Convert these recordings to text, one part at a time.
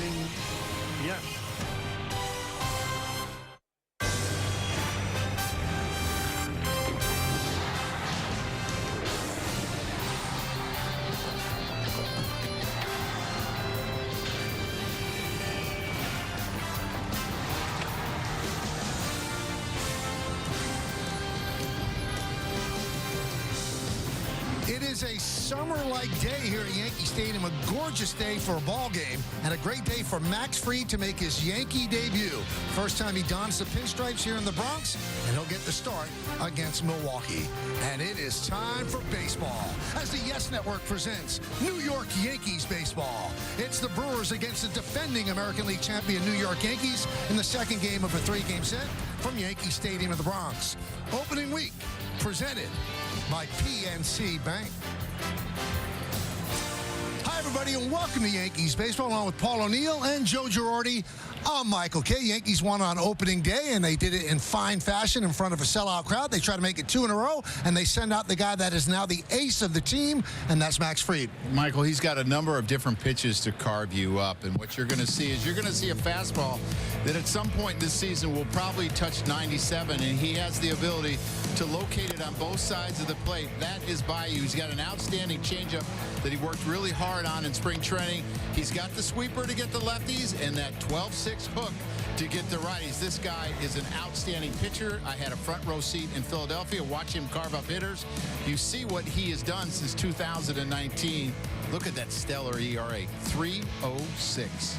resounding yes. It is a summer-like day here at Yankee Stadium, a gorgeous day for a ball game, and a great day for Max Fried to make his Yankee debut. First time he dons the pinstripes here in the Bronx, and he'll get the start against Milwaukee. And it is time for baseball, as the Yes Network presents New York Yankees baseball. It's the Brewers against the defending American League champion New York Yankees in the second game of a three-game set from Yankee Stadium in the Bronx. Opening week, presented by PNC Bank. Hi, everybody, and welcome to Yankees Baseball, along with Paul O'Neill and Joe Girardi. I'm Michael Kay. Yankees won on opening day, and they did it in fine fashion in front of a sellout crowd. They try to make it 2 in a row, and they send out the guy that is now the ace of the team, and that's Max Fried. Michael, he's got a number of different pitches to carve you up, and what you're going to see is you're going to see a fastball that at some point this season will probably touch 97, and he has the ability to locate it on both sides of the plate. That is by you. He's got an outstanding changeup that he worked really hard on in spring training. He's got the sweeper to get the lefties and that 12-6 hook to get the righties. This guy is an outstanding pitcher. I had a front row seat in Philadelphia. Watch him carve up hitters. You see what he has done since 2019. Look at that stellar ERA, 3.06.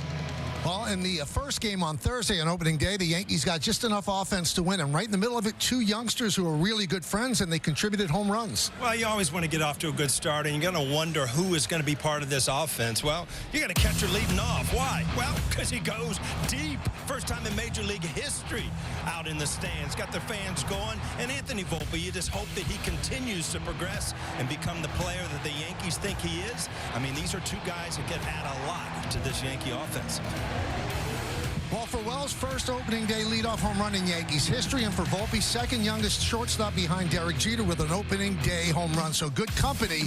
Well, in the first game on Thursday on opening day, the Yankees got just enough offense to win, and right in the middle of it, two youngsters who are really good friends, and they contributed home runs. Well, you always want to get off to a good start, and you're going to wonder who is going to be part of this offense. Well, you got a catcher leading off. Why? Well, because he goes deep. First time in Major League history out in the stands. Got their fans going. And Anthony Volpe, you just hope that he continues to progress and become the player that the Yankees think he is. I mean, these are two guys that can add a lot to this Yankee offense. Well, for Wells' first opening day leadoff home run in Yankees history, and for Volpe, second youngest shortstop behind Derek Jeter with an opening day home run. So good company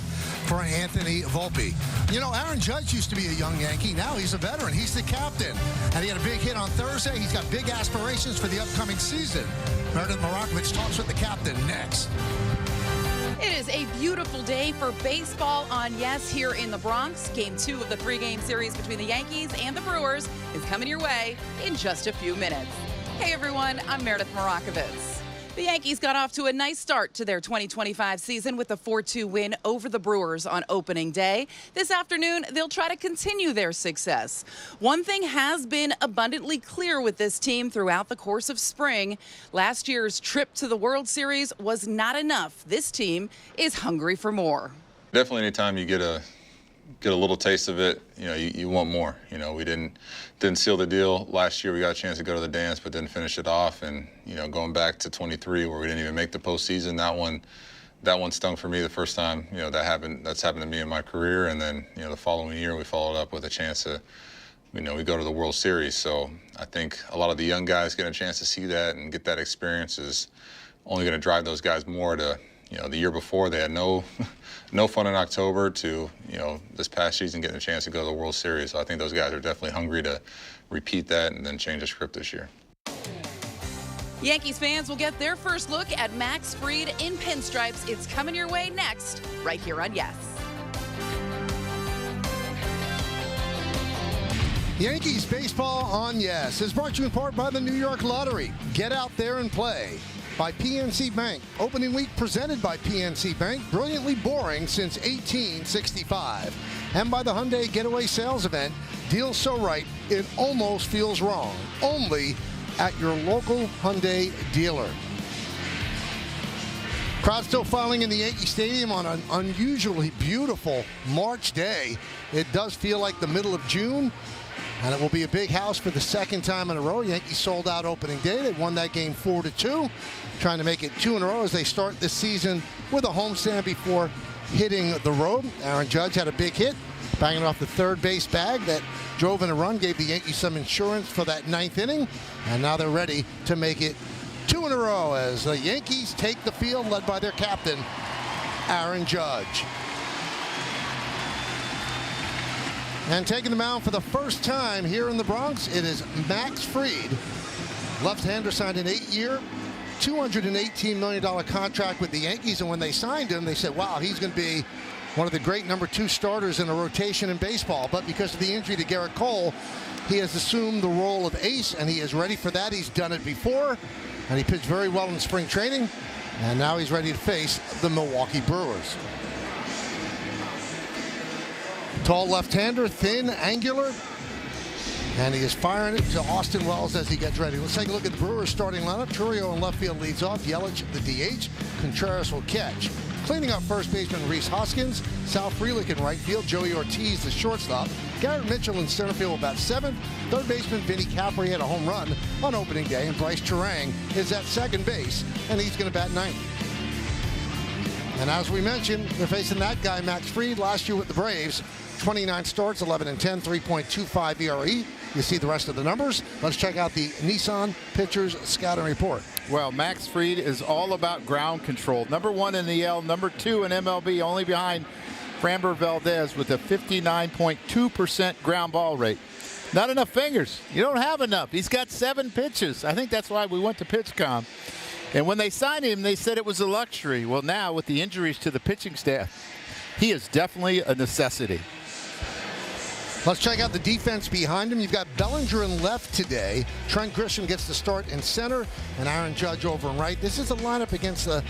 for Anthony Volpe. You know, Aaron Judge used to be a young Yankee. Now he's a veteran. He's the captain. And he had a big hit on Thursday. He's got big aspirations for the upcoming season. Meredith Marakovich talks with the captain next. It is a beautiful day for baseball on Yes here in the Bronx. Game 2 of the three-game series between the Yankees and the Brewers is coming your way in just a few minutes. Hey everyone, I'm Meredith Marakovich. The Yankees got off to a nice start to their 2025 season with a 4-2 win over the Brewers on opening day. This afternoon, they'll try to continue their success. One thing has been abundantly clear with this team throughout the course of spring. Last year's trip to the World Series was not enough. This team is hungry for more. Definitely anytime you get a little taste of it, you know, you want more. You know, we didn't seal the deal last year. We got a chance to go to the dance, but didn't finish it off. And, you know, going back to 23 where we didn't even make the postseason, that one stung for me the first time, you know, that's happened to me in my career. And then, you know, the following year we followed up with a chance to, you know, we go to the World Series. So I think a lot of the young guys getting a chance to see that and get that experience is only going to drive those guys more to, you know, the year before they had no fun in October to, you know, this past season getting a chance to go to the World Series. So I think those guys are definitely hungry to repeat that and then change the script this year. Yankees fans will get their first look at Max Fried in pinstripes. It's coming your way next, right here on Yes. Yankees baseball on Yes is brought to you in part by the New York Lottery. Get out there and play. By PNC Bank. Opening week presented by PNC Bank. Brilliantly boring since 1865. And by the Hyundai Getaway Sales Event. Deals so right, it almost feels wrong. Only at your local Hyundai dealer. Crowd still filing in the Yankee Stadium on an unusually beautiful March day. It does feel like the middle of June. And it will be a big house for the second time in a row. Yankees sold out opening day. They won that game 4-2, trying to make it 2 in a row as they start this season with a homestand before hitting the road. Aaron Judge had a big hit, banging off the third base bag that drove in a run, gave the Yankees some insurance for that 9th inning. And now they're ready to make it 2 in a row as the Yankees take the field, led by their captain, Aaron Judge. And taking the mound for the first time here in the Bronx, it is Max Fried. Left-hander signed an 8-year, $218 million contract with the Yankees. And when they signed him, they said, wow, he's going to be one of the great number 2 starters in a rotation in baseball. But because of the injury to Garrett Cole, he has assumed the role of ace, and he is ready for that. He's done it before, and he pitched very well in spring training. And now he's ready to face the Milwaukee Brewers. Tall left-hander, thin, angular. And he is firing it to Austin Wells as he gets ready. Let's take a look at the Brewers starting lineup. Churio in left field leads off. Yelich, the DH. Contreras will catch. Cleaning up first baseman Rhys Hoskins. Sal Frelick in right field. Joey Ortiz, the shortstop. Garrett Mitchell in center field about 7th. Third baseman Vinny Capri had a home run on opening day. And Bryce Turang is at second base. And he's going to bat 9th. And as we mentioned, they're facing that guy, Max Fried, last year with the Braves. 29 starts, 11-10, 3.25 ERA. You see the rest of the numbers. Let's check out the Nissan Pitchers Scouting Report. Well, Max Fried is all about ground control. Number 1 in the L, number 2 in MLB, only behind Framber Valdez with a 59.2% ground ball rate. Not enough fingers. You don't have enough. He's got 7 pitches. I think that's why we went to PitchCom. And when they signed him, they said it was a luxury. Well, now with the injuries to the pitching staff, he is definitely a necessity. Let's check out the defense behind him. You've got Bellinger in left today. Trent Grisham gets the start in center, and Aaron Judge over in right. This is a lineup against the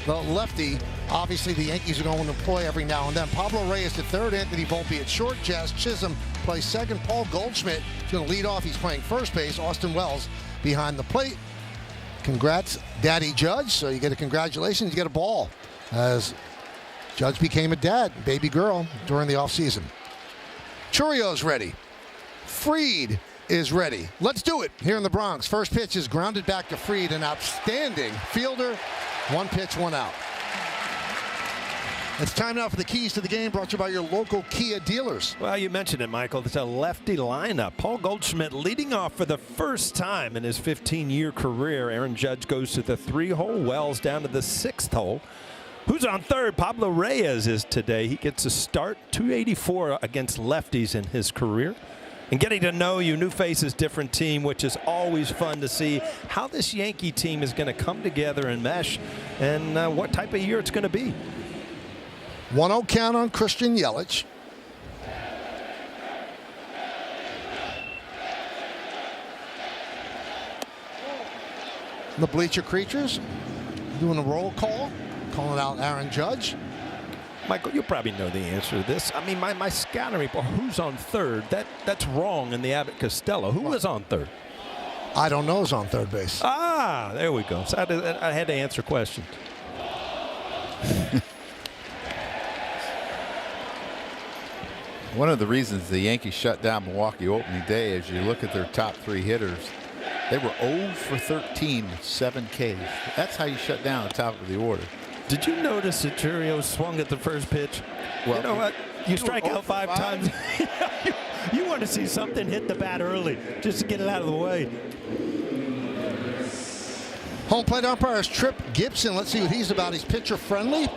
lefty. Obviously, the Yankees are going to employ every now and then. Pablo Reyes at third, Anthony Volpe at short. Jazz Chisholm plays second. Paul Goldschmidt is going to lead off. He's playing first base. Austin Wells behind the plate. Congrats, Daddy Judge. So you get a congratulations. You get a ball as Judge became a dad, baby girl, during the offseason. Churio's ready. Fried is ready. Let's do it here in the Bronx. First pitch is grounded back to Fried, an outstanding fielder. 1 pitch, 1 out. It's time now for the keys to the game, brought to you by your local Kia dealers. Well, you mentioned it, Michael. It's a lefty lineup. Paul Goldschmidt leading off for the first time in his 15-year career. Aaron Judge goes to the 3-hole. Wells down to the 6th hole. Who's on third? Pablo Reyes is today. He gets a start, 284 against lefties in his career. And getting to know you, new faces, different team, which is always fun to see how this Yankee team is going to come together and mesh and what type of year it's going to be. 1-0 count on Christian Yelich. The bleacher creatures doing a roll call, calling out Aaron Judge. Michael, you probably know the answer to this. I mean, my scouting report, who's on third? That's wrong in the Abbott Costello. Who was on third? I don't know who's on third base. Ah, there we go. So I had to answer questions. One of the reasons the Yankees shut down Milwaukee opening day, as you look at their top 3 hitters, they were 0 for 13 with 7 Ks. That's how you shut down the top of the order. Did you notice that Churio swung at the first pitch? Well, you know what? You strike out 5 times. You want to see something hit the bat early just to get it out of the way. Home plate umpire is Tripp Gibson. Let's see what he's about. He's pitcher friendly.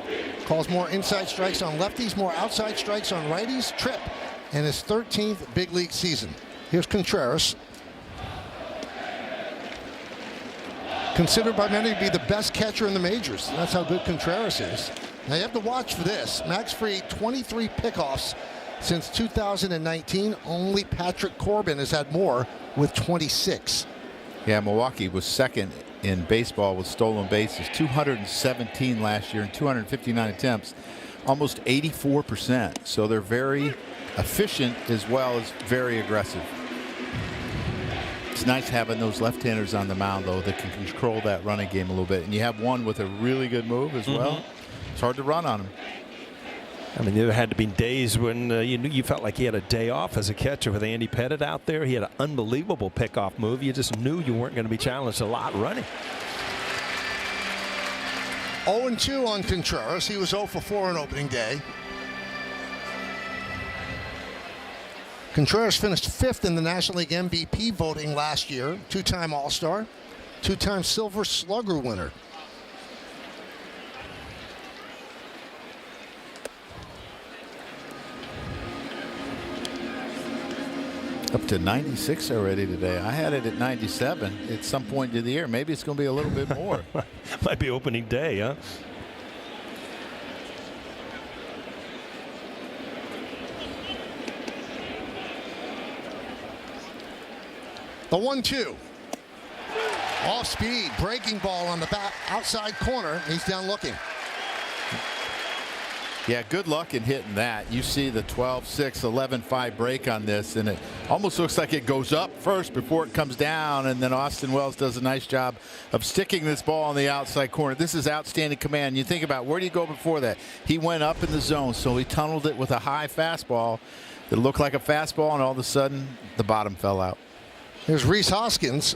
Calls more inside strikes on lefties, more outside strikes on righties. Tripp in his 13th big league season. Here's Contreras. Considered by many to be the best catcher in the majors. That's how good Contreras is. Now you have to watch for this. Max Fried, 23 pickoffs since 2019. Only Patrick Corbin has had more with 26. Yeah, Milwaukee was second in baseball with stolen bases, 217 last year and 259 attempts, almost 84%. So they're very efficient as well as very aggressive. It's nice having those left-handers on the mound, though, that can control that running game a little bit. And you have one with a really good move as well. It's hard to run on him. I mean, there had to be days when you felt like he had a day off as a catcher with Andy Pettitte out there. He had an unbelievable pickoff move. You just knew you weren't going to be challenged a lot running. 0-2 on Contreras. He was 0 for 4 on opening day. Contreras finished 5th in the National League MVP voting last year. 2-time All-Star, 2-time Silver Slugger winner. Up to 96 already today. I had it at 97 at some point in the year. Maybe it's going to be a little bit more. Might be opening day, huh? The 1-2. Off speed, breaking ball on the back outside corner. He's down looking. Yeah, good luck in hitting that. You see the 12-6, 11-5 break on this, and it almost looks like it goes up first before it comes down, and then Austin Wells does a nice job of sticking this ball on the outside corner. This is outstanding command. You think about where do you go before that? He went up in the zone, so he tunneled it with a high fastball that looked like a fastball, and all of a sudden the bottom fell out. Here's Rhys Hoskins.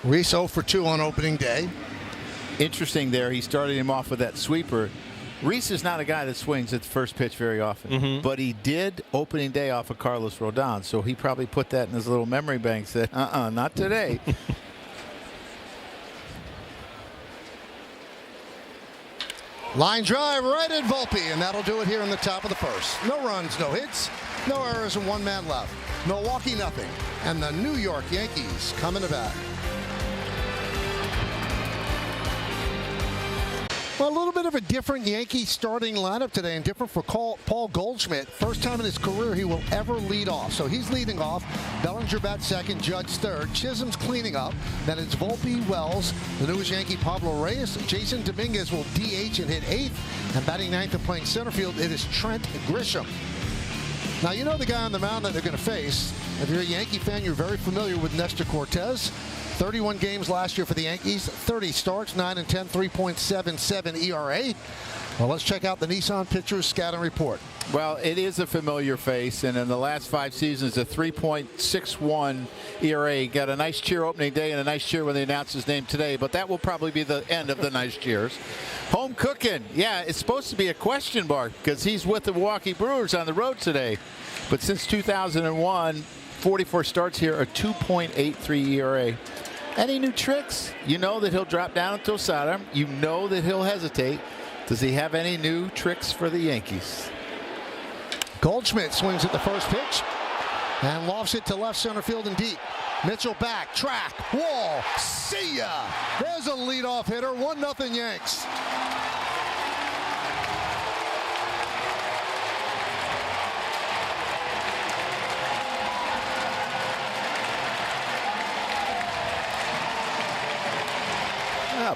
Rhys 0 for 2 on opening day. Interesting there. He started him off with that sweeper. Rhys is not a guy that swings at the first pitch very often, but he did opening day off of Carlos Rodon, so he probably put that in his little memory bank, said, not today. Line drive right at Volpe, and that'll do it here in the top of the first. No runs, no hits, no errors, and one man left. Milwaukee nothing, and the New York Yankees coming to bat. Well, a little bit of a different Yankee starting lineup today, and different for Paul Goldschmidt. First time in his career he will ever lead off. So he's leading off. Bellinger bats second, Judge third. Chisholm's cleaning up. Then it's Volpe, Wells, the newest Yankee Pablo Reyes. Jason Dominguez will DH and hit eighth. And batting ninth and playing center field, it is Trent Grisham. Now, you know the guy on the mound that they're going to face. If you're a Yankee fan, you're very familiar with Nestor Cortez. 31 games last year for the Yankees, 30 starts, 9 and 10, 3.77 ERA. Well, let's check out the Nissan Pitchers Scouting Report. Well, it is a familiar face, and in the last 5 seasons, a 3.61 ERA. Got a nice cheer opening day and a nice cheer when they announced his name today, but that will probably be the end of the nice cheers. Home cooking. Yeah, it's supposed to be a question mark because he's with the Milwaukee Brewers on the road today. But since 2001, 44 starts here, a 2.83 ERA. Any new tricks? You know that he'll drop down into a sidearm. You know that he'll hesitate. Does he have any new tricks for the Yankees? Goldschmidt swings at the first pitch and lofts it to left center field and deep. Mitchell back, track, wall, see ya. There's a leadoff hitter, 1-0 Yanks.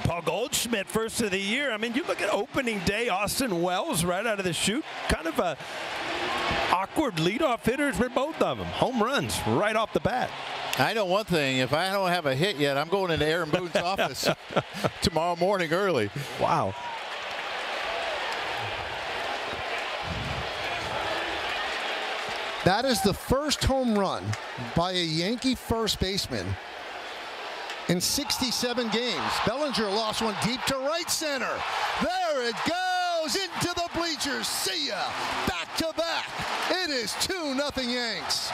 Paul Goldschmidt, first of the year. I mean, you look at opening day, Austin Wells right out of the chute. Kind of a awkward leadoff hitters for both of them. Home runs right off the bat. I know one thing. If I don't have a hit yet, I'm going into Aaron Boone's office tomorrow morning early. Wow. That is the first home run by a Yankee first baseman in 67 games. Bellinger lost one deep to right center. There it goes into the bleachers. See ya. Back to back. It is 2-0 Yanks.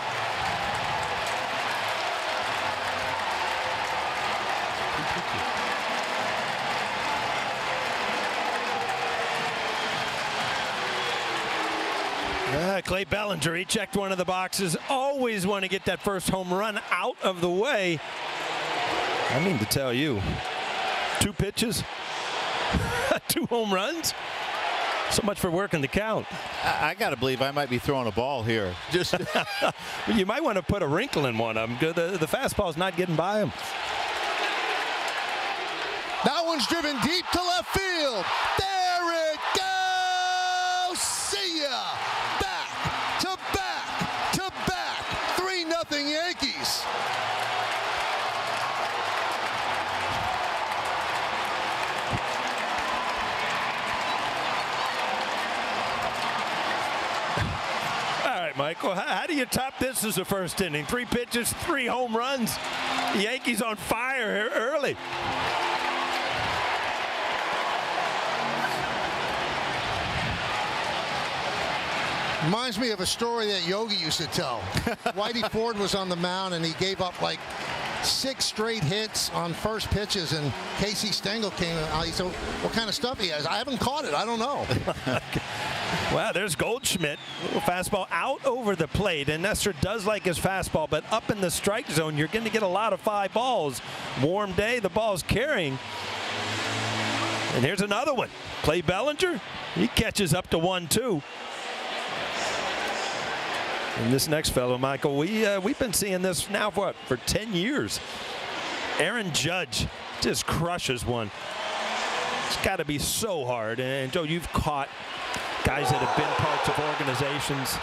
Clay Bellinger, he checked one of the boxes. Always want to get that first home run out of the way. I mean to tell you, 2 pitches, 2 home runs. So much for working the count. I got to believe I might be throwing a ball here. Just you might want to put a wrinkle in one of them. The fastball's not getting by him. That one's driven deep to left field. There it goes. See ya. Back to back to back. 3-0 Yankees. Michael, how do you top this as a first inning? 3 pitches, 3 home runs. The Yankees on fire here early. Reminds me of a story that Yogi used to tell. Whitey Ford was on the mound and he gave up like 6 straight hits on first pitches, and Casey Stengel came out. He said, what kind of stuff he has? I haven't caught it. I don't know. Well, there's Goldschmidt. Little fastball out over the plate, and Nestor does like his fastball, but up in the strike zone, you're going to get a lot of 5 balls. Warm day, the ball's carrying. And here's another one. Clay Bellinger, he catches up to 1-2. And this next fellow, Michael, we've been seeing this now for 10 years. Aaron Judge just crushes one. It's got to be so hard. And Joe, you've caught guys that have been parts of organizations,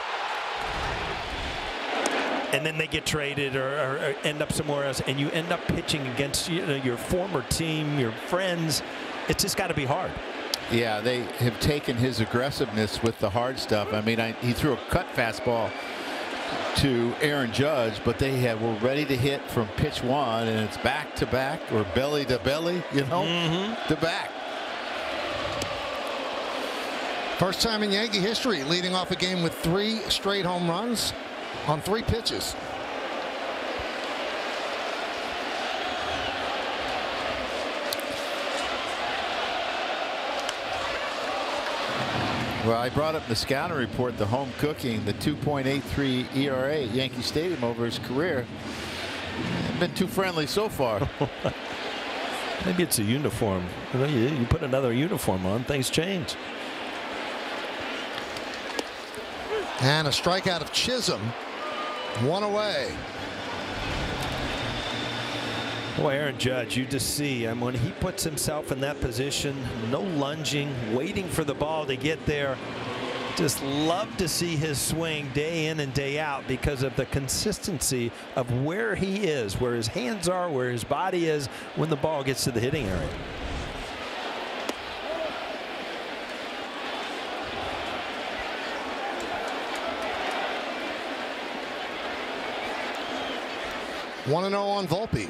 and then they get traded or end up somewhere else, and you end up pitching against your former team, your friends. It's just got to be hard. Yeah, they have taken his aggressiveness with the hard stuff. I mean, he threw a cut fastball to Aaron Judge, but they were ready to hit from pitch 1, and it's back to back or belly to belly, to back. First time in Yankee history leading off a game with 3 straight home runs on 3 pitches. Well, I brought up the scouting report, the home cooking, the 2.83 ERA at Yankee Stadium over his career. Hasn't been too friendly so far. Maybe it's a uniform. You put another uniform on, things change. And a strikeout of Chisholm. 1 away. Boy, Aaron Judge, you just see, when he puts himself in that position, no lunging, waiting for the ball to get there. Just love to see his swing day in and day out because of the consistency of where he is, where his hands are, where his body is when the ball gets to the hitting area. One 1-0 on Volpe.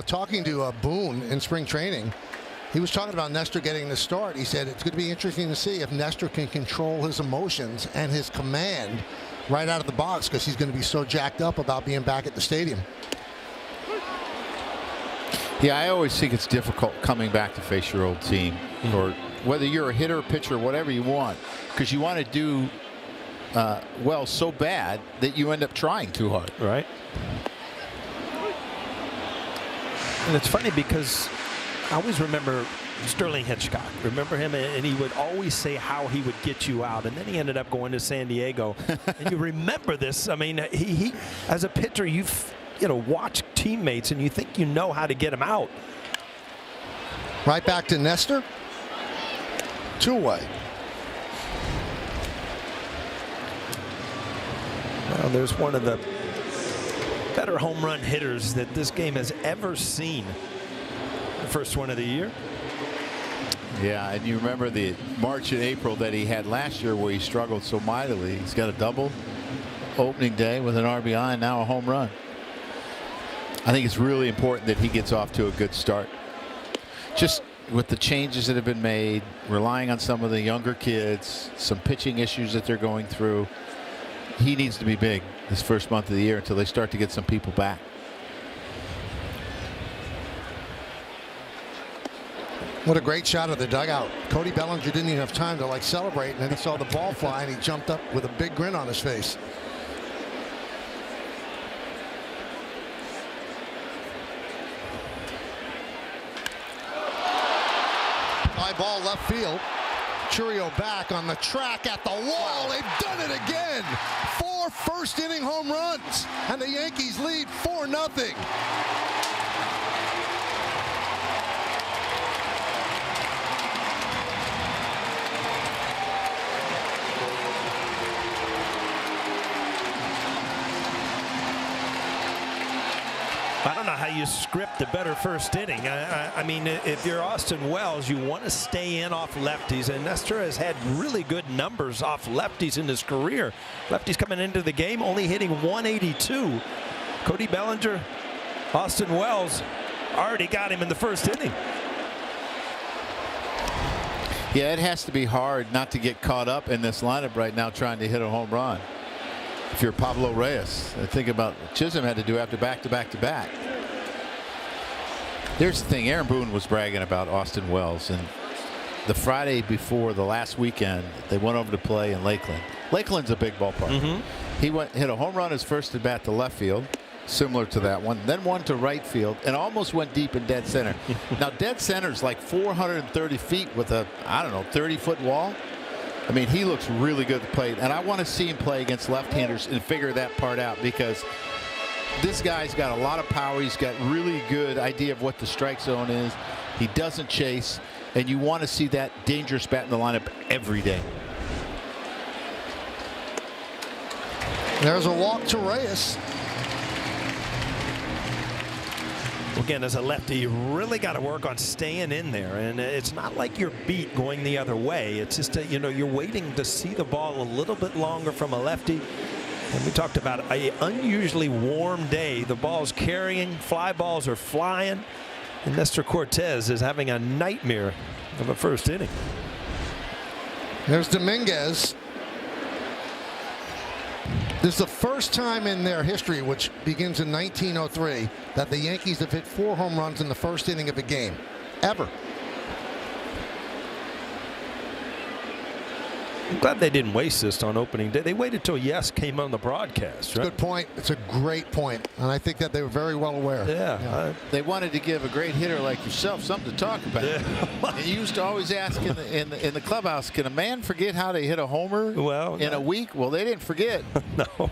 Talking to Boone in spring training, he was talking about Nestor getting the start. He said it's going to be interesting to see if Nestor can control his emotions and his command right out of the box, because he's going to be so jacked up about being back at the stadium. Yeah, I always think it's difficult coming back to face your old team, or whether you're a hitter, pitcher, whatever you want, because you want to do well so bad that you end up trying too hard. Right. And it's funny because I always remember Sterling Hitchcock. Remember him? And he would always say how he would get you out. And then he ended up going to San Diego. And you remember this. I mean, he as a pitcher, you've watched teammates and you think you know how to get him out. Right back to Nestor. 2 away. Well, there's one of the better home run hitters that this game has ever seen. The first one of the year. Yeah, and you remember the March and April that he had last year where he struggled so mightily. He's got a double opening day with an RBI and now a home run. I think it's really important that he gets off to a good start. Just with the changes that have been made, relying on some of the younger kids, some pitching issues that they're going through, he needs to be big this first month of the year until they start to get some people back. What a great shot of the dugout. Cody Bellinger didn't even have time to celebrate, and then he saw the ball fly and he jumped up with a big grin on his face. High ball left field. Churio back on the track at the wall. They've done it again. 4 first-inning home runs, and the Yankees lead 4-0. I don't know how you script a better first inning. I mean, if you're Austin Wells, you want to stay in off lefties, and Nestor has had really good numbers off lefties in his career. Lefties coming into the game only hitting 182. Cody Bellinger, Austin Wells already got him in the first inning. Yeah, it has to be hard not to get caught up in this lineup right now trying to hit a home run. If you're Pablo Reyes, think about Chisholm had to do after back-to-back-to-back. Here's the thing. Aaron Boone was bragging about Austin Wells, and the Friday before the last weekend, they went over to play in Lakeland. Lakeland's a big ballpark. He hit a home run his first at bat to left field, similar to that one, then one to right field, and almost went deep in dead center. Now, dead center's like 430 feet with a, I don't know, 30-foot wall. I mean, he looks really good at the plate, and I want to see him play against left-handers and figure that part out, because this guy's got a lot of power. He's got really good idea of what the strike zone is. He doesn't chase, and you want to see that dangerous bat in the lineup every day. There's a walk to Reyes. Again, as a lefty, you really got to work on staying in there, and it's not like you're beat going the other way. It's just that, you know, you're waiting to see the ball a little bit longer from a lefty. And we talked about an unusually warm day. The ball's carrying, fly balls are flying, and Nestor Cortes is having a nightmare of a first inning. There's Dominguez. This is the first time in their history, which begins in 1903, that the Yankees have hit 4 home runs in the first inning of a game, ever. I'm glad they didn't waste this on opening day. They waited till Yes came on the broadcast, right? Good point. It's a great point, and I think that they were very well aware. Yeah. They wanted to give a great hitter like yourself something to talk about. Yeah. And you used to always ask in the clubhouse, can a man forget how to hit a homer in a week? Well, they didn't forget. No.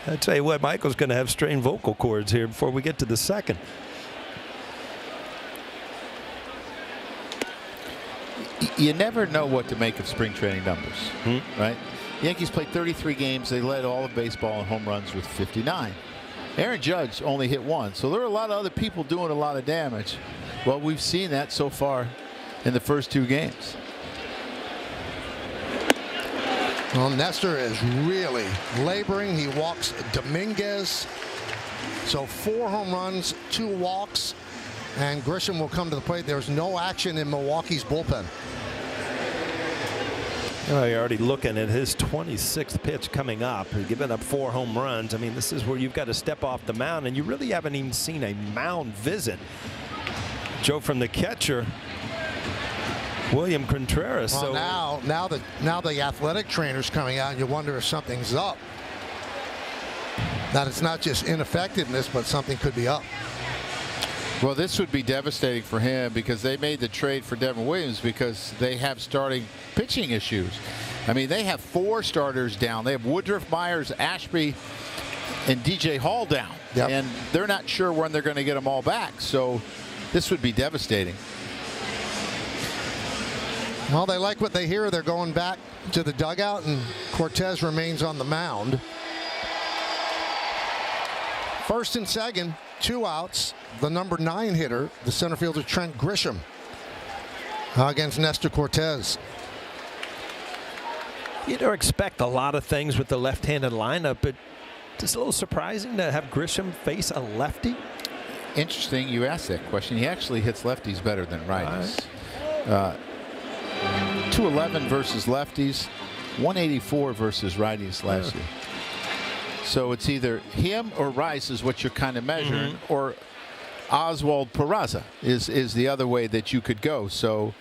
I tell you what, Michael's going to have strained vocal cords here before we get to the second. You never know what to make of spring training numbers, right? Yankees played 33 games. They led all of baseball in home runs with 59. Aaron Judge only hit 1, so there are a lot of other people doing a lot of damage. Well, we've seen that so far in the first 2 games. Well, Nestor is really laboring. He walks Dominguez. So 4 home runs, 2 walks, and Grisham will come to the plate. There's no action in Milwaukee's bullpen. Well, you're already looking at his 26th pitch coming up. He's given up 4 home runs. I mean, this is where you've got to step off the mound, and you really haven't even seen a mound visit. Joe from the catcher, William Contreras. Well, so now the athletic trainer's coming out, and you wonder if something's up. That it's not just ineffectiveness, but something could be up. Well, this would be devastating for him because they made the trade for Devin Williams because they have starting pitching issues. I mean, they have 4 starters down. They have Woodruff, Myers, Ashby, and DJ Hall down. Yep. And they're not sure when they're going to get them all back. So this would be devastating. Well, they like what they hear. They're going back to the dugout, and Cortes remains on the mound. First and second, 2 outs. The number 9 hitter, the center fielder Trent Grisham, against Nestor Cortes. you don't expect a lot of things with the left-handed lineup, but it's a little surprising to have Grisham face a lefty. Interesting you asked that question. He actually hits lefties better than righties. 211 versus lefties, 184 versus righties last year. So it's either him or Rice is what you're kind of measuring, or Oswald Peraza is the other way that you could go. So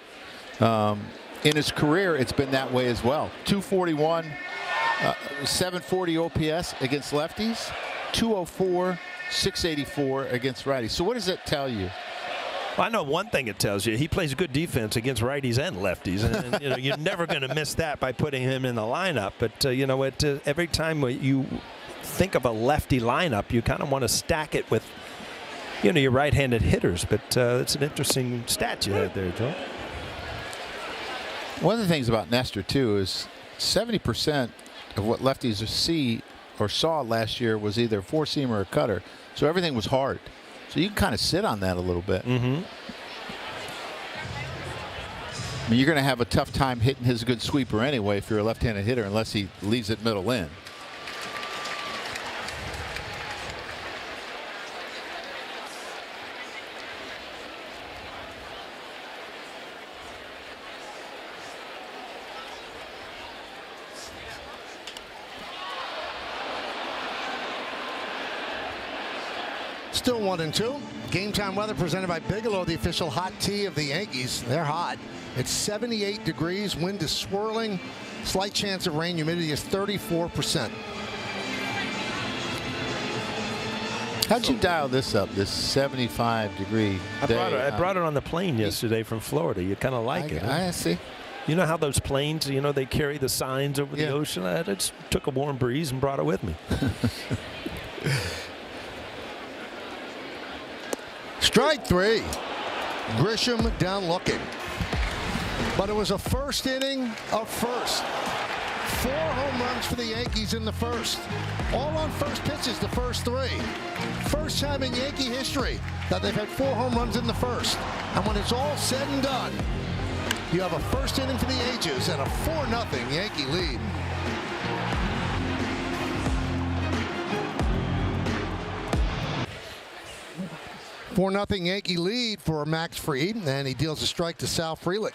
in his career, it's been that way as well. 241, 740 OPS against lefties, 204, 684 against righties. So what does that tell you? Well, I know one thing it tells you. He plays good defense against righties and lefties. And you know, you're never going to miss that by putting him in the lineup. But, you know, every time you think of a lefty lineup, you kind of want to stack it with, you know, your right-handed hitters. But it's an interesting stat you had there, Joe. One of the things about Nestor, too, is 70% of what lefties see or saw last year was either a four-seamer or a cutter. So everything was hard. So you can kind of sit on that a little bit. I mean, you're going to have a tough time hitting his good sweeper anyway if you're a left-handed hitter, unless he leaves it middle in. Still 1-2. Game time weather presented by Bigelow, the official hot tea of the Yankees. They're hot. It's 78 degrees. Wind is swirling. Slight chance of rain. Humidity is 34%. How'd you dial this up, this 75-degree day? I brought it on the plane yesterday from Florida. You kind of like it. Huh? I see. You know how those planes, they carry the signs over the ocean? I just took a warm breeze and brought it with me. Strike 3. Grisham down looking. But it was a first inning of first. 4 home runs for the Yankees in the first. All on first pitches, the first 3. First time in Yankee history that they've had 4 home runs in the first. And when it's all said and done, you have a first inning for the ages and a 4-0 Yankee lead. $4-0 Yankee lead for Max Fried, and he deals a strike to Sal Frelick.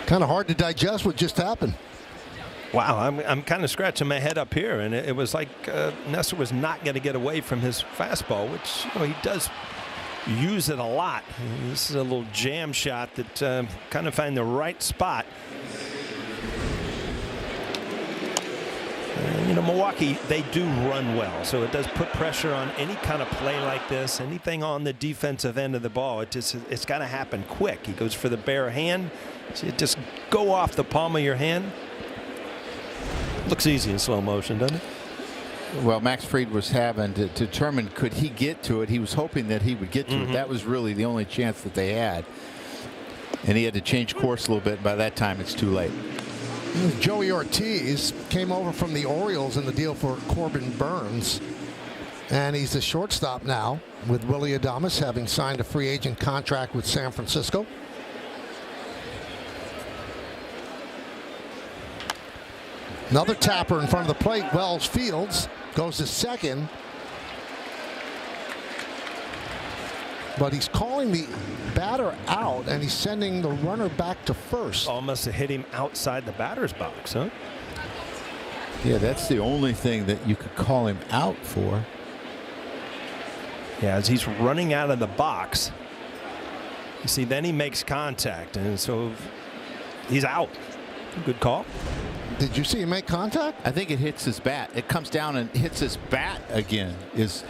Kind of hard to digest what just happened. Wow, I'm kind of scratching my head up here, and it was like Nestor was not going to get away from his fastball, which he does use it a lot. This is a little jam shot that kind of find the right spot. Milwaukee, they do run well, so it does put pressure on any kind of play like this. Anything on the defensive end of the ball, it's got to happen quick. He goes for the bare hand. So you just go off the palm of your hand. Looks easy in slow motion, doesn't it? Well, Max Fried was having to determine could he get to it. He was hoping that he would get to it. That was really the only chance that they had. And he had to change course a little bit. By that time, it's too late. Joey Ortiz came over from the Orioles in the deal for Corbin Burns. And he's the shortstop now, with Willie Adames having signed a free agent contract with San Francisco. Another tapper in front of the plate. Wells Fields goes to second. But he's calling the batter out, and he's sending the runner back to first. Almost hit him outside the batter's box, huh? Yeah, that's the only thing that you could call him out for. Yeah, as he's running out of the box. You see, then he makes contact, and so he's out. Good call. Did you see him make contact? I think it hits his bat. It comes down and hits his bat again, is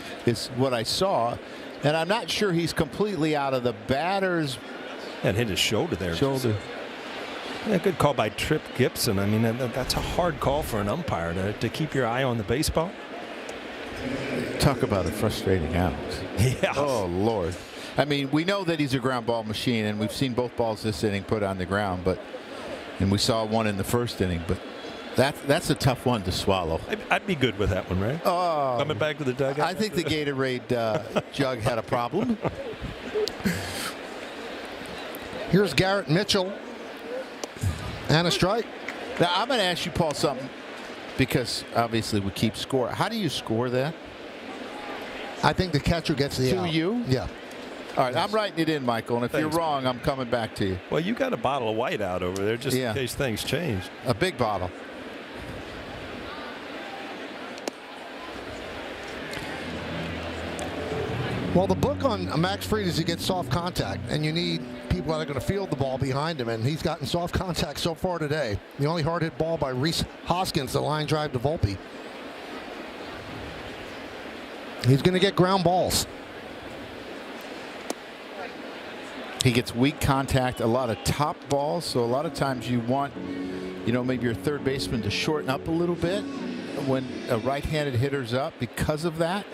what I saw. And I'm not sure he's completely out of the batter's. And hit his shoulder there. Shoulder. Yeah, good call by Trip Gibson. I mean, that's a hard call for an umpire to keep your eye on the baseball. Talk about a frustrating out. Yeah. Oh, Lord. I mean, we know that he's a ground ball machine, and we've seen both balls this inning put on the ground, and we saw one in the first inning, but that's a tough one to swallow. I'd be good with that one, right? Oh, coming back with the dugout. I think the Gatorade jug had a problem. Here's Garrett Mitchell and a strike. Now I'm going to ask you, Paul, something, because obviously we keep score. How do you score that? I think the catcher gets the out. To you? Yeah. All right, I'm writing it in, Michael, and if you're wrong, I'm coming back to you. Well, you got a bottle of white out over there just in case things change. A big bottle. Well, the book on Max Fried is he gets soft contact, and you need people that are going to field the ball behind him, and he's gotten soft contact so far today. The only hard hit ball by Rhys Hoskins, the line drive to Volpe. He's going to get ground balls. He gets weak contact, a lot of top balls, so a lot of times you want, maybe your third baseman to shorten up a little bit when a right-handed hitter's up because of that.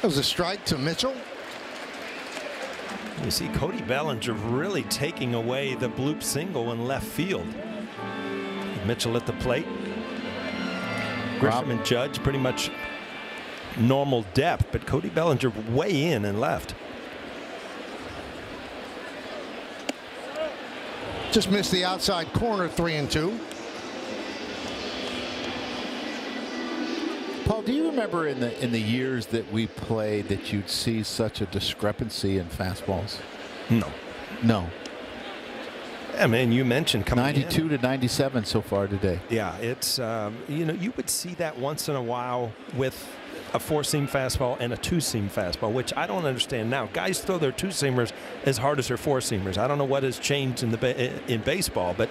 That was a strike to Mitchell. You see Cody Bellinger really taking away the bloop single in left field. Mitchell at the plate. Grisham and Judge pretty much normal depth, but Cody Bellinger way in and left. Just missed the outside corner, 3-2. Paul, do you remember in the years that we played that you'd see such a discrepancy in fastballs? No. No. I mean, you mentioned coming 92 to 97 so far today. Yeah, it's, you would see that once in a while with a four-seam fastball and a two-seam fastball, which I don't understand now. Guys throw their two-seamers as hard as their four-seamers. I don't know what has changed in baseball, but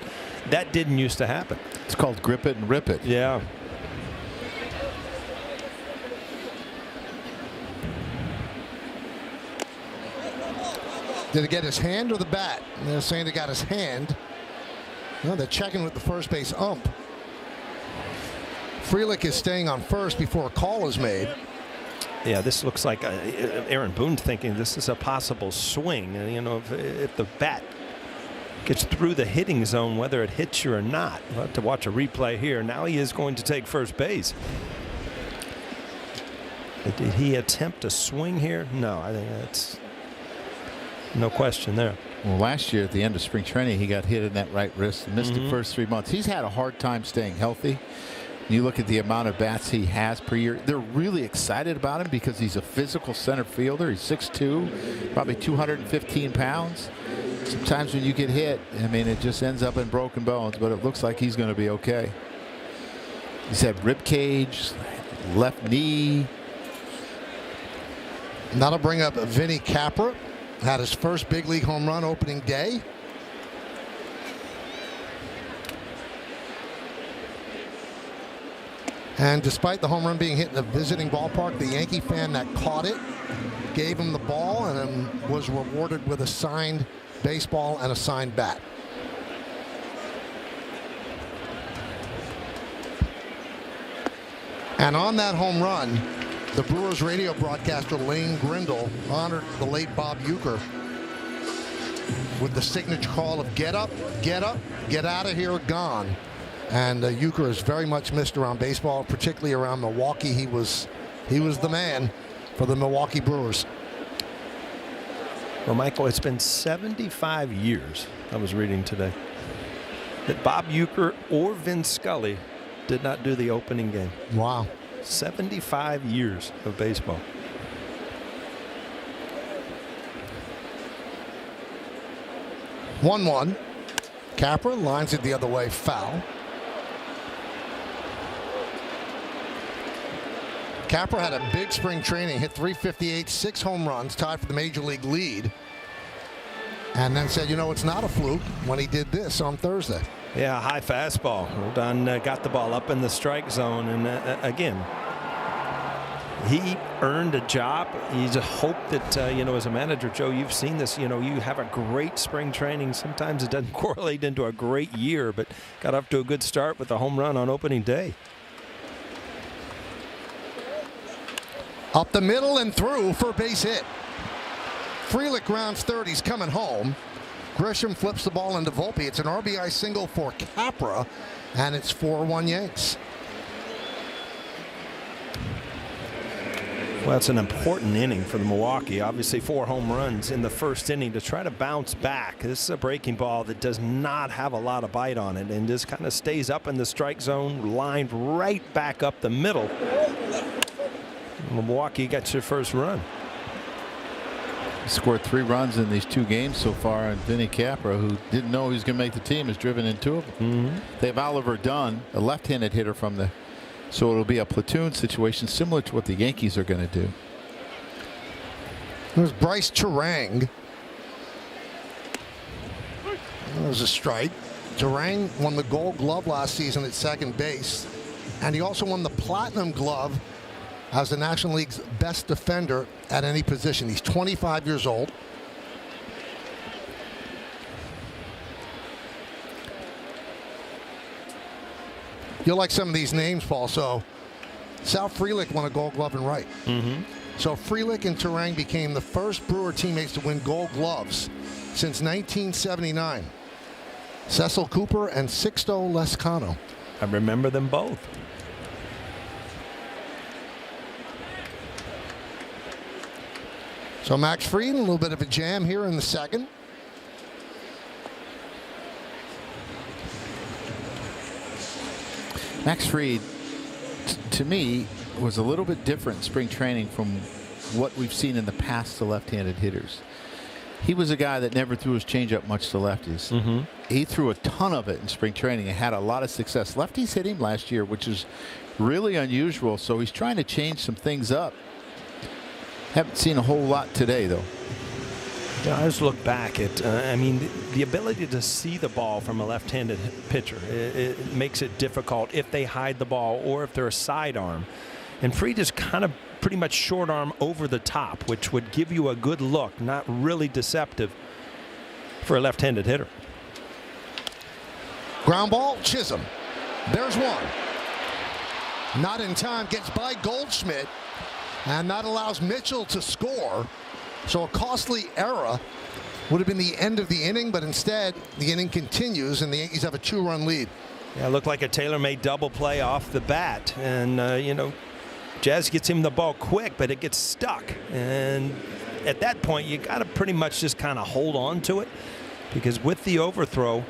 that didn't used to happen. It's called grip it and rip it. Yeah. Did he get his hand or the bat? They're saying they got his hand. Well, they're checking with the first base ump. Frelick is staying on first before a call is made. Yeah, this looks like Aaron Boone thinking this is a possible swing. And, if the bat gets through the hitting zone, whether it hits you or not. We'll have to watch a replay here. Now he is going to take first base. Did he attempt a swing here? No, I think that's no question there. Well, last year at the end of spring training, he got hit in that right wrist and missed the first 3 months. He's had a hard time staying healthy. You look at the amount of bats he has per year. They're really excited about him because he's a physical center fielder. He's 6'2", probably 215 pounds. Sometimes when you get hit, I mean, it just ends up in broken bones, but it looks like he's going to be okay. He's had rib cage, left knee. That'll bring up Vinny Capra. Had his first big league home run opening day. And despite the home run being hit in a visiting ballpark, the Yankee fan that caught it gave him the ball and was rewarded with a signed baseball and a signed bat. And on that home run, the Brewers radio broadcaster Lane Grindle honored the late Bob Uecker with the signature call of get up, get out of here, gone. And Uecker is very much missed around baseball, particularly around Milwaukee. He was the man for the Milwaukee Brewers. Well, Michael, it's been 75 years, I was reading today, that Bob Uecker or Vin Scully did not do the opening game. Wow. 75 years of baseball. One. Capra lines it the other way, foul. Capra had a big spring training, hit .358, 6 home runs, tied for the major league lead. And then said, it's not a fluke when he did this on Thursday. Yeah, high fastball. Rodon got the ball up in the strike zone. And again, he earned a job. You just hope that, as a manager, Joe, you've seen this. You have a great spring training. Sometimes it doesn't correlate into a great year, but got off to a good start with a home run on opening day. Up the middle and through for a base hit. Frelick rounds third. He's coming home. Grisham flips the ball into Volpe. It's an RBI single for Capra, and it's 4-1 Yanks. Well, it's an important inning for the Milwaukee. Obviously, 4 home runs in the first inning to try to bounce back. This is a breaking ball that does not have a lot of bite on it and just kind of stays up in the strike zone, lined right back up the middle. Milwaukee gets their first run. Scored 3 runs in these 2 games so far, and Vinny Capra, who didn't know he was going to make the team, has driven in 2 of them. They have Oliver Dunn, a left-handed hitter from the, so it'll be a platoon situation similar to what the Yankees are going to do. There's Bryce Turang. There's a strike. Turang won the Gold Glove last season at second base, and he also won the Platinum Glove as the National League's best defender at any position. He's 25 years old. You'll like some of these names, Paul. So Sal Frelick won a Gold Glove in right. So Frelick and Turang became the first Brewer teammates to win Gold Gloves since 1979. Cecil Cooper and Sixto Lescano. I remember them both. So Max Fried, a little bit of a jam here in the second. Max Fried, to me, was a little bit different in spring training from what we've seen in the past to left-handed hitters. He was a guy that never threw his changeup much to lefties. He threw a ton of it in spring training and had a lot of success. Lefties hit him last year, which is really unusual. So he's trying to change some things up. Haven't seen a whole lot today, though. Yeah, I just look back at, I mean, the ability to see the ball from a left-handed pitcher, it makes it difficult if they hide the ball or if they're a sidearm. And Fried is kind of pretty much short arm over the top, which would give you a good look, not really deceptive for a left-handed hitter. Ground ball, Chisholm. There's one. Not in time, gets by Goldschmidt, and that allows Mitchell to score. So a costly error would have been the end of the inning, but instead the inning continues and the Yankees have a 2-run lead. Yeah, it looked like a tailor-made double play off the bat, and you know, Jazz gets him the ball quick, but it gets stuck. And at that point, you got to pretty much just kind of hold on to it, because with the overthrow,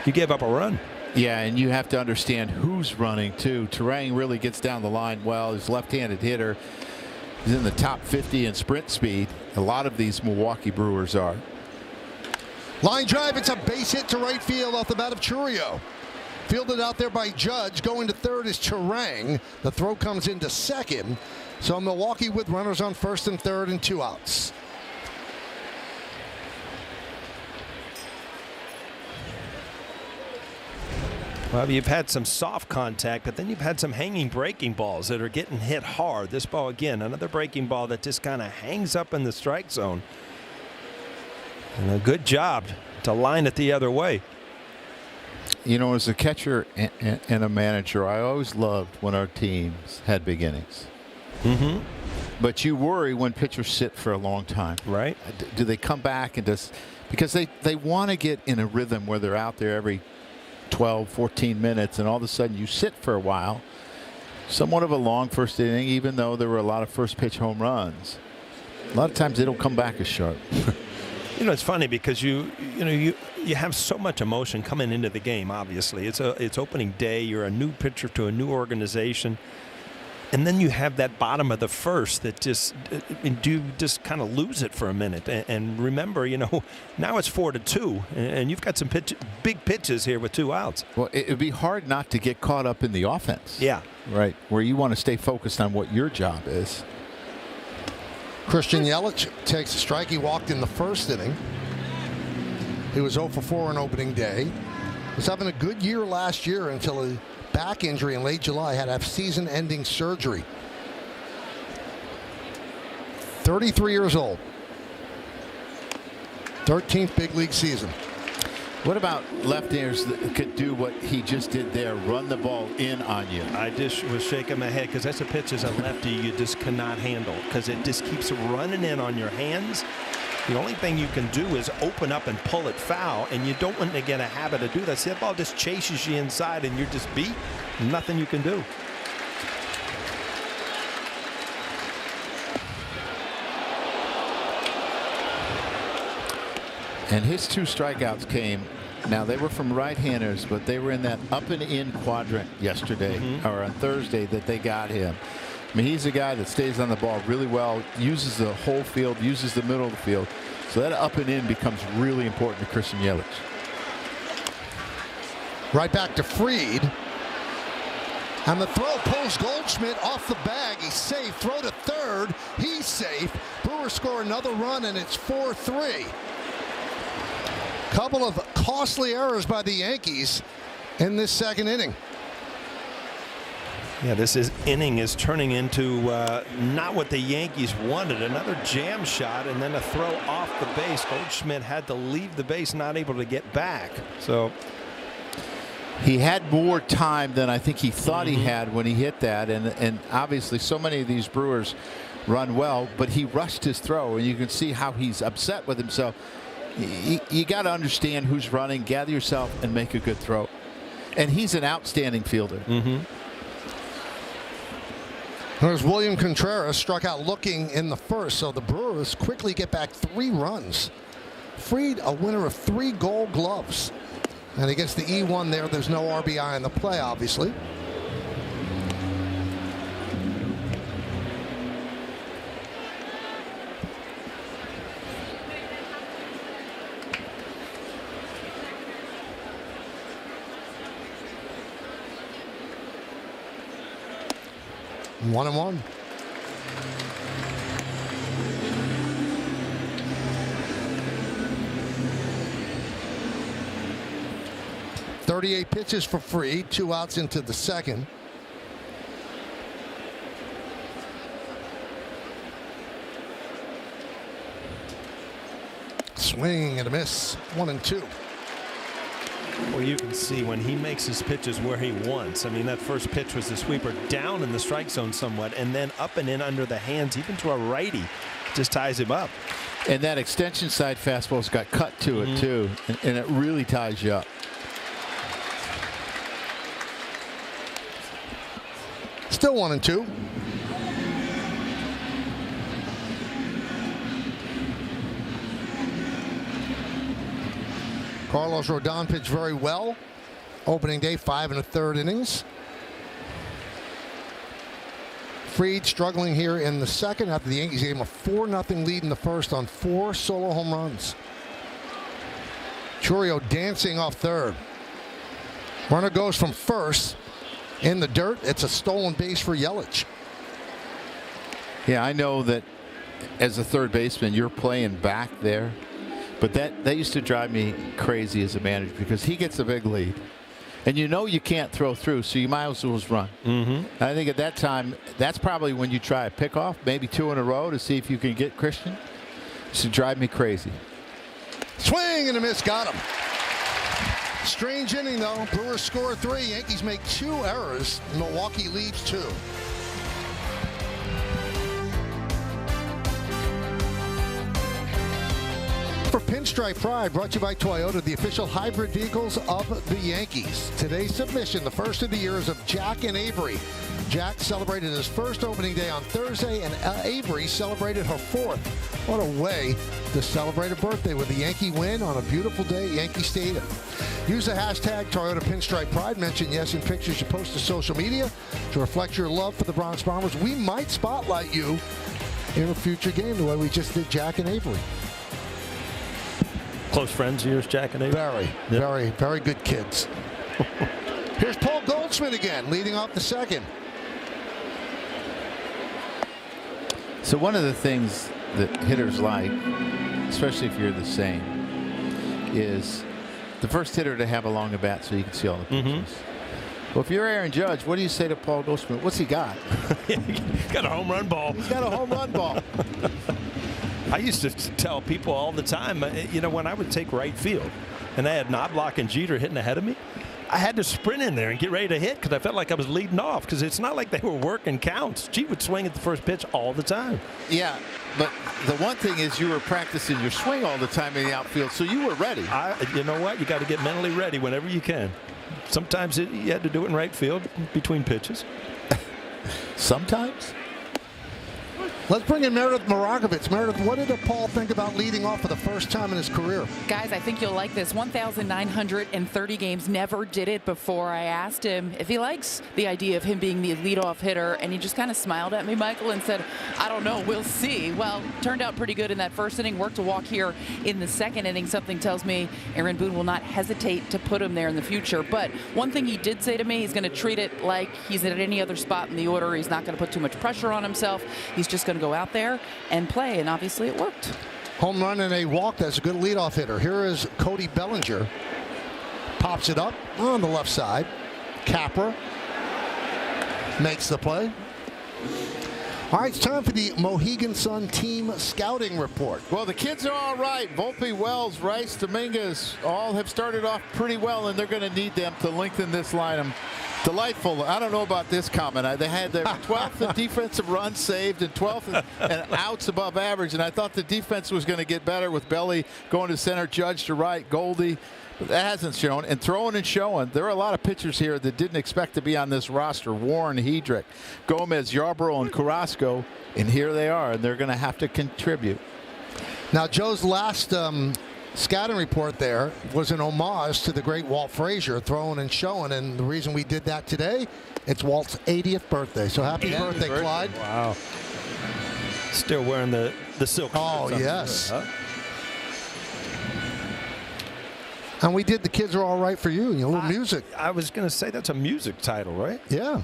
you gave up a run. Yeah, and you have to understand who's running, too. Turang really gets down the line well. He's a left-handed hitter. He's in the top 50 in sprint speed. A lot of these Milwaukee Brewers are. Line drive, it's a base hit to right field off the bat of Chourio. Fielded out there by Judge. Going to third is Turang. The throw comes into second. So Milwaukee with runners on first and third and 2 outs. Well, you've had some soft contact, but then you've had some hanging breaking balls that are getting hit hard. This ball, again, another breaking ball that just kind of hangs up in the strike zone. And a good job to line it the other way. You know, as a catcher and a manager, I always loved when our teams had big innings. But you worry when pitchers sit for a long time. Right. Do they come back and just because they want to get in a rhythm where they're out there every 12, 14 minutes, and all of a sudden you sit for a while. Somewhat of a long first inning, even though there were a lot of first pitch home runs. A lot of times they don't come back as sharp. You know, it's funny because you have so much emotion coming into the game. Obviously, it's opening day. You're a new pitcher to a new organization, and then you have that bottom of the first that just kind of lose it for a minute. And remember, you know, now it's 4-2, and you've got some big pitches here with 2 outs. Well, it would be hard not to get caught up in the offense. Yeah, right. Where you want to stay focused on what your job is. Christian Yelich takes a strike. He walked in the first inning. He was 0 for 4 on opening day. He was having a good year last year until a back injury in late July. Had to have season-ending surgery. 33 years old. 13th big league season. What about left-handers that could do what he just did there, run the ball in on you? I just was shaking my head because that's a pitch as a lefty you just cannot handle because it just keeps running in on your hands. The only thing you can do is open up and pull it foul, and you don't want to get a habit of do that. See, that ball just chases you inside, and you're just beat. Nothing you can do. And his 2 strikeouts came. Now, they were from right-handers, but they were in that up and in quadrant yesterday or on Thursday that they got him. I mean, he's a guy that stays on the ball really well, uses the whole field, uses the middle of the field. So that up and in becomes really important to Christian Yelich. Right back to Fried. And the throw pulls Goldschmidt off the bag. He's safe. Throw to third. He's safe. Brewers score another run, and it's 4-3. Couple of costly errors by the Yankees in this second inning. Yeah, this inning is turning into not what the Yankees wanted. Another jam shot and then a throw off the base. Goldschmidt had to leave the base, not able to get back. So he had more time than I think he thought he had when he hit that. And obviously so many of these Brewers run well, but he rushed his throw, and you can see how he's upset with himself. You got to understand who's running, gather yourself, and make a good throw. And he's an outstanding fielder. There's William Contreras, struck out looking in the first, so the Brewers quickly get back 3 runs. Fried, a winner of 3 Gold Gloves. And he gets the E1 there. There's no RBI in the play, obviously. 1-1. "38 pitches for Fried, 2 outs into the second. Swing and a miss. 1-2. Well, you can see when he makes his pitches where he wants. I mean, that first pitch was the sweeper down in the strike zone somewhat, and then up and in under the hands, even to a righty. Just ties him up. And that extension side fastball's got cut to it, too, and it really ties you up. Still 1-2. Carlos Rodon pitched very well. Opening day, 5 1/3 innings. Fried struggling here in the second after the Yankees gave him a 4-0 lead in the first on 4 solo home runs. Churio dancing off third. Runner goes from first. In the dirt, it's a stolen base for Yelich. Yeah, I know that as a third baseman, you're playing back there. But that used to drive me crazy as a manager because he gets a big lead. And you know you can't throw through, so you might as well run. I think at that time, that's probably when you try a pickoff, maybe 2 in a row to see if you can get Christian. It used to drive me crazy. Swing and a miss, got him. Strange inning, though. Brewers score 3. Yankees make 2 errors. Milwaukee leads 2. For Pinstripe Pride, brought to you by Toyota, the official hybrid vehicles of the Yankees. Today's submission, the first of the year, is of Jack and Avery. Jack celebrated his first opening day on Thursday, and Avery celebrated her 4th. What a way to celebrate a birthday with a Yankee win on a beautiful day at Yankee Stadium. Use the hashtag Toyota Pinstripe Pride. Mention yes in pictures you post to social media to reflect your love for the Bronx Bombers. We might spotlight you in a future game the way we just did Jack and Avery. Close friends of yours, Jack and Avery? Very, very, very good kids. Here's Paul Goldschmidt again, leading off the second. So one of the things that hitters like, especially if you're the same, is the first hitter to have a long bat so you can see all the pitches. Well, if you're Aaron Judge, what do you say to Paul Goldschmidt? What's he got? He's got a home run ball. He's got a home run ball. I used to tell people all the time, you know, when I would take right field and I had Knobloch and Jeter hitting ahead of me, I had to sprint in there and get ready to hit because I felt like I was leading off because it's not like they were working counts. Jeter would swing at the first pitch all the time. Yeah, but the one thing is you were practicing your swing all the time in the outfield, so you were ready. You know what? You got to get mentally ready whenever you can. Sometimes you had to do it in right field between pitches. Sometimes? Let's bring in Meredith Morakovitz. Meredith, what did Paul think about leading off for the first time in his career? Guys, I think you'll like this. 1,930 games, never did it before. I asked him if he likes the idea of him being the leadoff hitter, and he just kind of smiled at me, Michael, and said, I don't know, we'll see. Well, turned out pretty good in that first inning. Worked a walk here in the second inning. Something tells me Aaron Boone will not hesitate to put him there in the future. But one thing he did say to me, he's going to treat it like he's at any other spot in the order. He's not going to put too much pressure on himself. He's just going to go out there and play, and obviously it worked. Home run and a walk. That's a good leadoff hitter. Here is Cody Bellinger. Pops it up on the left side. Capra makes the play. All right, it's time for the Mohegan Sun team scouting report. Well, the kids are all right. Volpe, Wells, Rice, Dominguez all have started off pretty well, and they're going to need them to lengthen this lineup. Delightful. I don't know about this comment. They had their 12th in defensive runs saved and 12th and outs above average, and I thought the defense was going to get better with Belly going to center, Judge to right, Goldie. But that hasn't shown. And throwing and showing, there are a lot of pitchers here that didn't expect to be on this roster. Warren, Hedrick, Gomez, Yarbrough, and Carrasco, and here they are, and they're going to have to contribute. Now, Joe's last scouting report there was an homage to the great Walt Frazier, throwing and showing, and the reason we did that today, it's Walt's 80th birthday. So happy birthday, Clyde. Wow. Still wearing the silk. Oh, yes. And we did The Kids Are All Right for You, a little music. I was going to say that's a music title, right? Yeah.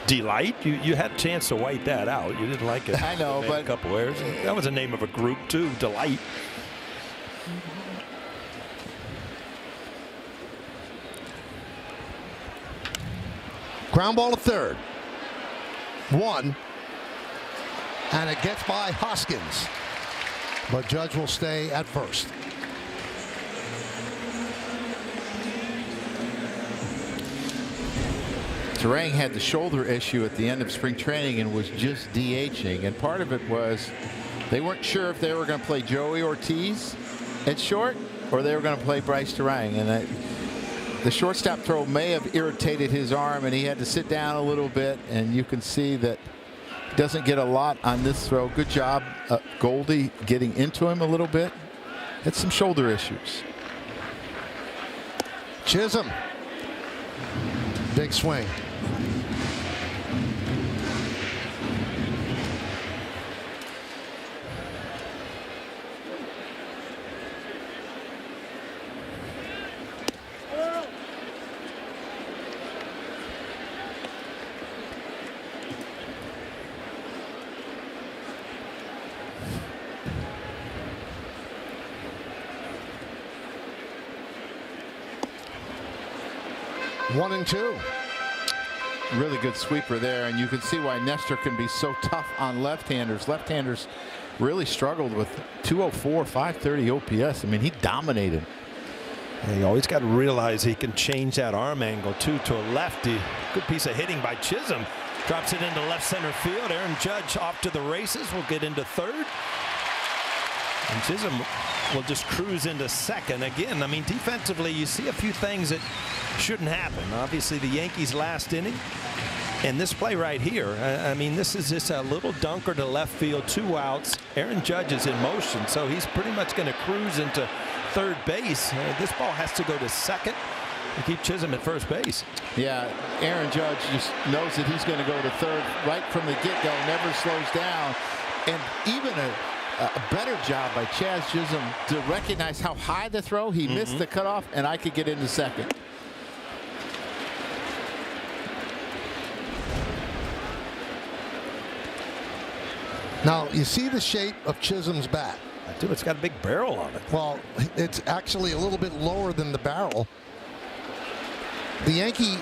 Delight. You had a chance to white that out. You didn't like it. I know, Made but a couple errors. That was the name of a group too. Delight. Ground ball to third. 1. And it gets by Hoskins. But Judge will stay at first. Turang had the shoulder issue at the end of spring training and was just DHing. And part of it was they weren't sure if they were going to play Joey Ortiz at short or they were going to play Bryce Turang. And the shortstop throw may have irritated his arm, and he had to sit down a little bit. And you can see that he doesn't get a lot on this throw. Good job, Goldie, getting into him a little bit. Had some shoulder issues. Chisholm. Big swing. 1-2. Really good sweeper there, and you can see why Nestor can be so tough on left-handers. Left-handers really struggled with 204, 530 OPS. I mean, he dominated. And you always got to realize he can change that arm angle too to a lefty. Good piece of hitting by Chisholm. Drops it into left center field. Aaron Judge off to the races. Will get into third. And Chisholm will just cruise into second. Again, I mean, defensively, you see a few things that shouldn't happen. Obviously, the Yankees' last inning. And this play right here, I mean, this is just a little dunker to left field, 2 outs. Aaron Judge is in motion, so he's pretty much going to cruise into third base. This ball has to go to second to keep Chisholm at first base. Yeah, Aaron Judge just knows that he's going to go to third right from the get-go, never slows down. And even a better job by Chaz Chisholm to recognize how high the throw. He missed the cutoff, and I could get into second. Now, you see the shape of Chisholm's bat. Dude, it's got a big barrel on it. Well, it's actually a little bit lower than the barrel. The Yankee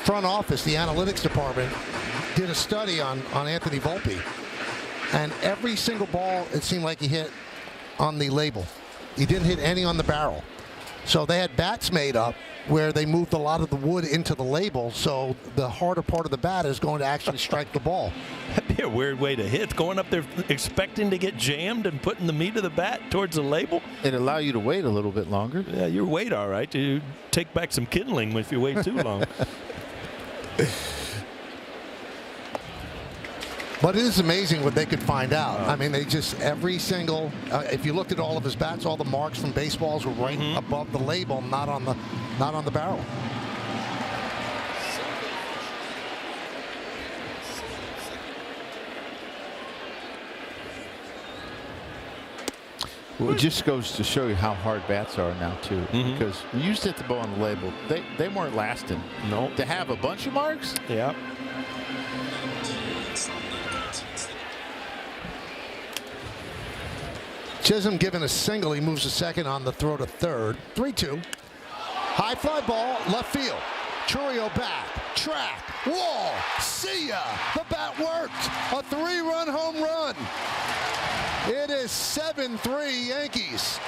front office, the analytics department, did a study on Anthony Volpe. And every single ball, it seemed like he hit on the label. He didn't hit any on the barrel. So they had bats made up where they moved a lot of the wood into the label, so the harder part of the bat is going to actually strike the ball. That'd be a weird way to hit. Going up there expecting to get jammed and putting the meat of the bat towards the label. It'd allow you to wait a little bit longer. Yeah, you wait all right. You take back some kindling if you wait too long. But it is amazing what they could find out. I mean, they just every single. If you looked at all of his bats, all the marks from baseballs were right above the label, not on the barrel. Well, it just goes to show you how hard bats are now too. Because when you used to hit the ball on the label, they weren't lasting. No. To have a bunch of marks. Yeah. Chisholm given a single. He moves to second on the throw to third. 3-2. High fly ball, left field. Churio back, track, wall, see ya. The bat worked. A 3-run home run. It is 7-3 Yankees.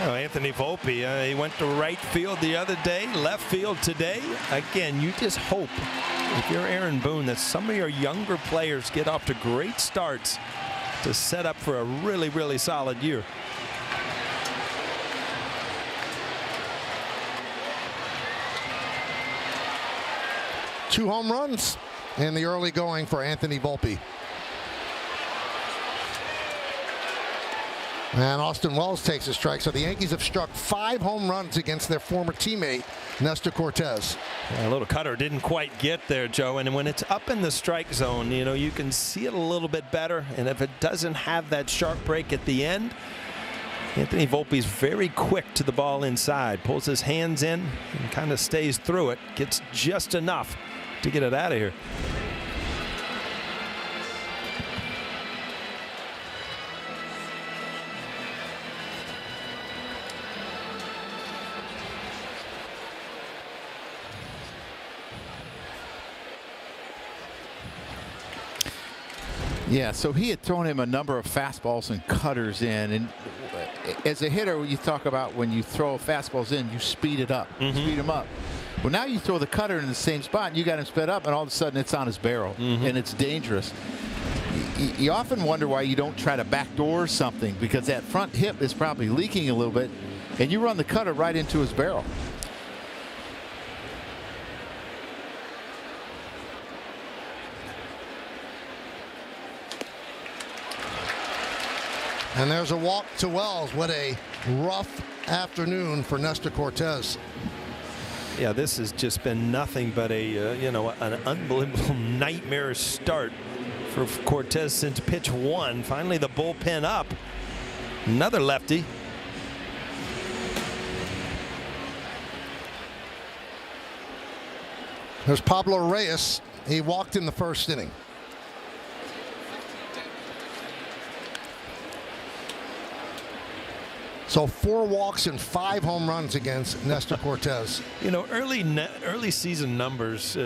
Oh, Anthony Volpe, he went to right field the other day, left field today. Again, you just hope, if you're Aaron Boone, that some of your younger players get off to great starts to set up for a really, really solid year. Two home runs in the early going for Anthony Volpe. And Austin Wells takes a strike. So the Yankees have struck 5 home runs against their former teammate, Nestor Cortez. A little cutter didn't quite get there, Joe. And when it's up in the strike zone, you know, you can see it a little bit better. And if it doesn't have that sharp break at the end, Anthony Volpe's very quick to the ball inside, pulls his hands in and kind of stays through it, gets just enough to get it out of here. Yeah, so he had thrown him a number of fastballs and cutters in, and as a hitter, you talk about when you throw fastballs in, you speed it up, speed him up. Well, now you throw the cutter in the same spot, and you got him sped up, and all of a sudden it's on his barrel, and it's dangerous. You often wonder why you don't try to backdoor something, because that front hip is probably leaking a little bit, and you run the cutter right into his barrel. And there's a walk to Wells. What a rough afternoon for Nestor Cortes. Yeah, this has just been nothing but a you know, an unbelievable nightmare start for Cortes since pitch 1. Finally, the bullpen up. Another lefty. There's Pablo Reyes. He walked in the first inning. So 4 walks and 5 home runs against Nestor Cortes. You know, early season numbers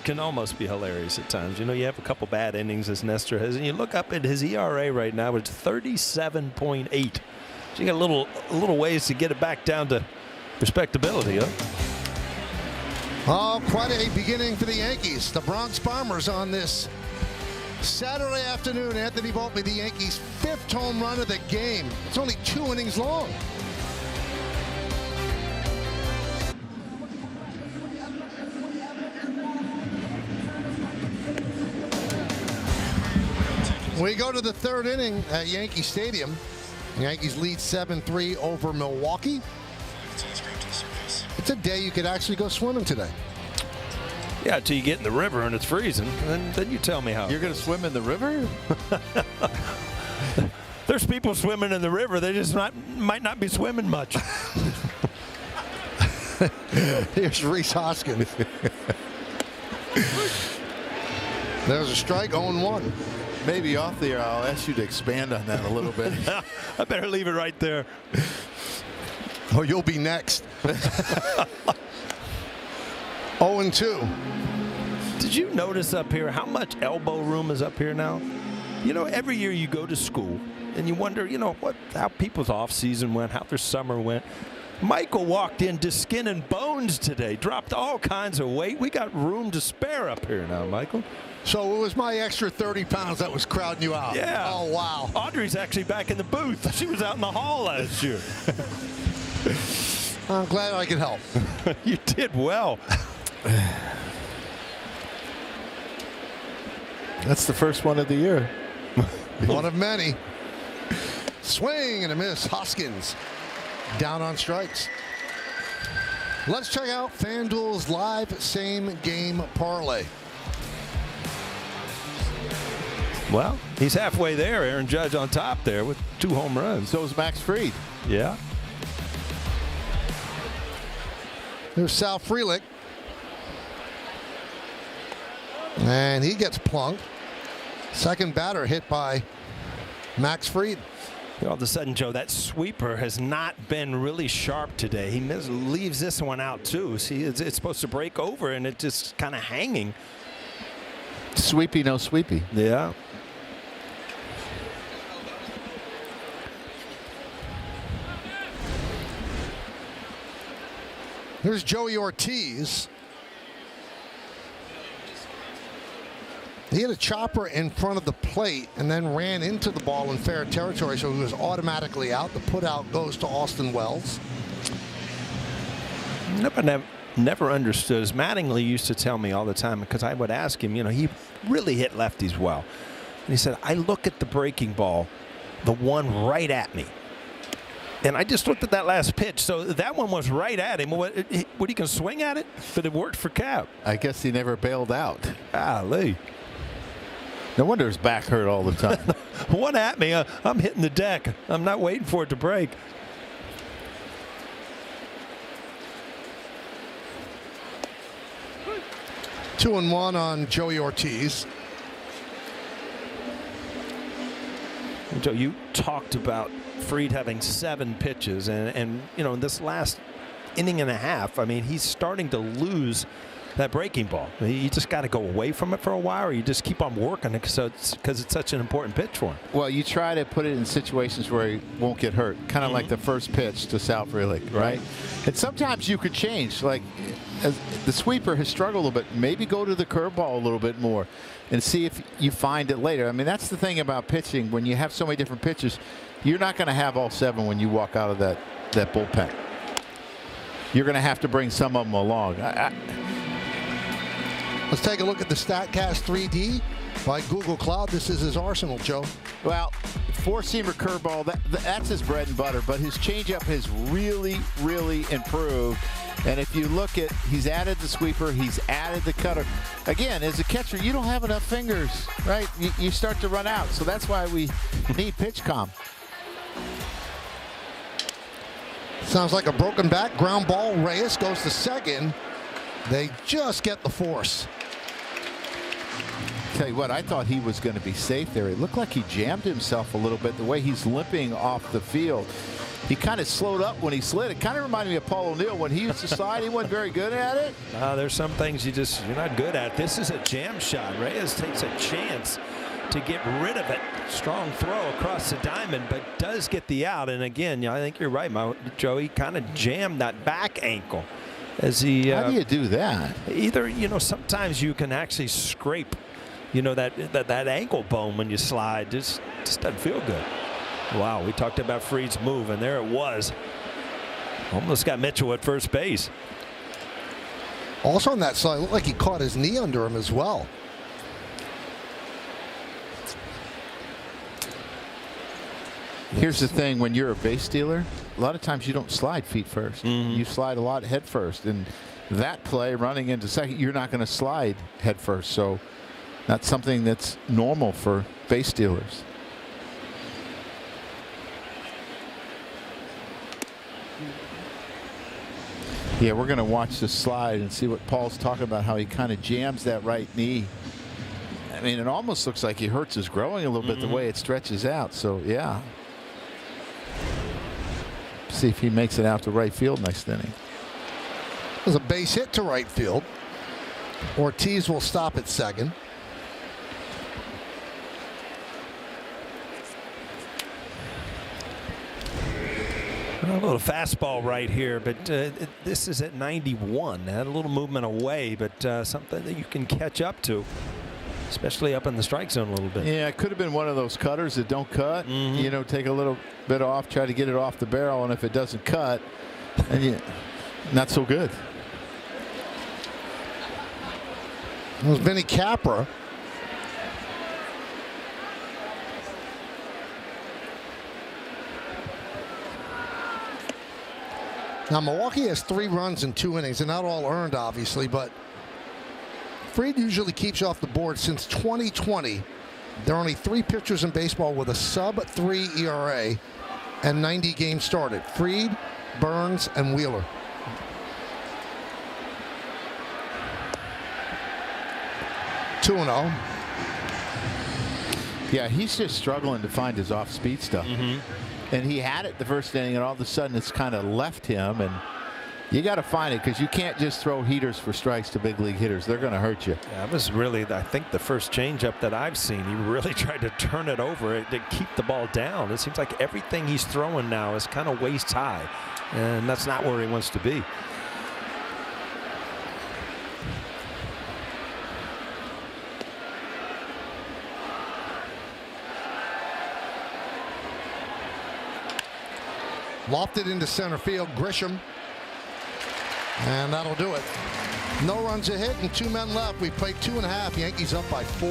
can almost be hilarious at times. You know, you have a couple bad innings as Nestor has, and you look up at his ERA right now, it's 37.8. So you got a little ways to get it back down to respectability, huh? Oh, quite a beginning for the Yankees. The Bronx Bombers on this Saturday afternoon. Anthony Volpe, the Yankees' 5th home run of the game. It's only 2 innings long. We go to the 3rd inning at Yankee Stadium. The Yankees lead 7-3 over Milwaukee. It's a day you could actually go swimming today. Yeah, until you get in the river and it's freezing, and then you tell me how. You're going to swim in the river? There's people swimming in the river. They just might not be swimming much. Here's Reese Hoskins. There's a strike, 0-1. Maybe off the air, I'll ask you to expand on that a little bit. I better leave it right there. Oh, you'll be next. 0-2. Did you notice up here how much elbow room is up here now? You know, every year you go to school and you wonder, you know, how people's off season went, how their summer went. Michael walked in to skin and bones today, dropped all kinds of weight. We got room to spare up here now, Michael. So it was my extra 30 pounds that was crowding you out. Yeah. Oh, wow. Audrey's actually back in the booth. She was out in the hall last year. I'm glad I could help. You did well. That's the first one of the year. One of many. Swing and a miss. Hoskins down on strikes. Let's check out FanDuel's live same game parlay. Well, he's halfway there. Aaron Judge on top there with 2 home runs. So is Max Fried. Yeah. There's Sal Frelick. And he gets plunked. Second batter hit by Max Fried. All of a sudden, Joe, that sweeper has not been really sharp today. He leaves this one out, too. See, it's supposed to break over, and it's just kind of hanging. Sweepy, no sweepy. Yeah. Here's Joey Ortiz. He had a chopper in front of the plate and then ran into the ball in fair territory, so he was automatically out. The put-out goes to Austin Wells. Never understood. As Mattingly used to tell me all the time, because I would ask him, you know, he really hit lefties well. And he said, I look at the breaking ball, the one right at me. And I just looked at that last pitch. So that one was right at him. What he can swing at it? But it worked for Cap. I guess he never bailed out. Golly. No wonder his back hurt all the time. One at me. I'm hitting the deck. I'm not waiting for it to break. Two and one on Joey Ortiz. Joe, you talked about Fried having 7 pitches, and you know, in this last inning and a half, I mean, he's starting to lose that breaking ball. You just got to go away from it for a while, or you just keep on working it because it's such an important pitch for him. Well, you try to put it in situations where he won't get hurt, kind of like the first pitch to Sal Frelick, right? And sometimes you could change, like as the sweeper has struggled a little bit. Maybe go to the curveball a little bit more and see if you find it later. I mean, that's the thing about pitching. When you have so many different pitches, you're not going to have all 7 when you walk out of that bullpen. You're going to have to bring some of them along. Let's take a look at the StatCast 3D by Google Cloud. This is his arsenal, Joe. Well, 4-seamer curveball, that's his bread and butter, but his changeup has really, really improved. And if you look at, he's added the sweeper, he's added the cutter. Again, as a catcher, you don't have enough fingers, right? You start to run out. So that's why we need pitch comm. Sounds like a broken bat. Ground ball. Reyes goes to second. They just get the force. Tell you what, I thought he was going to be safe there. It looked like he jammed himself a little bit the way he's limping off the field. He kind of slowed up when he slid. It kind of reminded me of Paul O'Neill when he used to slide. He wasn't very good at it. There's some things you're not good at. This is a jam shot. Reyes takes a chance to get rid of it. Strong throw across the diamond, but does get the out. And again, I think you're right, Joe. He kind of jammed that back ankle as he. How do you do that? Either, sometimes you can actually scrape, that ankle bone when you slide. Just doesn't feel good. Wow, we talked about Fried's move, and there it was. Almost got Mitchell at first base. Also on that side, it looked like he caught his knee under him as well. Here's the thing, when you're a base stealer, a lot of times you don't slide feet first. You slide a lot head first. And that play, running into second, you're not going to slide head first. So that's something that's normal for base stealers. Yeah, we're going to watch this slide and see what Paul's talking about, how he kind of jams that right knee. I mean, it almost looks like he hurts his growing a little bit the way it stretches out. So, yeah. See if he makes it out to right field next inning. There's a base hit to right field. Ortiz will stop at second. A little fastball right here, but this is at 91. Had a little movement away, but something that you can catch up to, especially up in the strike zone a little bit. Yeah, it could have been one of those cutters that don't cut. Take a little bit off, try to get it off the barrel, and if it doesn't cut, then not so good. It was Vinny Capra. Now, Milwaukee has 3 runs in 2 innings, and not all earned, obviously, but Fried usually keeps off the board. Since 2020, there are only 3 pitchers in baseball with a sub-3 ERA and 90 games started. Fried, Burns, and Wheeler. Two 2-0. Yeah, he's just struggling to find his off-speed stuff. And he had it the first inning, and all of a sudden it's kind of left him. And you got to find it, because you can't just throw heaters for strikes to big league hitters. They're going to hurt you. Yeah, that was really, I think, the first changeup that I've seen. He really tried to turn it over to keep the ball down. It seems like everything he's throwing now is kind of waist high, and that's not where he wants to be. Lofted into center field. Grisham. And that'll do it. No runs a hit and 2 men left. We've played 2.5. Yankees up by 4.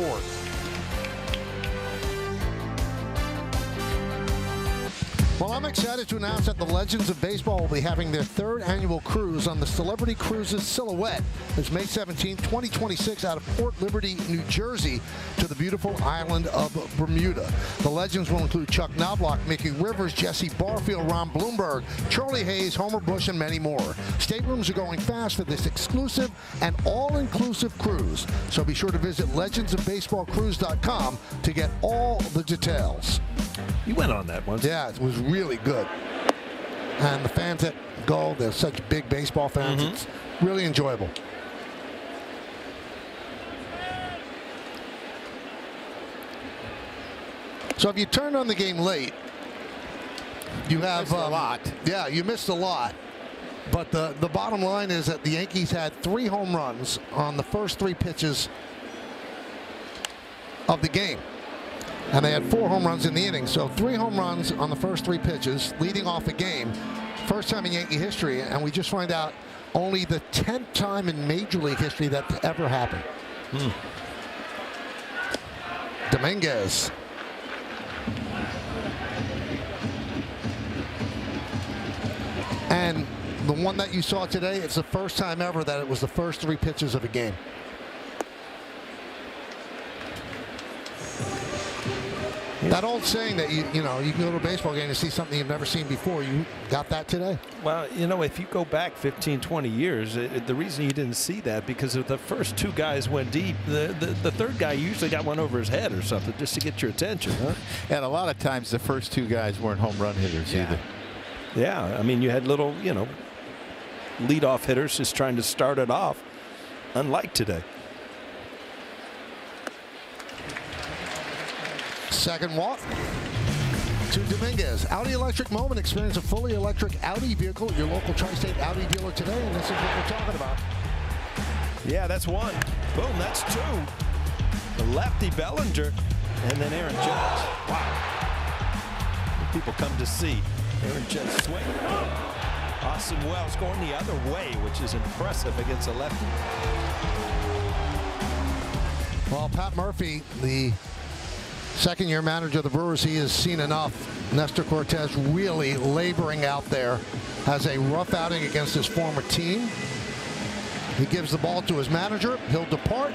Well, I'm excited to announce that the Legends of Baseball will be having their 3rd annual cruise on the Celebrity Cruises Silhouette. It's May 17, 2026 out of Port Liberty, New Jersey to the beautiful island of Bermuda. The Legends will include Chuck Knobloch, Mickey Rivers, Jesse Barfield, Ron Bloomberg, Charlie Hayes, Homer Bush, and many more. Staterooms are going fast for this exclusive and all-inclusive cruise. So be sure to visit legendsofbaseballcruise.com to get all the details. You went on that once. Yeah, it was really good. And the fans that go, they're such big baseball fans. It's really enjoyable. So if you turned on the game late, you have a lot. Yeah, you missed a lot. But the bottom line is that the Yankees had 3 home runs on the first 3 pitches of the game. And they had 4 home runs in the inning. So 3 home runs on the first 3 pitches, leading off a game. First time in Yankee history. And we just find out only the 10th time in Major League history that ever happened. Dominguez. And the one that you saw today, it's the first time ever that it was the first 3 pitches of a game. That old saying that you can go to a baseball game and see something you've never seen before. You got that today? Well, if you go back 15, 20 years, the reason you didn't see that because if the first 2 guys went deep, the 3rd guy usually got one over his head or something just to get your attention. Huh? And a lot of times the first 2 guys weren't home run hitters either. Yeah, I mean, you had little, leadoff hitters just trying to start it off, unlike today. Second walk to Dominguez. Audi Electric Moment. Experience a fully electric Audi vehicle at your local Tri-State Audi dealer today, and this is what we're talking about. Yeah, that's 1. Boom, that's 2. The lefty Bellinger, and then Aaron Judge. Wow. People come to see Aaron Judge swing. Austin Wells going the other way, which is impressive against a lefty. Well, Pat Murphy, the second-year manager of the Brewers, he has seen enough. Nestor Cortez really laboring out there. Has a rough outing against his former team. He gives the ball to his manager. He'll depart.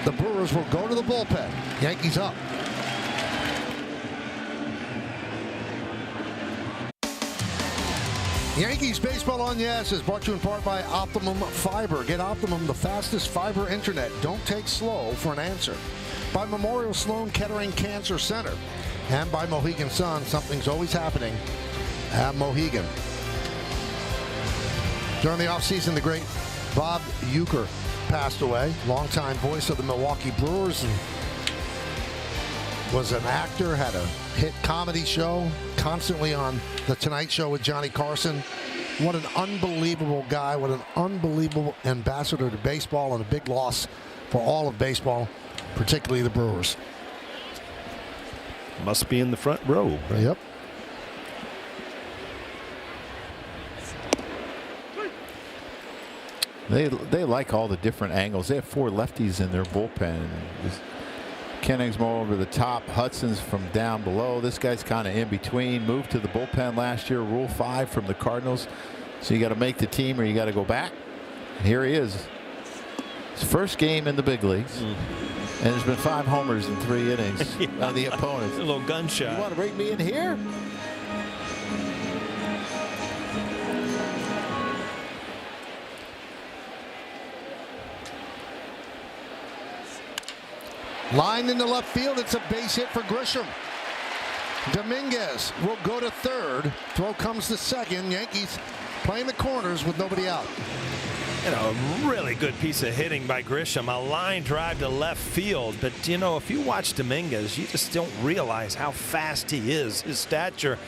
The Brewers will go to the bullpen. Yankees up. Yankees Baseball on Yes is brought to you in part by Optimum Fiber. Get Optimum, the fastest fiber internet. Don't take slow for an answer. By Memorial Sloan Kettering Cancer Center. And by Mohegan Sun. Something's always happening at Mohegan. During the offseason, the great Bob Uecker passed away. Longtime voice of the Milwaukee Brewers. And was an actor, had a hit comedy show, constantly on The Tonight Show with Johnny Carson. What an unbelievable guy. What an unbelievable ambassador to baseball, and a big loss for all of baseball, particularly the Brewers. Must be in the front row. Right? Yep. They like all the different angles. They have 4 lefties in their bullpen. Kenning's more over the top. Hudson's from down below. This guy's kind of in between. Moved to the bullpen last year. Rule 5 from the Cardinals. So you got to make the team or you got to go back. And here he is. His first game in the big leagues. And there's been 5 homers in 3 innings on the opponents. A little gunshot. You want to bring me in here? Line into left field. It's a base hit for Grisham. Dominguez will go to third. Throw comes to second. Yankees playing the corners with nobody out. A really good piece of hitting by Grisham. A line drive to left field. But, if you watch Dominguez, you just don't realize how fast he is. His stature,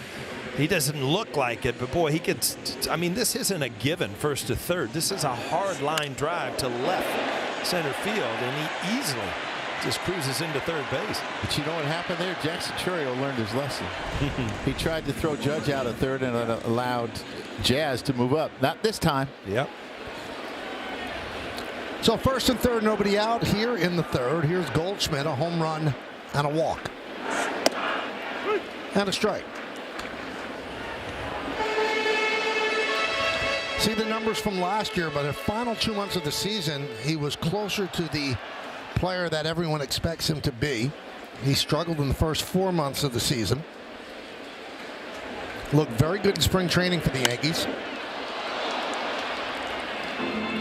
he doesn't look like it. But, boy, he gets – I mean, this isn't a given first to third. This is a hard line drive to left center field. And he easily just cruises into third base. But you know what happened there? Jackson Churio learned his lesson. He tried to throw Judge out of third and allowed Jazz to move up. Not this time. Yep. So first and third, nobody out here in the third. Here's Goldschmidt, a home run and a walk. And a strike. see the numbers from last year, but the final 2 months of the season, he was closer to the player that everyone expects him to be. He struggled in the first 4 months of the season. Looked very good in spring training for the Yankees.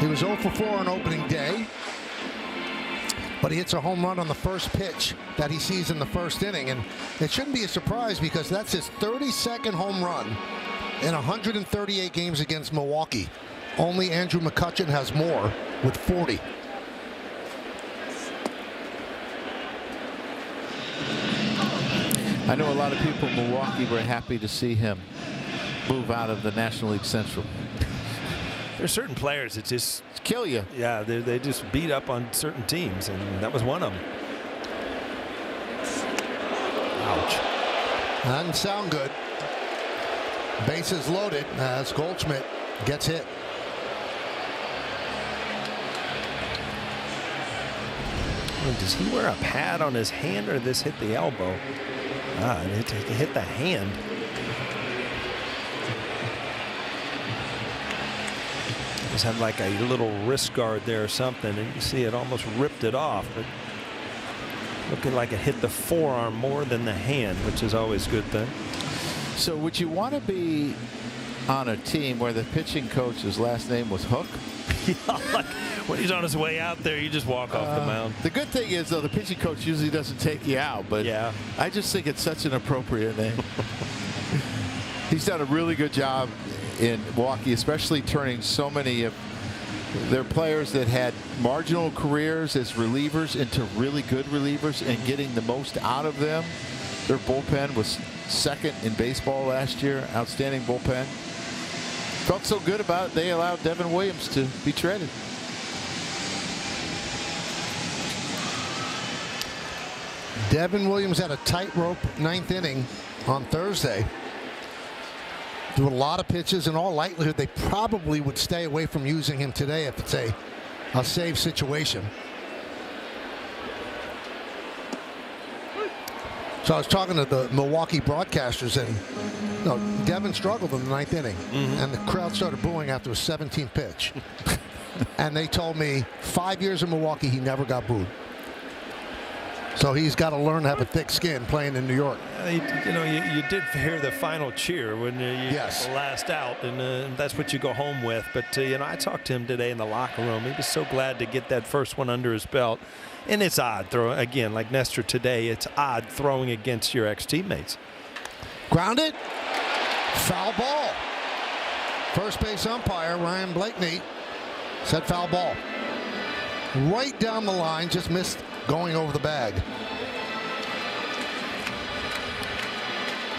He was 0 for 4 on opening day, but he hits a home run on the first pitch that he sees in the first inning, and it shouldn't be a surprise because that's his 32nd home run in 138 games against Milwaukee. Only Andrew McCutchen has more with 40. I know a lot of people in Milwaukee were happy to see him move out of the National League Central. There's certain players that just kill you. Yeah, they just beat up on certain teams, and that was one of them. Ouch. That didn't sound good. Bases loaded as Goldschmidt gets hit. Does he wear a pad on his hand, or this hit the elbow? It hit the hand. Just had like a little wrist guard there or something, and you see it almost ripped it off, but looking like it hit the forearm more than the hand, which is always a good thing. So would you want to be on a team where the pitching coach's last name was Hook? Yeah, like when he's on his way out there, you just walk off the mound. The good thing is, though, the pitching coach usually doesn't take you out, but yeah, I just think it's such an appropriate name. He's done a really good job in Milwaukee, especially turning so many of their players that had marginal careers as relievers into really good relievers and getting the most out of them. Their bullpen was second in baseball last year. Outstanding bullpen. Felt so good about it, they allowed Devin Williams to be traded. Devin Williams had a tightrope ninth inning on Thursday. Threw a lot of pitches. In all likelihood, they probably would stay away from using him today if it's a save situation. So I was talking to the Milwaukee broadcasters, and Devin struggled in the ninth inning, and the crowd started booing after his 17th pitch. And they told me 5 years in Milwaukee, he never got booed. So he's got to learn to have a thick skin playing in New York. You did hear the final cheer when you yes. got the last out, and that's what you go home with. But I talked to him today in the locker room. He was so glad to get that first one under his belt. And it's odd throwing again, like Nestor today. It's odd throwing against your ex-teammates. Grounded, foul ball. First base umpire Ryan Blakeney said foul ball. Right down the line, just missed going over the bag.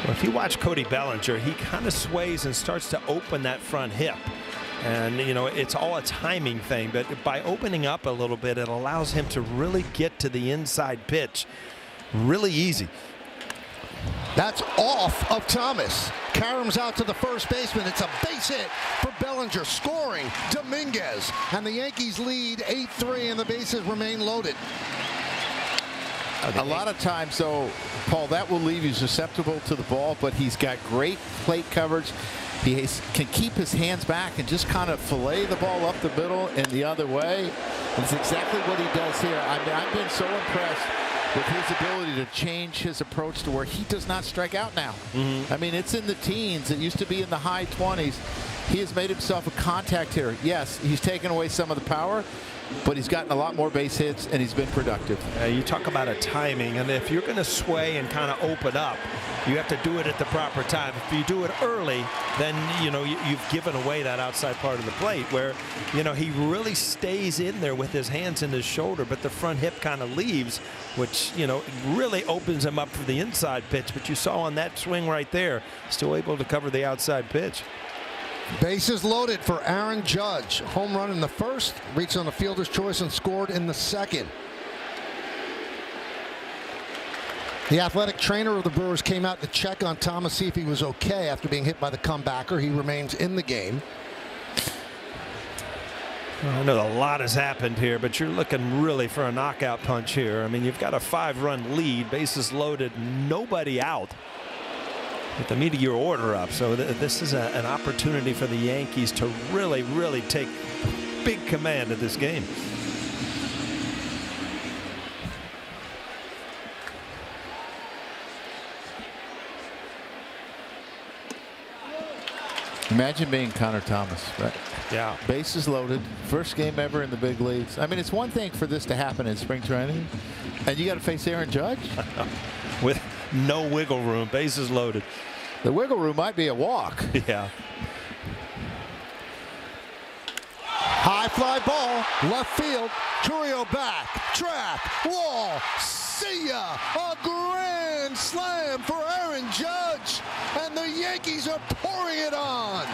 Well, if you watch Cody Bellinger, he kind of sways and starts to open that front hip. And, it's all a timing thing, but by opening up a little bit, it allows him to really get to the inside pitch really easy. That's off of Thomas. Karam's out to the first baseman. It's a base hit for Bellinger. Scoring Dominguez. And the Yankees lead 8-3, and the bases remain loaded. A lot of times, though, Paul, that will leave you susceptible to the ball, but he's got great plate coverage. He can keep his hands back and just kind of fillet the ball up the middle and the other way. That's exactly what he does here. I've been so impressed with his ability to change his approach to where he does not strike out now. I mean, it's in the teens. It used to be in the high 20s. He has made himself a contact hitter. Yes, he's taken away some of the power, but he's gotten a lot more base hits, and he's been productive. You talk about a timing, and if you're going to sway and kind of open up, you have to do it at the proper time. If you do it early, then, you've given away that outside part of the plate where, he really stays in there with his hands in his shoulder, but the front hip kind of leaves, which, really opens him up for the inside pitch. But you saw on that swing right there, still able to cover the outside pitch. Bases loaded for Aaron Judge. Home run in the first, reached on the fielder's choice and scored in the second. The athletic trainer of the Brewers came out to check on Thomas, see if he was okay after being hit by the comebacker. He remains in the game. Well, I know a lot has happened here, but you're looking really for a knockout punch here. I mean, you've got a 5-run lead, bases loaded, nobody out. with the meteor order up. So this is an opportunity for the Yankees to really take big command of this game. Imagine being Connor Thomas, right? Yeah. Bases loaded, first game ever in the big leagues. I mean, it's one thing for this to happen in spring training, and you got to face Aaron Judge with no wiggle room, bases loaded. The wiggle room might be a walk. Yeah. High fly ball, left field. Curio back, track, wall. See ya! A grand slam for Aaron Judge, and the Yankees are pouring it on.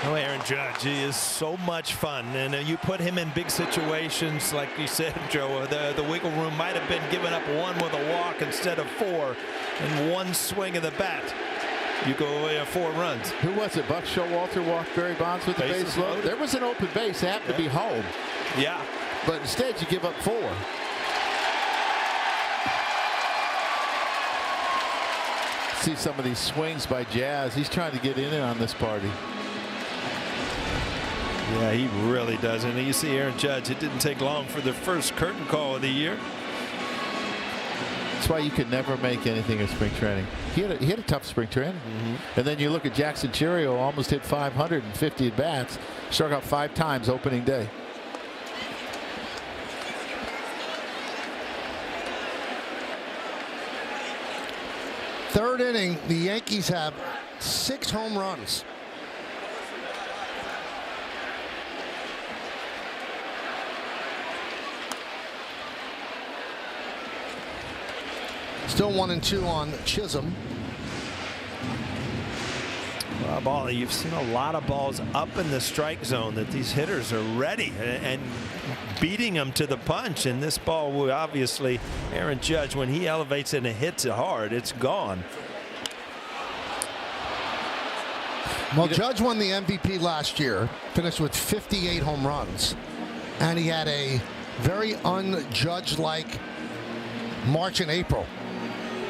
Oh, Aaron Judge, he is so much fun, and you put him in big situations, like you said, Joe. The wiggle room might have been giving up one with a walk instead of 4, and one swing of the bat. You go away 4 runs. Who was it? Buck Showalter walked Barry Bonds with the base loaded. There was an open base, it happened to be home. Yeah. But instead, you give up 4. See some of these swings by Jazz. He's trying to get in on this party. Yeah, he really does. And you see Aaron Judge, it didn't take long for the first curtain call of the year. That's why you could never make anything in spring training. He had a tough spring training. And then you look at Jackson Chourio, almost hit 550 at bats, struck out 5 times opening day. Third inning, the Yankees have 6 home runs. Still 1-2 on Chisholm. Well, Ball, you've seen a lot of balls up in the strike zone that these hitters are ready and beating them to the punch. And this ball will obviously, Aaron Judge, when he elevates it and hits it hard, it's gone. Well, Judge won the MVP last year, finished with 58 home runs, and he had a very un-Judge-like March and April.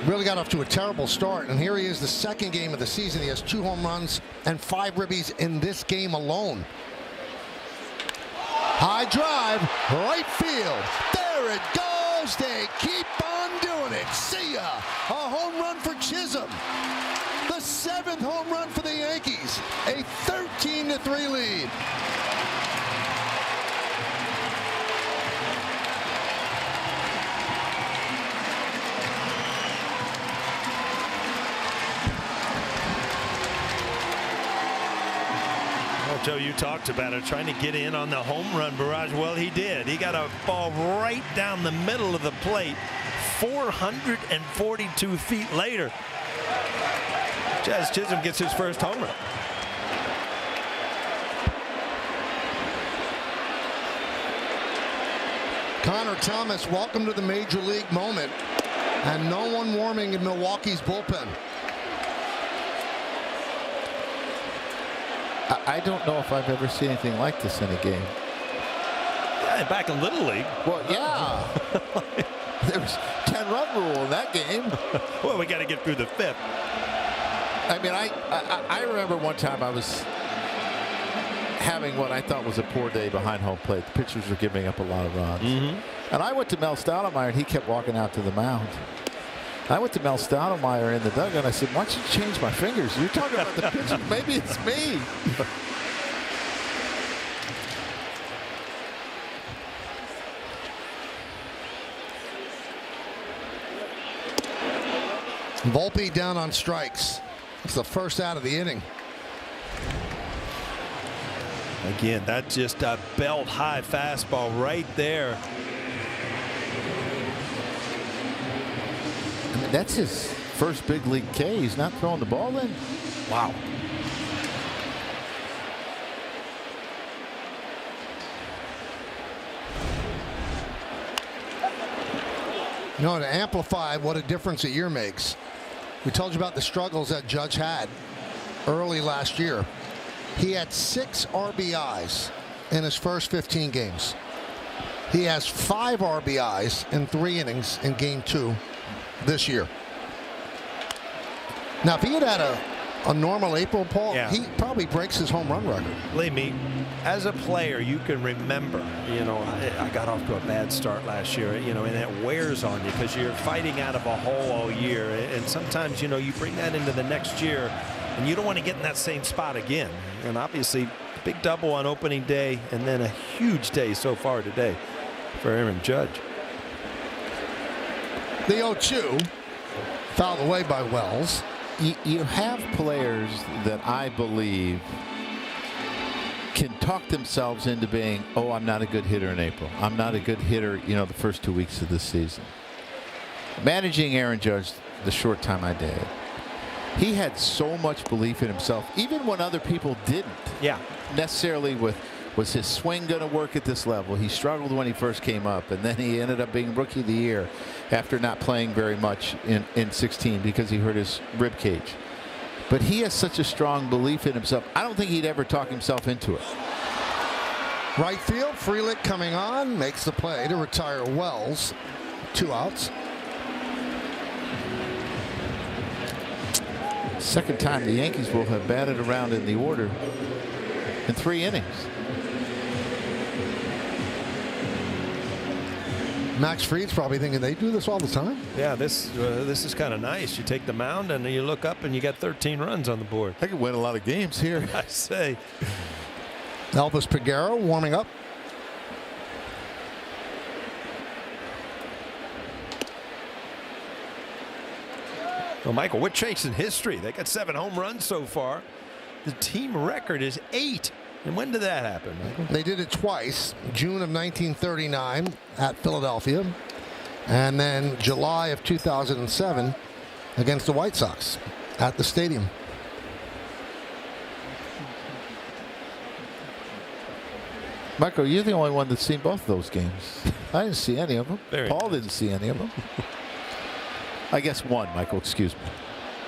Really got off to a terrible start, and here he is, the second game of the season. He has 2 home runs and 5 ribbies in this game alone. High drive, right field. There it goes. They keep on doing it. See ya. A home run for Chisholm. The 7th home run for the Yankees. A 13-3 lead. Joe, you talked about it, trying to get in on the home run barrage. Well, he did. He got a ball right down the middle of the plate 442 feet later. Jazz Chisholm gets his first home run. Connor Thomas, welcome to the Major League moment. And no one warming in Milwaukee's bullpen. I don't know if I've ever seen anything like this in a game. Yeah, back in Little League. Well, yeah. There was 10-run rule in that game. Well, we got to get through the 5th. I mean, I remember one time I was having what I thought was a poor day behind home plate. The pitchers were giving up a lot of runs. And I went to Mel Stoudemire, and he kept walking out to the mound. I went to Mel Stoudemire in the dugout, and I said, why don't you change my fingers? You're talking about the pitcher. Maybe it's me. Volpe down on strikes. It's the first out of the inning. Again, that's just a belt-high fastball right there. I mean, that's his first big league K. He's not throwing the ball in. Wow. You know, to amplify what a difference a year makes, we told you about the struggles that Judge had early last year. He had 6 RBIs in his first 15 games. He has 5 RBIs in 3 innings in Game 2 this year. Now, if he had a normal April, Paul, he probably breaks his home run record. Believe me, as a player, you can remember, I got off to a bad start last year, and that wears on you because you're fighting out of a hole all year. And sometimes, you bring that into the next year, and you don't want to get in that same spot again. And obviously, big double on opening day, and then a huge day so far today for Aaron Judge. The 0-2, fouled away by Wells. You have players that I believe can talk themselves into being, oh, I'm not a good hitter in April. I'm not a good hitter, the first 2 weeks of the season. Managing Aaron Judge the short time I did, he had so much belief in himself, even when other people didn't. Yeah. Necessarily Was his swing going to work at this level? He struggled when he first came up, and then he ended up being Rookie of the Year after not playing very much in 16 because he hurt his rib cage. But he has such a strong belief in himself. I don't think he'd ever talk himself into it. Right field, Frelick coming on, makes the play to retire Wells. 2 outs. Second time the Yankees will have batted around in the order in 3 innings. Max Fried's probably thinking they do this all the time. Yeah, this is kind of nice. You take the mound and you look up and you got 13 runs on the board. I could win a lot of games here. I say. Elvis Peguero warming up. Well, Michael, we're chasing history. They got 7 home runs so far. The team record is 8. And when did that happen, Michael? They did it twice. June of 1939 at Philadelphia, and then July of 2007 against the White Sox at the stadium. Michael, you're the only one that's seen both of those games. I didn't see any of them. Paul didn't see any of them. I guess one, Michael, excuse me.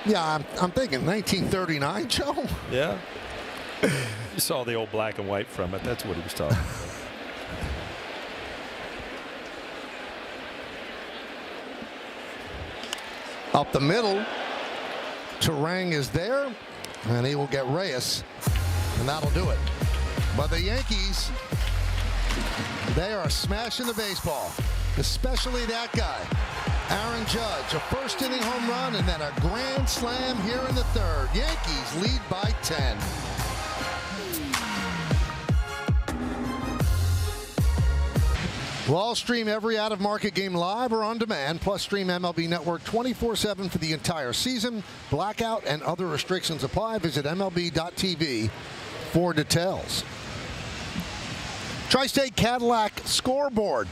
Yeah, I'm thinking 1939, Joe. Yeah. You saw the old black and white from it. That's what he was talking about. Up the middle. Turang is there, and he will get Reyes, and that'll do it. But the Yankees, they are smashing the baseball, especially that guy, Aaron Judge. A first inning home run and then a grand slam here in the 3rd. Yankees lead by 10. We'll stream every out-of-market game live or on demand, plus stream MLB Network 24/7 for the entire season. Blackout and other restrictions apply. Visit MLB.tv for details. Tri-State Cadillac scoreboard.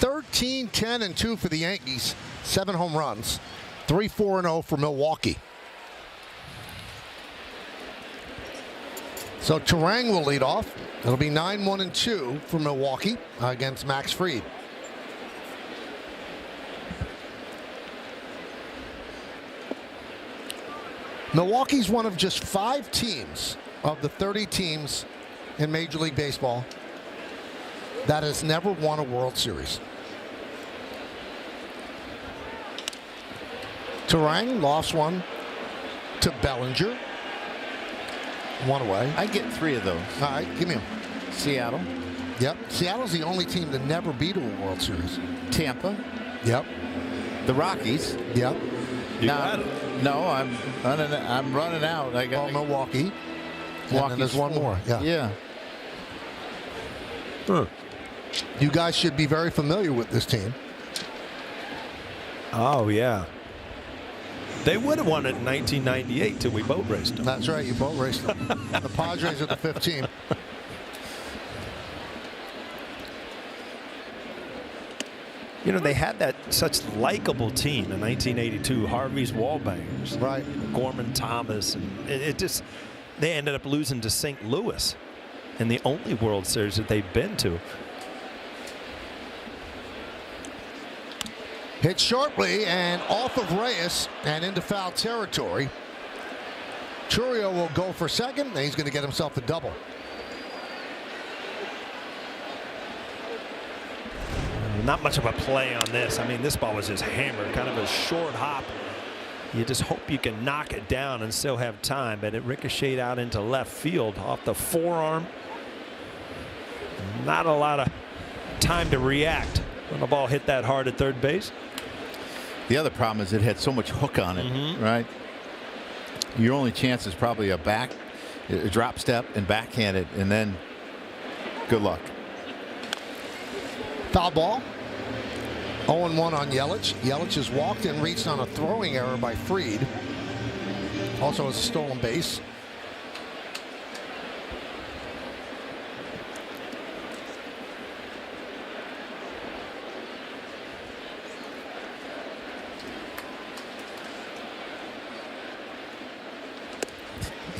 13-10-2 for the Yankees. 7 home runs. 3-4-0 for Milwaukee. So Turang will lead off. It'll be 9-1-2 for Milwaukee against Max Fried. Milwaukee's one of just 5 teams of the 30 teams in Major League Baseball that has never won a World Series. Turang lofts one to Bellinger. 1 away. I get 3 of those. All right, give me them. Seattle. Yep. Seattle's the only team that never beat a World Series. Tampa. Yep. The Rockies. Yep. No, I'm running out. I got Milwaukee. And then there's 1 more. Yeah. Yeah. Huh. You guys should be very familiar with this team. Oh, yeah. They would have won it in 1998 till we boat raced them. That's right. You boat raced them. The Padres are the 5th team. You know, they had that such likable team in 1982. Harvey's Wallbangers. Right. Gorman Thomas. And they ended up losing to St. Louis in the only World Series that they've been to. Hit sharply and off of Reyes and into foul territory. Chourio will go for second, and he's going to get himself a double. Not much of a play on this. I mean, this ball was just hammered, kind of a short hop. You just hope you can knock it down and still have time, but it ricocheted out into left field off the forearm. Not a lot of time to react when the ball hit that hard at third base. The other problem is it had so much hook on it, right? Your only chance is probably a drop step and backhanded, and then good luck. Foul ball. 0-1 on Yelich. Yelich has walked and reached on a throwing error by Fried. Also has a stolen base.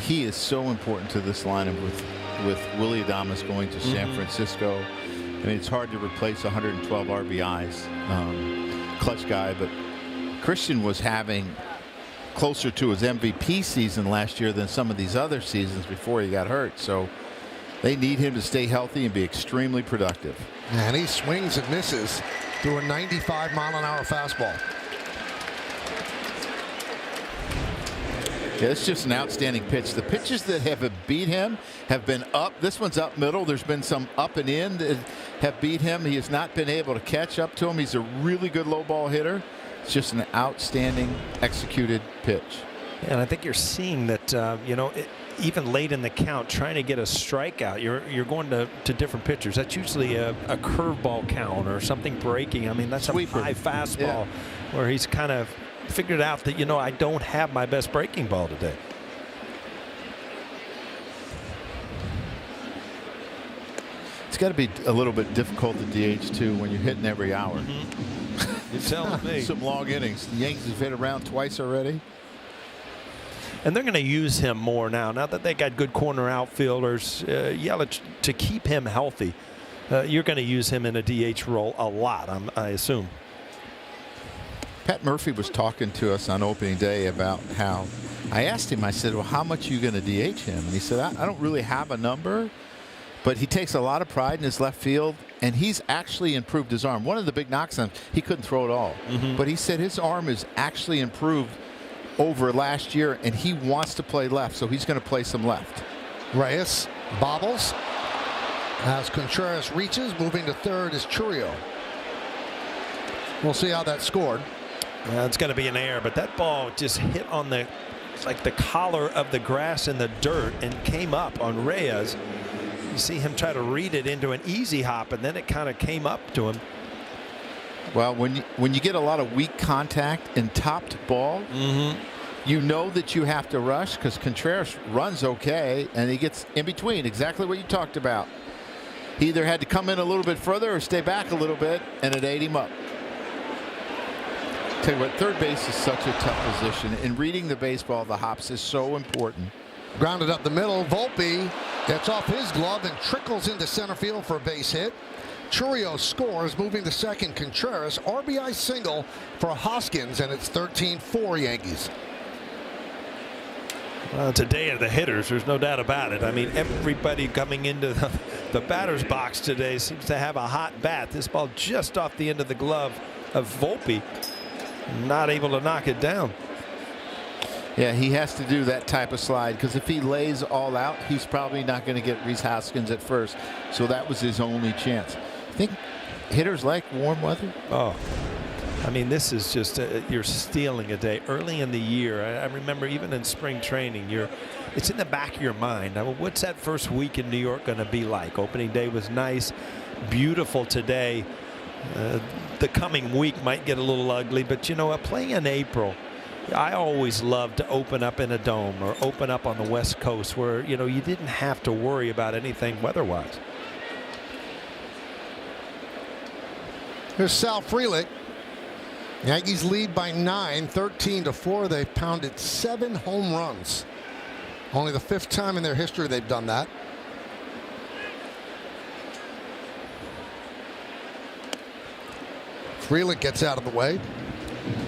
He is so important to this lineup with Willy Adames going to San Francisco. I mean, it's hard to replace 112 RBIs, clutch guy, but Christian was having closer to his MVP season last year than some of these other seasons before he got hurt. So they need him to stay healthy and be extremely productive. And he swings and misses through a 95-mile-an-hour fastball. Yeah, it's just an outstanding pitch. The pitches that have beat him have been up. This one's up middle. There's been some up and in that have beat him. He has not been able to catch up to him. He's a really good low ball hitter. It's just an outstanding executed pitch. And I think you're seeing that, even late in the count, trying to get a strikeout, you're going to different pitchers. That's usually a curveball count or something breaking. I mean, that's Sweeper. a high fastball where he's kind of figured out that, I don't have my best breaking ball today. It's got to be a little bit difficult to DH too when you're hitting every hour. You're telling me. Some long innings. The Yankees have hit around twice already. And they're going to use him more now that they got good corner outfielders. Yelich, to keep him healthy, you're going to use him in a DH role a lot, I assume. Pat Murphy was talking to us on opening day about how I asked him, I said, well, how much are you going to DH him? And he said, I don't really have a number, but he takes a lot of pride in his left field, and he's actually improved his arm. One of the big knocks on him, he couldn't throw it all. But he said his arm is actually improved over last year, and he wants to play left, so he's going to play some left. Reyes bobbles as Contreras reaches. Moving to third is Chourio. We'll see how that scored. It's going to be an error, but that ball just hit on the collar of the grass in the dirt and came up on Reyes. You see him try to read it into an easy hop, and then it kind of came up to him. Well, when you get a lot of weak contact and topped ball, you know that you have to rush because Contreras runs okay, and he gets in between. Exactly what you talked about. He either had to come in a little bit further or stay back a little bit, and it ate him up. Tell you what, third base is such a tough position, and reading the baseball, the hops is so important. Grounded up the middle. Volpe gets off his glove and trickles into center field for a base hit. Chourio scores, moving to second. Contreras RBI single for Hoskins, and it's 13-4 Yankees. Well, it's a day of the hitters. There's no doubt about it. I mean, everybody coming into the batter's box today seems to have a hot bat. This ball just off the end of the glove of Volpe. Not able to knock it down. Yeah, he has to do that type of slide because if he lays all out, he's probably not going to get Rhys Hoskins at first. So that was his only chance. I think hitters like warm weather. Oh, I mean, this is just you're stealing a day early in the year. I remember even in spring training, it's in the back of your mind. I mean, what's that first week in New York going to be like? Opening day was nice, beautiful today. The coming week might get a little ugly, but you know what? Playing in April, I always loved to open up in a dome or open up on the West Coast where, you didn't have to worry about anything weather-wise. Here's Sal Frelick. Yankees lead by 9, 13-4. They've pounded 7 home runs. Only the 5th time in their history they've done that. Freeland gets out of the way.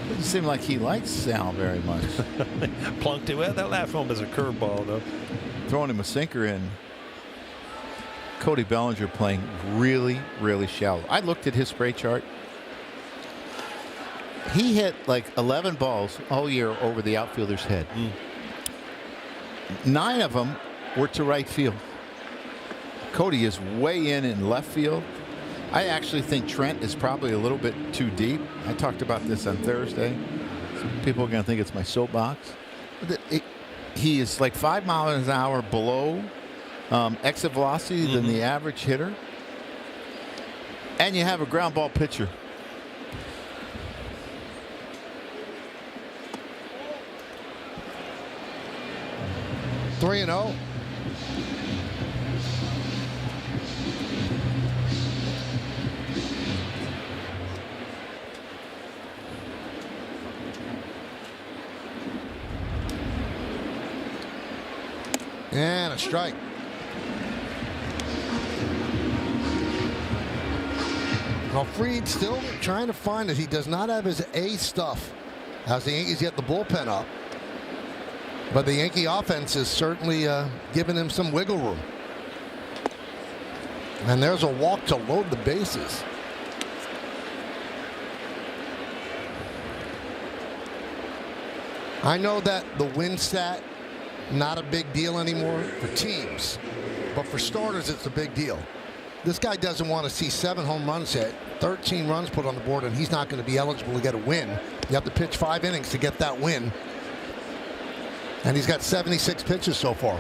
Doesn't seem like he likes Sal very much. Plunked it. Well, that last one was a curveball, though. Throwing him a sinker in. Cody Bellinger playing really, really shallow. I looked at his spray chart. He hit like 11 balls all year over the outfielder's head. 9 of them were to right field. Cody is way in left field. I actually think Trent is probably a little bit too deep. I talked about this on Thursday. Some people are going to think it's my soapbox. He is like 5 miles an hour below exit velocity than the average hitter. And you have a ground ball pitcher. Three and 0. And a strike. Well, Fried still trying to find it. He does not have his A stuff as the Yankees get the bullpen up. But the Yankee offense is certainly giving him some wiggle room. And there's a walk to load the bases. I know that the win stat, not a big deal anymore for teams. But for starters, it's a big deal. This guy doesn't want to see 7 home runs hit, 13 runs put on the board, and he's not going to be eligible to get a win. You have to pitch 5 innings to get that win. And he's got 76 pitches so far.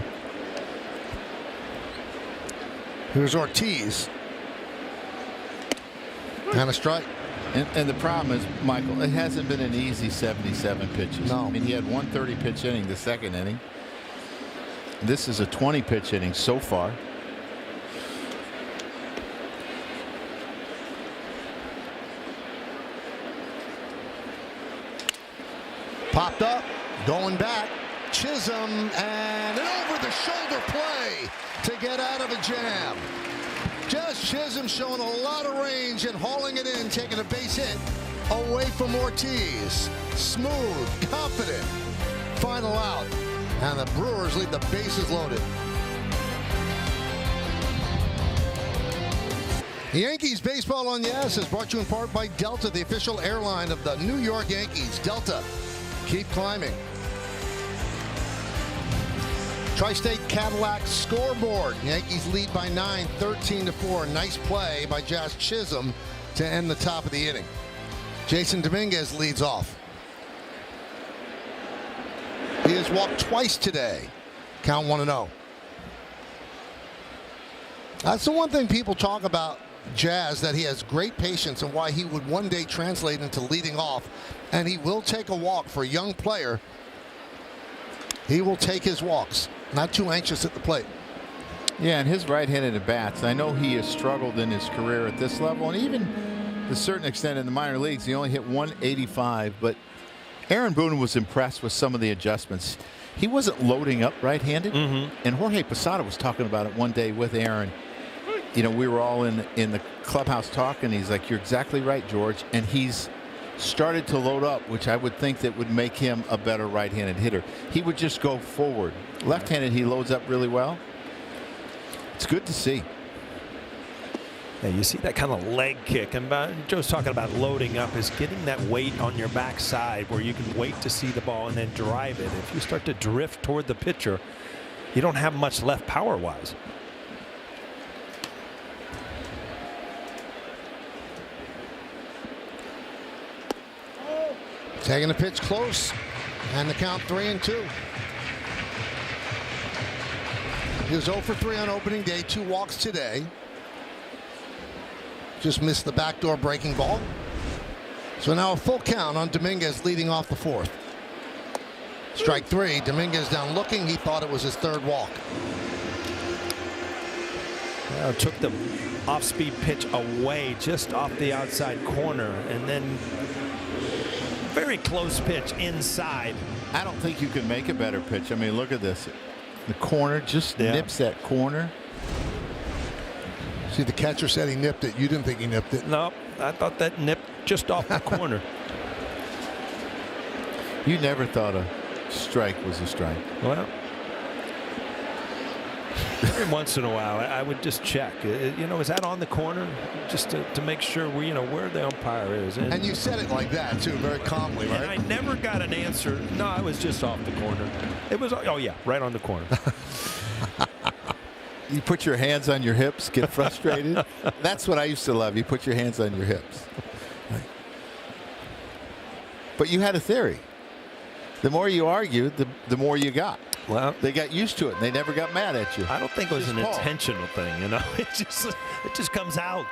Here's Ortiz. And a strike. And the problem is, Michael, it hasn't been an easy 77 pitches. No. I mean, he had 1 30-pitch inning the second inning. This is a 20-pitch inning so far. Popped up, going back. Chisholm and an over-the-shoulder play to get out of a jam. Just Chisholm showing a lot of range and hauling it in, taking a base hit away from Ortiz. Smooth, confident. Final out. And the Brewers leave the bases loaded. The Yankees Baseball on Yes is brought to you in part by Delta, the official airline of the New York Yankees. Delta, keep climbing. Tri-State Cadillac scoreboard. Yankees lead by 9, 13-4. Nice play by Jazz Chisholm to end the top of the inning. Jason Dominguez leads off. He has walked twice today. Count 1-0. That's the one thing people talk about Jazz, that he has great patience and why he would one day translate into leading off. And he will take a walk. For a young player, he will take his walks. Not too anxious at the plate. Yeah, and his right-handed at bats. I know he has struggled in his career at this level, and even to a certain extent in the minor leagues. He only hit 185, but Aaron Boone was impressed with some of the adjustments. He wasn't loading up right-handed, and Jorge Posada was talking about it one day with Aaron. You know, we were all in the clubhouse talking. He's like, "You're exactly right, George," and he's started to load up, which I would think that would make him a better right-handed hitter. He would just go forward. Left-handed, he loads up really well. It's good to see. Yeah, you see that kind of leg kick, and Joe's talking about loading up, is getting that weight on your backside where you can wait to see the ball and then drive it. If you start to drift toward the pitcher, you don't have much left power-wise. Taking the pitch close, and the count 3-2. He was 0 for 3 on opening day, 2 walks today. Just missed the backdoor breaking ball. So now a full count on Dominguez leading off the 4th. Strike 3. Dominguez down looking. He thought it was his 3rd walk. Took the off-speed pitch away just off the outside corner, and then very close pitch inside. I don't think you could make a better pitch. I mean, look at this. The corner just nips that corner. See, the catcher said he nipped it. You didn't think he nipped it. No, I thought that nip just off the corner. You never thought a strike was a strike. Well, every once in a while, I would just check. Is that on the corner? Just to make sure where the umpire is. And you said it like that too, very calmly, right? And I never got an answer. No, it was just off the corner. It was. Oh yeah, right on the corner. You put your hands on your hips, get frustrated. That's what I used to love. You put your hands on your hips. But you had a theory. The more you argued, the more you got. Well, they got used to it, and they never got mad at you. I don't think it was an intentional thing. It just comes out.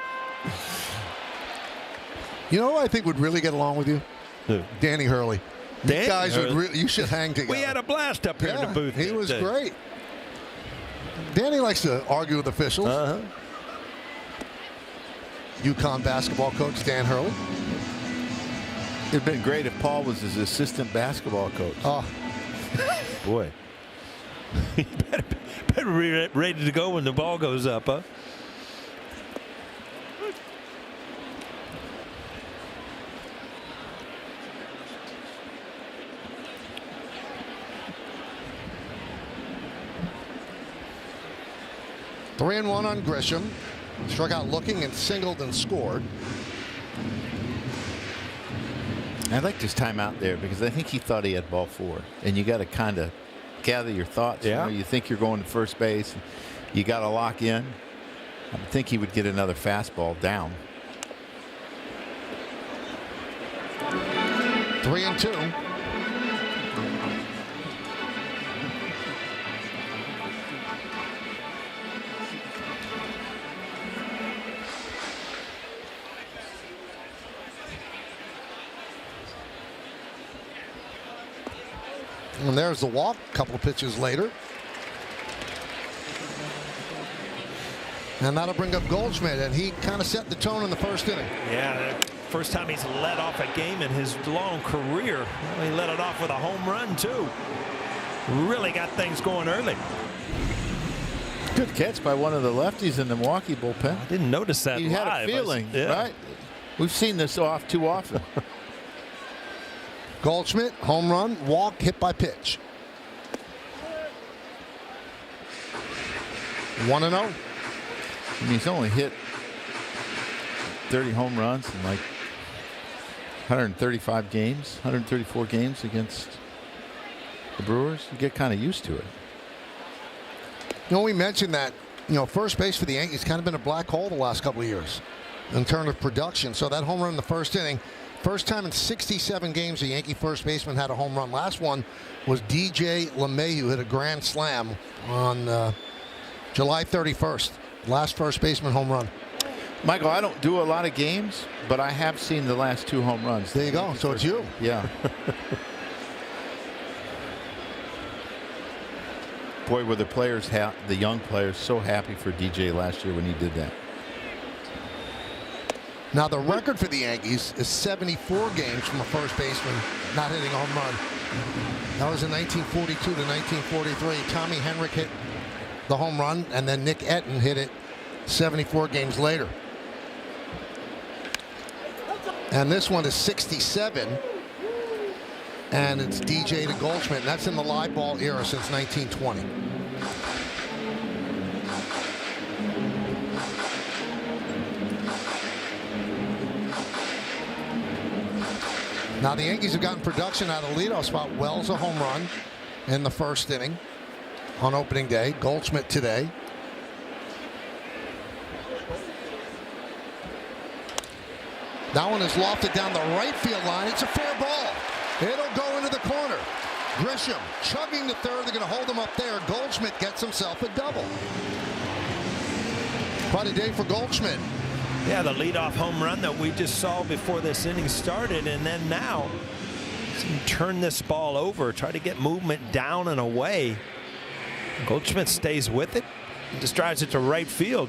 You know who I think would really get along with you? Who? Danny Hurley. Danny You guys Hurley? would you should hang together. We had a blast up here in the booth. He was today. great. Danny likes to argue with officials. UConn basketball coach Dan Hurley. It'd been great if Paul was his assistant basketball coach. Oh, boy. You better be ready to go when the ball goes up, huh? Three and one on Grisham. Struck out looking and singled and scored. I like this timeout there because I think he thought he had ball 4, and you got to kind of gather your thoughts. Yeah. You think you're going to first base, and you got to lock in. I think he would get another fastball down. 3 and 2. And there's the walk a couple of pitches later. And that'll bring up Goldschmidt, and he kind of set the tone in the first inning. Yeah, first time he's led off a game in his long career. He led it off with a home run, too. Really got things going early. Good catch by one of the lefties in the Milwaukee bullpen. I didn't notice that You live. had a feeling, Yeah. right? We've seen this too often. Goldschmidt, home run, walk, hit by pitch. 1-0. I mean, he's only hit 30 home runs in like 135 games, 134 games against the Brewers. You get kind of used to it. We mentioned that, first base for the Yankees kind of been a black hole the last couple of years in terms of production. So that home run in the first inning, first time in 67 games a Yankee first baseman had a home run. Last one was DJ LeMahieu, hit a grand slam on July 31st. Last first baseman home run. Michael, I don't do a lot of games, but I have seen the last 2 home runs. There you go. So it's you. Yeah. Boy, were the young players so happy for DJ last year when he did that. Now, the record for the Yankees is 74 games from a first baseman not hitting a home run. That was in 1942 to 1943. Tommy Henrik hit the home run, and then Nick Etten hit it 74 games later. And this one is 67. And it's DJ to Goldschmidt. And that's in the live ball era since 1920. Now the Yankees have gotten production out of the leadoff spot. Wells a home run in the first inning on opening day. Goldschmidt today. That one is lofted down the right field line. It's a fair ball. It'll go into the corner. Grisham chugging to third. They're going to hold him up there. Goldschmidt gets himself a double. Quite a day for Goldschmidt. Yeah, the leadoff home run that we just saw before this inning started, and then now turn this ball over, try to get movement down and away. Goldschmidt stays with it and just drives it to right field.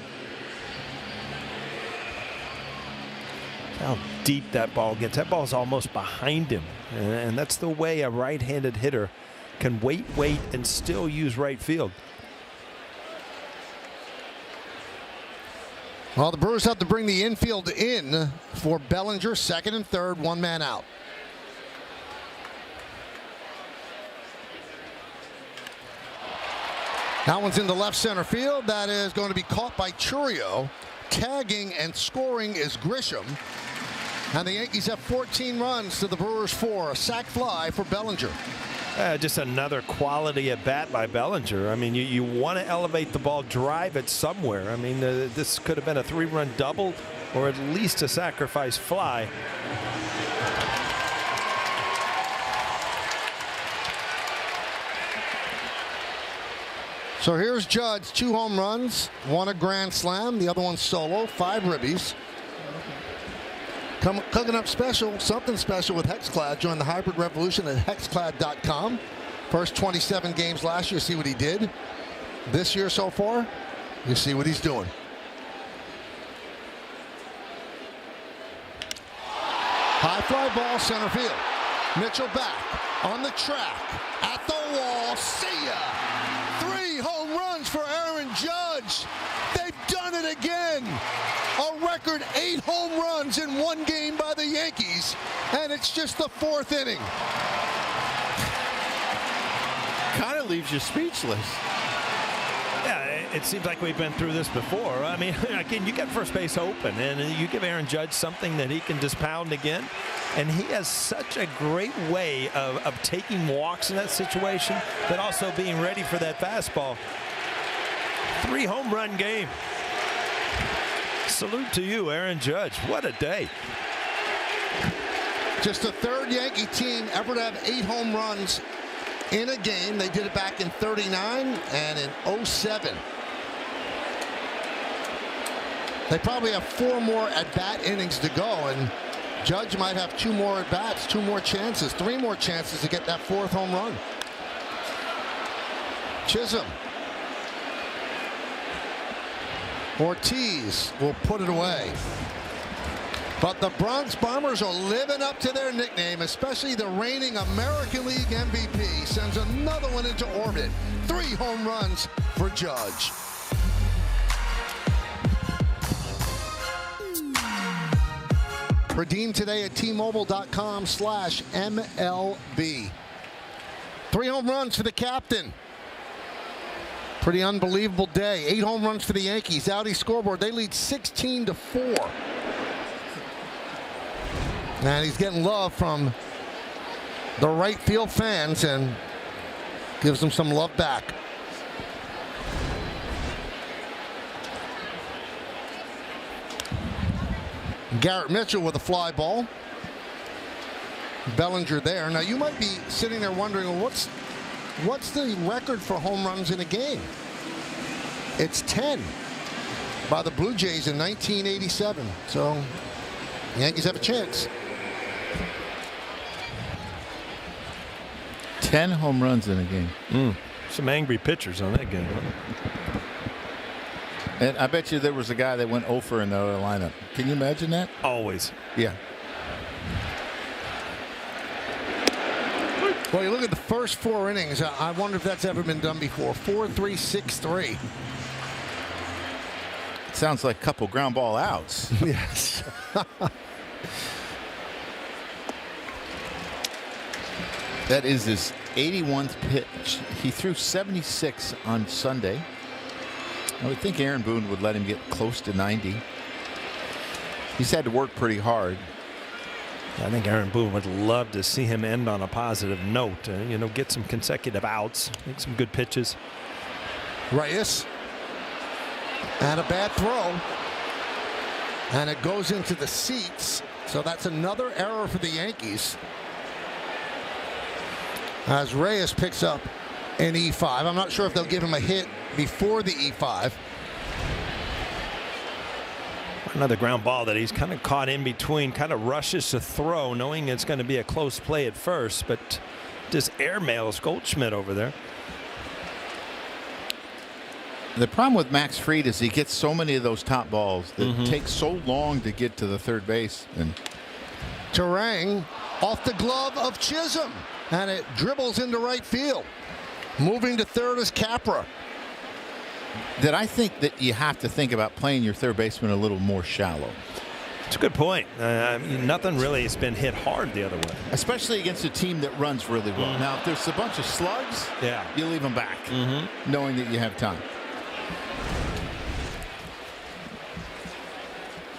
How deep that ball gets. That ball's almost behind him, and that's the way a right-handed hitter can wait, and still use right field. Well, the Brewers have to bring the infield in for Bellinger, second and third, one man out. That one's in the left center field. That is going to be caught by Churio. Tagging and scoring is Grisham. And the Yankees have 14 runs to the Brewers 4. A sac fly for Bellinger. Just another quality at bat by Bellinger. I mean, you want to elevate the ball, drive it somewhere. I mean, this could have been a 3-run double or at least a sacrifice fly. So here's Judge, 2 home runs, 1 a grand slam, the other one solo, 5 ribbies. Cooking up something special with Hexclad. Join the hybrid revolution at hexclad.com. First 27 games last year, see what he did. This year so far, you see what he's doing. High fly ball, center field. Mitchell back on the track, at the wall, see ya! 3 home runs for Aaron Judge. They've done it again. A record 8 home runs in 1 game by the Yankees, and it's just the 4th inning. Kind of leaves you speechless. Yeah, it seems like we've been through this before. I mean, again, you get first base open, and you give Aaron Judge something that he can just pound again. And he has such a great way of taking walks in that situation, but also being ready for that fastball. 3 home run game. Salute to you, Aaron Judge. What a day. Just the 3rd Yankee team ever to have 8 home runs in a game. They did it back in '39 and in '07. They probably have 4 more at-bat innings to go, and Judge might have 2 more at-bats, 2 more chances, 3 more chances to get that 4th home run. Chisholm. Ortiz will put it away. But the Bronx Bombers are living up to their nickname, especially the reigning American League MVP. Sends another one into orbit. 3 home runs for Judge. Redeem today at T-Mobile.com/MLB. 3 home runs for the captain. Pretty unbelievable day. 8 home runs for the Yankees. Audi scoreboard, they lead 16-4. And he's getting love from the right field fans and gives them some love back. Garrett Mitchell with a fly ball. Bellinger there. Now you might be sitting there wondering, well, what's the record for home runs in a game? It's 10 by the Blue Jays in 1987. So the Yankees have a chance. 10 home runs in a game. Some angry pitchers on that game. And I bet you there was a guy that went 0 for in the other lineup. Can you imagine that? Always. Yeah. Well, you look at the first 4 innings. I wonder if that's ever been done before. 4-3, 6-3. Sounds like a couple ground ball outs. Yes. That is his 81st pitch. He threw 76 on Sunday. I would think Aaron Boone would let him get close to 90. He's had to work pretty hard. I think Aaron Boone would love to see him end on a positive note. Get some consecutive outs, make some good pitches. Reyes. And a bad throw. And it goes into the seats. So that's another error for the Yankees. As Reyes picks up an E5. I'm not sure if they'll give him a hit before the E5. Another ground ball that he's kind of caught in between, kind of rushes to throw, knowing it's going to be a close play at first, but just airmails Goldschmidt over there. The problem with Max Fried is he gets so many of those top balls that take so long to get to the third base. And Terang off the glove of Chisholm, and it dribbles into right field. Moving to third is Capra. that I think that you have to think about playing your third baseman a little more shallow. It's a good point. Nothing really has been hit hard the other way. Especially against a team that runs really well. Now, if there's a bunch of slugs, you leave them back, knowing that you have time.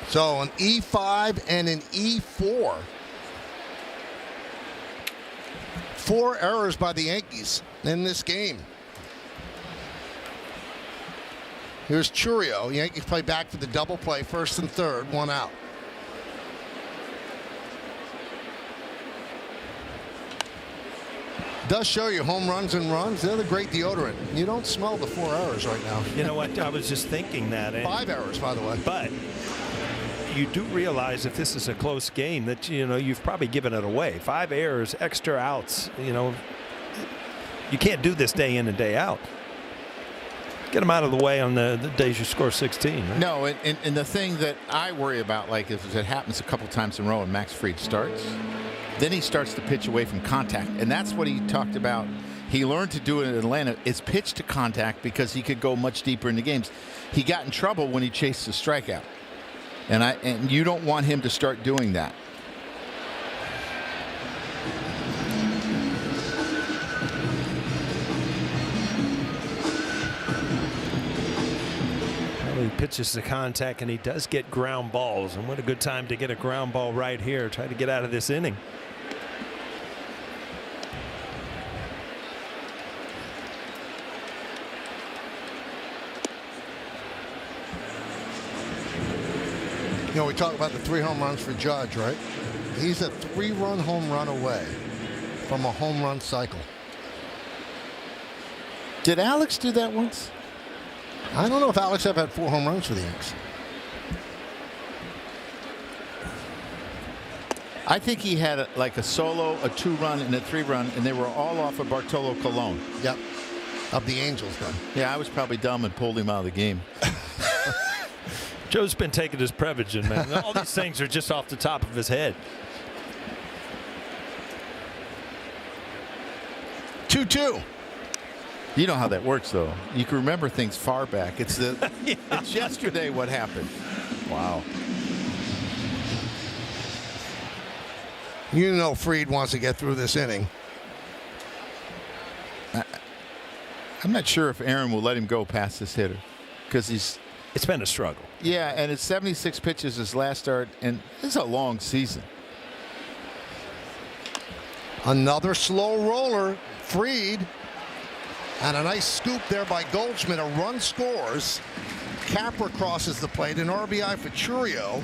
So an E5 and an E4. 4 errors by the Yankees in this game. Here's Churio. Yankees play back for the double play, first and third, 1 out. Does show you home runs and runs. They're the great deodorant. You don't smell the 4 errors right now. You know what? I was just thinking that. 5 errors, by the way. But you do realize if this is a close game that, you've probably given it away. 5 errors, extra outs. You can't do this day in and day out. Get them out of the way on the days you score 16. Right? No, and the thing that I worry about, like if it happens a couple times in a row and Max Fried starts, then he starts to pitch away from contact. And that's what he talked about. He learned to do it in Atlanta. It's pitch to contact because he could go much deeper into games. He got in trouble when he chased the strikeout. And you don't want him to start doing that. Well, he pitches the contact and he does get ground balls. And what a good time to get a ground ball right here. Try to get out of this inning. We talk about the 3 home runs for Judge, right? He's a 3-run home run away from a home run cycle. Did Alex do that once? I don't know if Alex ever had 4 home runs for the Yankees. I think he had like a solo, a 2-run, and a 3-run, and they were all off of Bartolo Colon. Yep. Of the Angels, then. Yeah, I was probably dumb and pulled him out of the game. Joe's been taking his Prevagen, man. All these things are just off the top of his head. 2-2. You know how that works, though. You can remember things far back. It's it's yesterday what happened. Wow. Fried wants to get through this inning. I'm not sure if Aaron will let him go past this hitter because it's been a struggle. Yeah, and it's 76 pitches his last start, and it's a long season. Another slow roller, Fried. And a nice scoop there by Goldschmidt. A run scores. Capra crosses the plate. An RBI for Churio.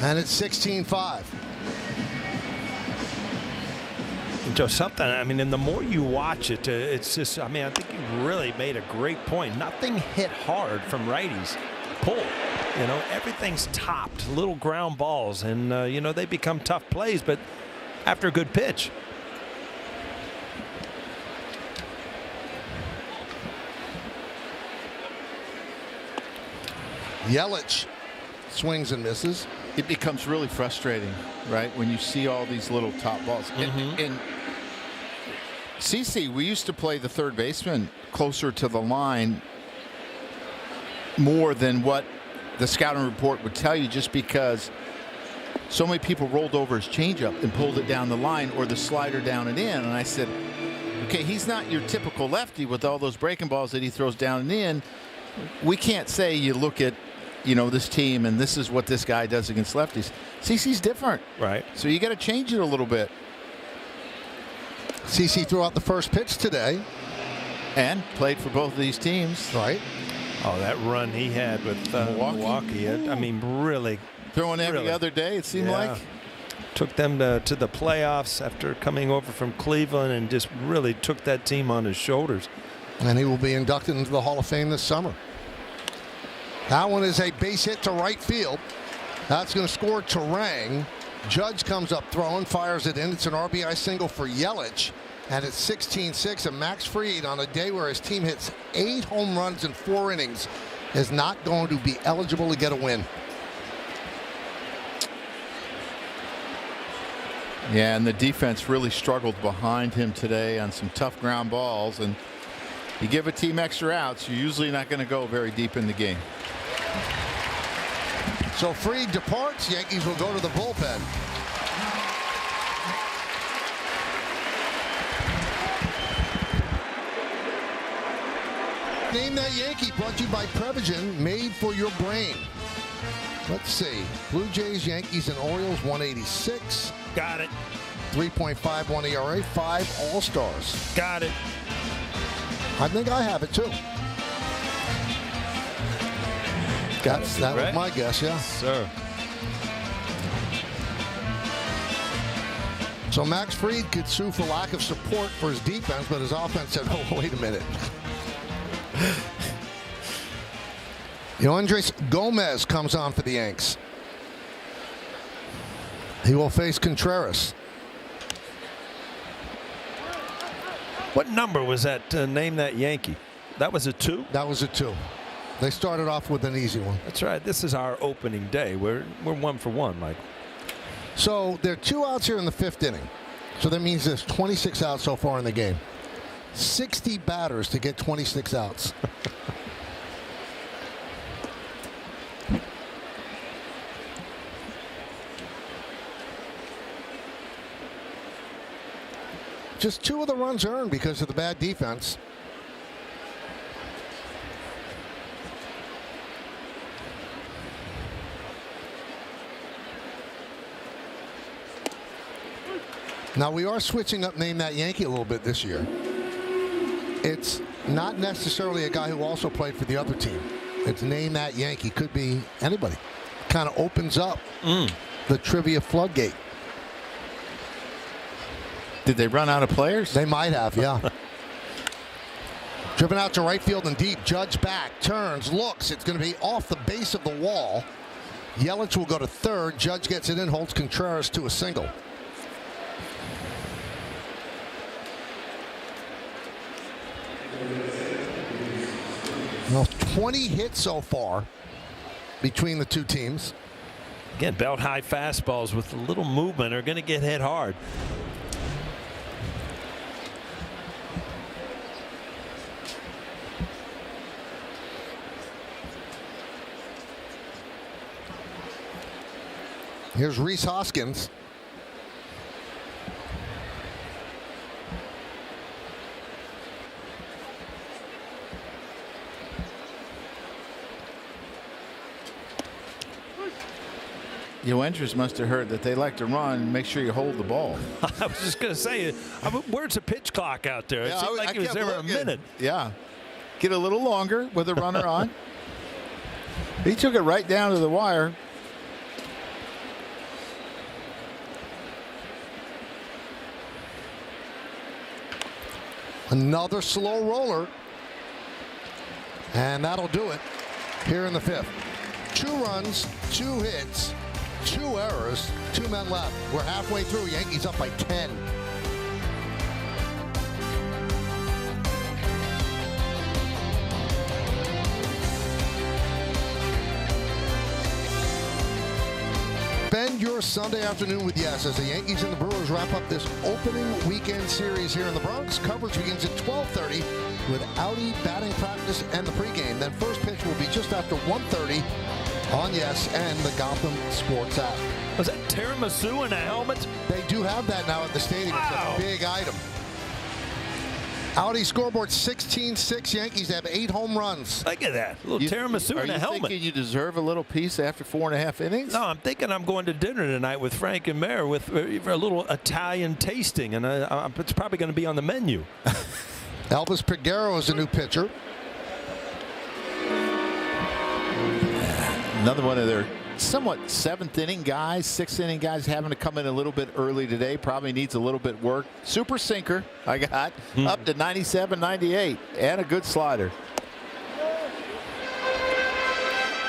And it's 16-5. Joe, and the more you watch it, it's just, I think you really made a great point. Nothing hit hard from righties. Pull. Everything's topped. Little ground balls. And, they become tough plays, but after a good pitch. Yelich swings and misses. It becomes really frustrating, right, when you see all these little top balls. And CC, we used to play the third baseman closer to the line more than what the scouting report would tell you, just because so many people rolled over his changeup and pulled it down the line, or the slider down and in. And I said, okay, he's not your typical lefty with all those breaking balls that he throws down and in. We can't say you look at, this team and this is what this guy does against lefties. CC's different. Right. So you got to change it a little bit. CC threw out the first pitch today. And played for both of these teams. Right. Oh, that run he had with Milwaukee. Really. Throwing every other day, it seemed like. Took them to the playoffs after coming over from Cleveland and just really took that team on his shoulders. And he will be inducted into the Hall of Fame this summer. That one is a base hit to right field. That's going to score Terang. Judge comes up throwing, fires it in. It's an RBI single for Yelich. And it's 16-6. And Max Fried, on a day where his team hits 8 home runs in 4 innings, is not going to be eligible to get a win. Yeah, and the defense really struggled behind him today on some tough ground balls. And You give a team extra outs, you're usually not going to go very deep in the game. So Fried departs. Yankees will go to the bullpen. Name That Yankee, brought to you by Prevagen, made for your brain. Let's see. Blue Jays, Yankees, and Orioles, 186. Got it. 3.51 ERA, 5 All-Stars. Got it. I think I have it, too. That was my guess, yeah. Sir. So Max Fried could sue for lack of support for his defense, but his offense said, oh, wait a minute. Andres Gomez comes on for the Yanks. He will face Contreras. What number was that? Name That Yankee. That was a 2? That was a 2. They started off with an easy one. That's right. This is our opening day. We're 1 for 1, Mike. So there are 2 outs here in the 5th inning. So that means there's 26 outs so far in the game. 60 batters to get 26 outs. Just 2 of the runs earned because of the bad defense. Now we are switching up Name That Yankee a little bit this year. It's not necessarily a guy who also played for the other team. It's Name That Yankee. Could be anybody. Kind of opens up the trivia floodgate. Did they run out of players? They might have, yeah. Driven out to right field and deep. Judge back, turns, looks. It's going to be off the base of the wall. Yelich will go to third. Judge gets it in, holds Contreras to a single. Well, 20 hits so far between the 2 teams. Again, belt-high fastballs with a little movement are going to get hit hard. Here's Rhys Hoskins. Andrews must have heard that they like to run. Make sure you hold the ball. I was just going to say, where's the pitch clock out there? It seemed like it was there a minute. Yeah. Get a little longer with a runner on. He took it right down to the wire. Another slow roller. And that'll do it here in the 5th. 2 runs, 2 hits, 2 errors, 2 men left. We're halfway through. Yankees up by 10. Spend your Sunday afternoon with Yes as the Yankees and the Brewers wrap up this opening weekend series here in the Bronx. Coverage begins at 12:30 with Audi batting practice and the pregame. Then first pitch will be just after 1:30 on Yes and the Gotham Sports app. Was that tiramisu in a helmet? They do have that now at the stadium. Wow. It's a big item. Audi scoreboard 16-6. Yankees have 8 home runs. Look at that. A little tiramisu in a helmet. Are you thinking you deserve a little piece after 4.5 innings? No, I'm thinking I'm going to dinner tonight with Frank and Mayor for a little Italian tasting, and it's probably going to be on the menu. Elvis Peguero is a new pitcher. Another one of their somewhat 7th inning guys, 6th inning guys having to come in a little bit early today. Probably needs a little bit work. Super sinker I got up to 97, 98, and a good slider.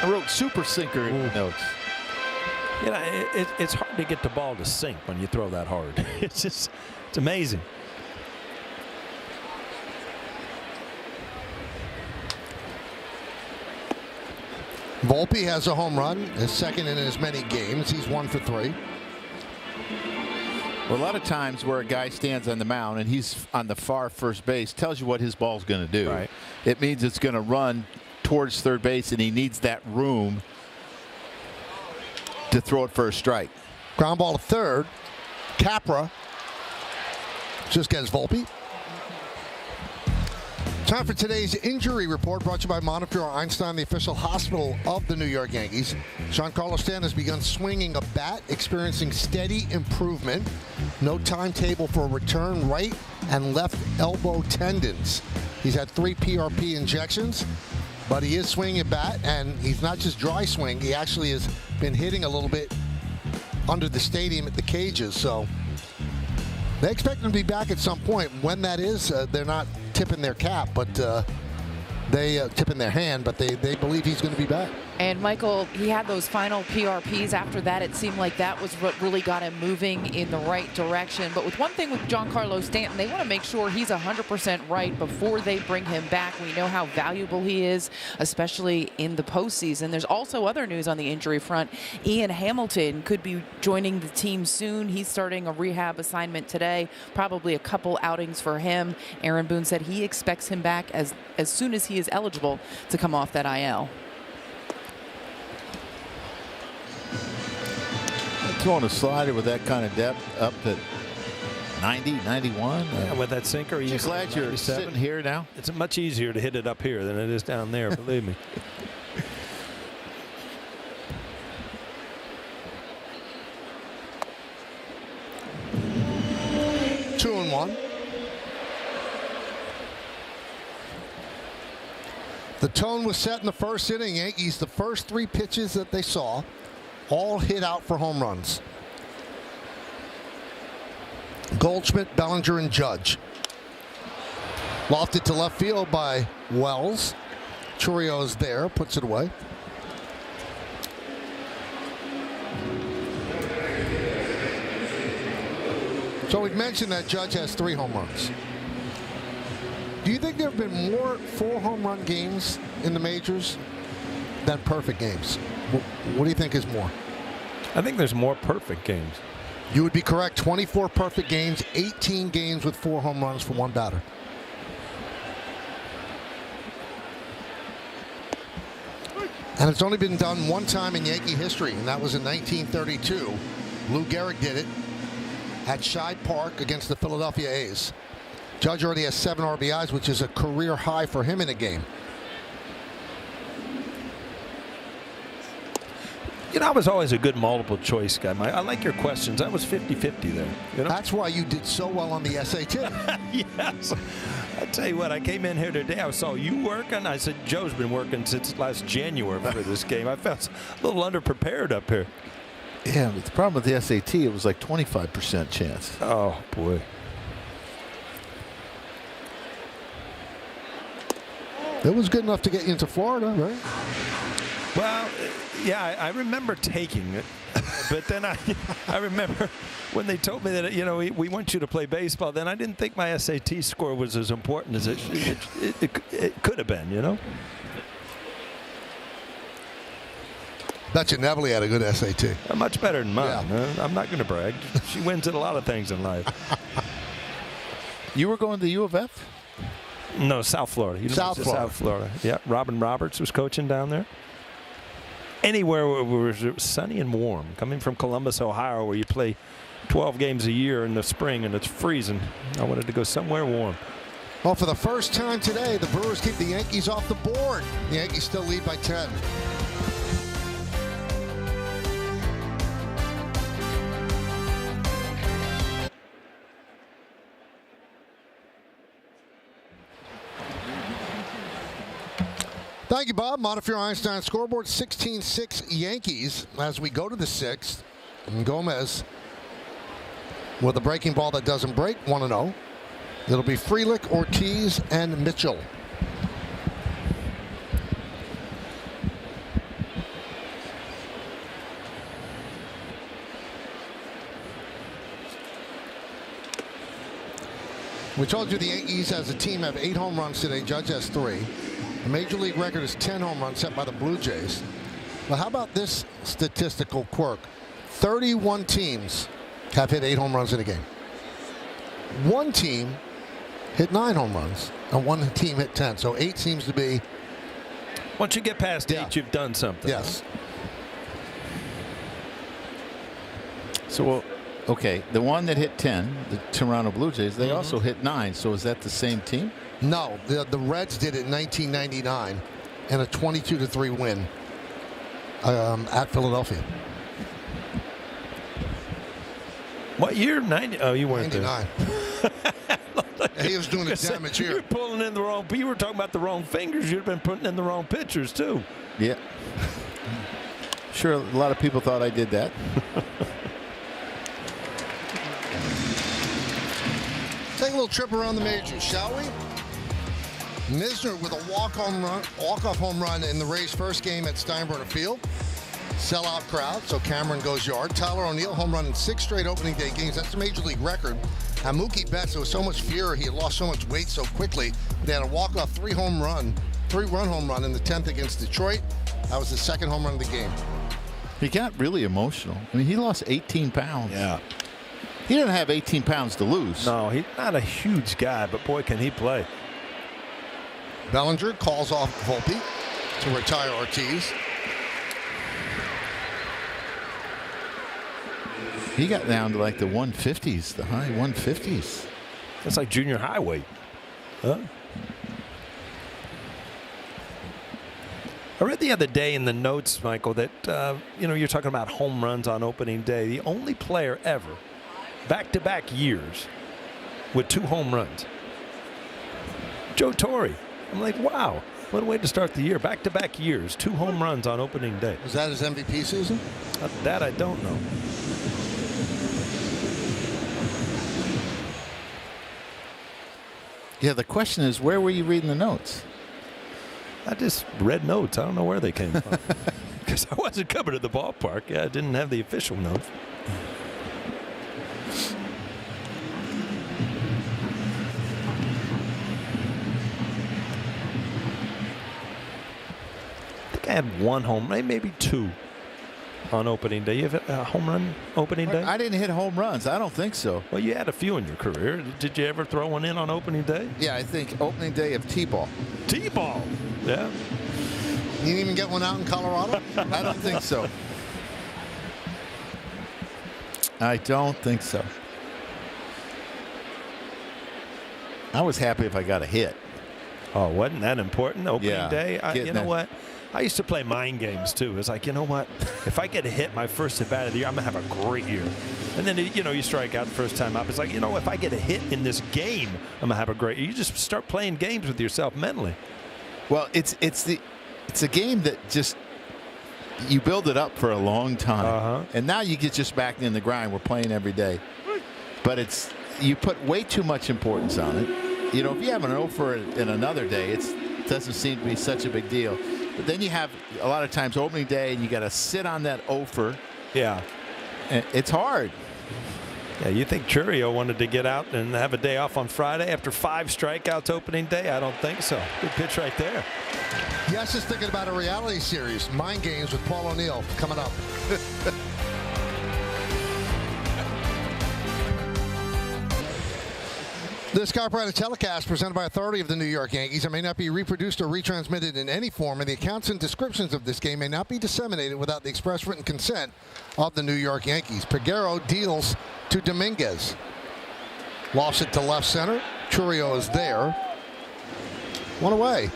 I wrote super sinker in the notes. You know, it's hard to get the ball to sink when you throw that hard. It's amazing. Volpe has a home run, his 2nd in as many games. He's 1 for 3. Well, a lot of times where a guy stands on the mound and he's on the far first base tells you what his ball's going to do. Right. It means it's going to run towards third base, and he needs that room to throw it for a strike. Ground ball to third. Capra just gets Volpe. Time for today's injury report, brought to you by Montefiore Einstein, the official hospital of the New York Yankees. Giancarlo Stanton has begun swinging a bat, experiencing steady improvement. No timetable for return. Right and left elbow tendons. He's had 3 PRP injections, but he is swinging a bat, and he's not just dry swing. He actually has been hitting a little bit under the stadium at the cages, so they expect him to be back at some point. When that is, they're not tipping their cap, but they tipping their hand, but they believe he's going to be back. And Michael, he had those final PRPs. After that, it seemed like that was what really got him moving in the right direction. But with one thing with Giancarlo Stanton, they want to make sure he's 100% right before they bring him back. We know how valuable he is, especially in the postseason. There's also other news on the injury front. Ian Hamilton could be joining the team soon. He's starting a rehab assignment today, probably a couple outings for him. Aaron Boone said he expects him back as soon as he is eligible to come off that IL. Throwing a slider with that kind of depth up to 90, 91. Yeah, with that sinker. You're glad you're sitting here now? It's much easier to hit it up here than it is down there, believe me. 2-1. The tone was set in the first inning. Yankees, the first 3 pitches that they saw, all hit out for home runs. Goldschmidt, Bellinger, and Judge. Lofted to left field by Wells. Churio's there, puts it away. So we've mentioned that Judge has 3 home runs. Do you think there have been more 4 home run games in the majors than perfect games? What do you think is more? I think there's more perfect games. You would be correct. 24 perfect games, 18 games with 4 home runs for one batter. And it's only been done one time in Yankee history, and that was in 1932. Lou Gehrig did it at Scheid Park against the Philadelphia A's. Judge already has 7 RBIs, which is a career high for him in a game. You know, I was always a good multiple choice guy. I like your questions. I was 50-50 there. You know? That's why you did so well on the SAT. Yes. I tell you what, I came in here today. I saw you working. I said, Joe's been working since last January for this game. I felt a little underprepared up here. Yeah, but the problem with the SAT, it was like 25% chance. Oh, boy. It was good enough to get you into Florida, right? Well, yeah, I remember taking it, but then I remember when they told me that, you know, we want you to play baseball, then I didn't think my SAT score was as important as it could have been, you know? Bet you Neville had a good SAT. Much better than mine. Yeah. I'm not going to brag. She wins at a lot of things in life. You were going to U of F? No, South Florida. South Florida. Yeah, Robin Roberts was coaching down there. Anywhere where it was sunny and warm. Coming from Columbus, Ohio, where you play 12 games a year in the spring and it's freezing. I wanted to go somewhere warm. Well, for the first time today, the Brewers keep the Yankees off the board. The Yankees still lead by 10. Thank you, Bob. Montefiore Einstein scoreboard 16-6 Yankees as we go to the 6th. And Gomez with a breaking ball that doesn't break, 1-0. It'll be Frelick, Ortiz, and Mitchell. We told you the Yankees as a team have 8 home runs today. Judge has 3. The Major League record is 10 home runs set by the Blue Jays. Well, how about this statistical quirk? 31 teams have hit 8 home runs in a game. One team hit 9 home runs, and one team hit 10. So 8 seems to be. Once you get past 8, you've done something. Yes. So, okay, the one that hit 10, the Toronto Blue Jays, they also hit 9. So is that the same team? No, the Reds did it in 1999 in a 22-3 win at Philadelphia. What year? 90? Oh, you weren't 99. He was doing the damage here. You're pulling in the wrong. You were talking about the wrong fingers. You'd have been putting in the wrong pitchers too. Yeah. Sure, a lot of people thought I did that. Take a little trip around the majors, shall we? Misner with a walk-off home run in the Rays' first game at Steinbrenner Field. Sellout crowd, so Cameron goes yard. Tyler O'Neill home run in 6 straight opening day games. That's the major league record. And Mookie Betts, there was so much fear he had lost so much weight so quickly. They had a walk-off 3-run home run in the 10th against Detroit. That was the second home run of the game. He got really emotional. I mean, he lost 18 pounds. Yeah. He didn't have 18 pounds to lose. No, he's not a huge guy, but boy, can he play. Bellinger calls off Volpe to retire Ortiz. He got down to like the 150s, the high 150s. That's like junior high weight. Huh? I read the other day in the notes, Michael, that you're talking about home runs on opening day. The only player ever, back-to-back years, with 2 home runs. Joe Torre. I'm like, wow, what a way to start the year. Back-to-back years, 2 home runs on opening day. Was that his MVP season? That I don't know. Yeah, the question is, where were you reading the notes? I just read notes. I don't know where they came from. Because I wasn't coming to the ballpark. Yeah, I didn't have the official notes. I think I had 1 home run, maybe 2 on opening day. You have a home run opening day? I didn't hit home runs. I don't think so. Well, you had a few in your career. Did you ever throw one in on opening day? Yeah, I think opening day of T-ball. T-ball. Yeah. You didn't even get one out in Colorado? I don't think so. I don't think so. I was happy if I got a hit. Oh, wasn't that important? Opening day? You know that. what? I used to play mind games, too. It's like, you know what? If I get a hit my first at bat of the year, I'm going to have a great year. And then, you strike out the first time up. It's like, if I get a hit in this game, I'm going to have a great year. You just start playing games with yourself mentally. Well, it's a game that just you build it up for a long time, and now you get just back in the grind. We're playing every day, but you put way too much importance on it. If you have an 0 for in another day, it doesn't seem to be such a big deal. But then you have a lot of times opening day, and you got to sit on that 0 for. Yeah, and it's hard. Yeah, you think Churio wanted to get out and have a day off on Friday after 5 strikeouts opening day? I don't think so. Good pitch right there. Yes, is thinking about a reality series, Mind Games with Paul O'Neill, coming up. This copyrighted telecast presented by authority of the New York Yankees and may not be reproduced or retransmitted in any form, and the accounts and descriptions of this game may not be disseminated without the express written consent of the New York Yankees. Peguero deals to Dominguez. Lofts it to left center. Churio is there. One away.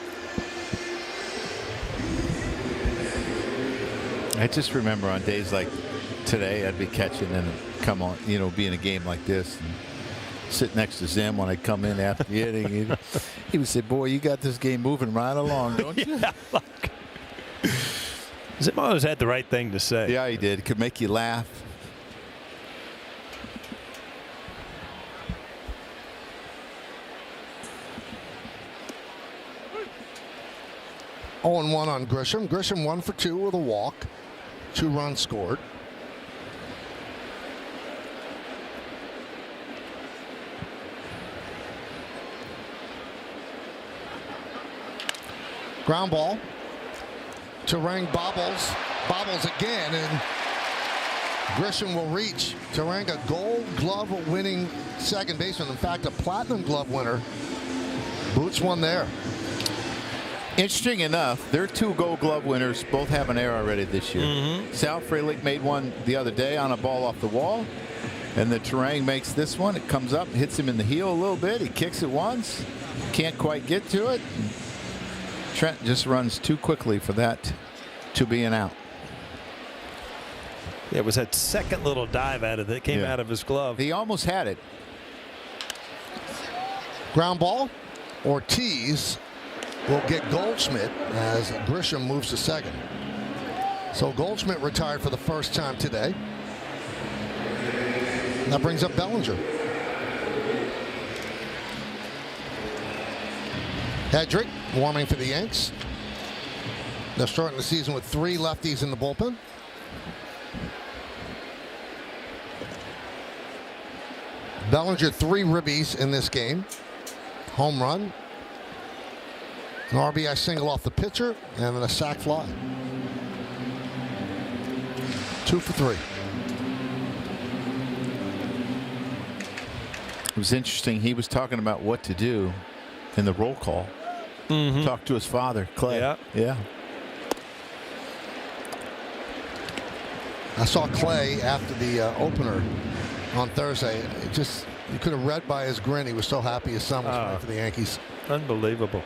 I just remember on days like today, I'd be catching and come on, be in a game like this. And sit next to Zim when I come in after the inning. He would say, boy, you got this game moving right along, don't you? Yeah, Zim always had the right thing to say. Yeah, he did. Could make you laugh. Oh, and 1 on Grisham. Grisham 1 for 2 with a walk. 2 runs scored. Ground ball to Rang Bobbles. Bobbles again, and Grisham will reach to rank a Gold Glove winning second baseman. In fact, a Platinum Glove winner. Boots one there. Interesting enough, their 2 Gold Glove winners both have an error already this year. Sal Frelick made one the other day on a ball off the wall, and the Turang makes this one. It comes up, hits him in the heel a little bit. He kicks it once, can't quite get to it. Trent just runs too quickly for that to be an out. It was that second little dive out of it came out of his glove. He almost had it. Ground ball. Ortiz will get Goldschmidt as Grisham moves to second. So Goldschmidt retired for the first time today. And that brings up Bellinger. Hedrick warming for the Yanks. They're starting the season with 3 lefties in the bullpen. Bellinger 3 ribbies in this game. Home run. An RBI single off the pitcher, and then a sac fly. 2 for 3. It was interesting. He was talking about what to do in the roll call. Talked to his father, Clay. Yeah. I saw Clay after the opener on Thursday. You could have read by his grin. He was so happy his son was playing for the Yankees. Unbelievable.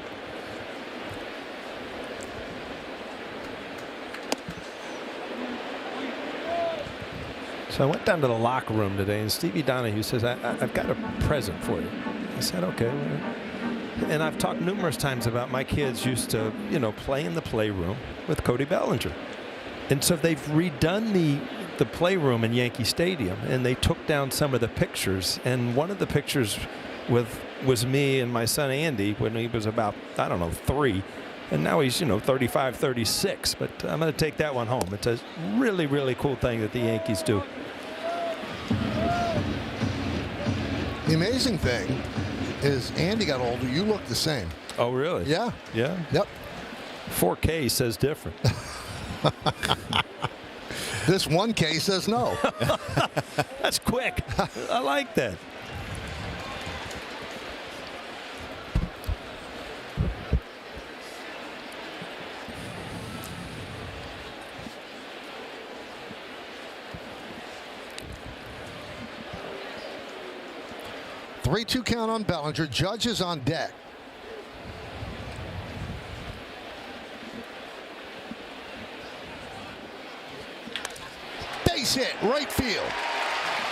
So I went down to the locker room today, and Stevie Donahue says, I've got a present for you. I said, okay. And I've talked numerous times about my kids used to, play in the playroom with Cody Bellinger. And so they've redone the playroom in Yankee Stadium, and they took down some of the pictures. And one of the pictures was me and my son Andy when he was about, 3. And now he's, 35, 36. But I'm going to take that one home. It's a really, really cool thing that the Yankees do. The amazing thing is Andy got older. You look the same. Oh, really? Yeah. Yeah? Yep. 4K says different. This 1K says no. That's quick. I like that. Three-two count on Bellinger. Judge is on deck. Base hit, right field.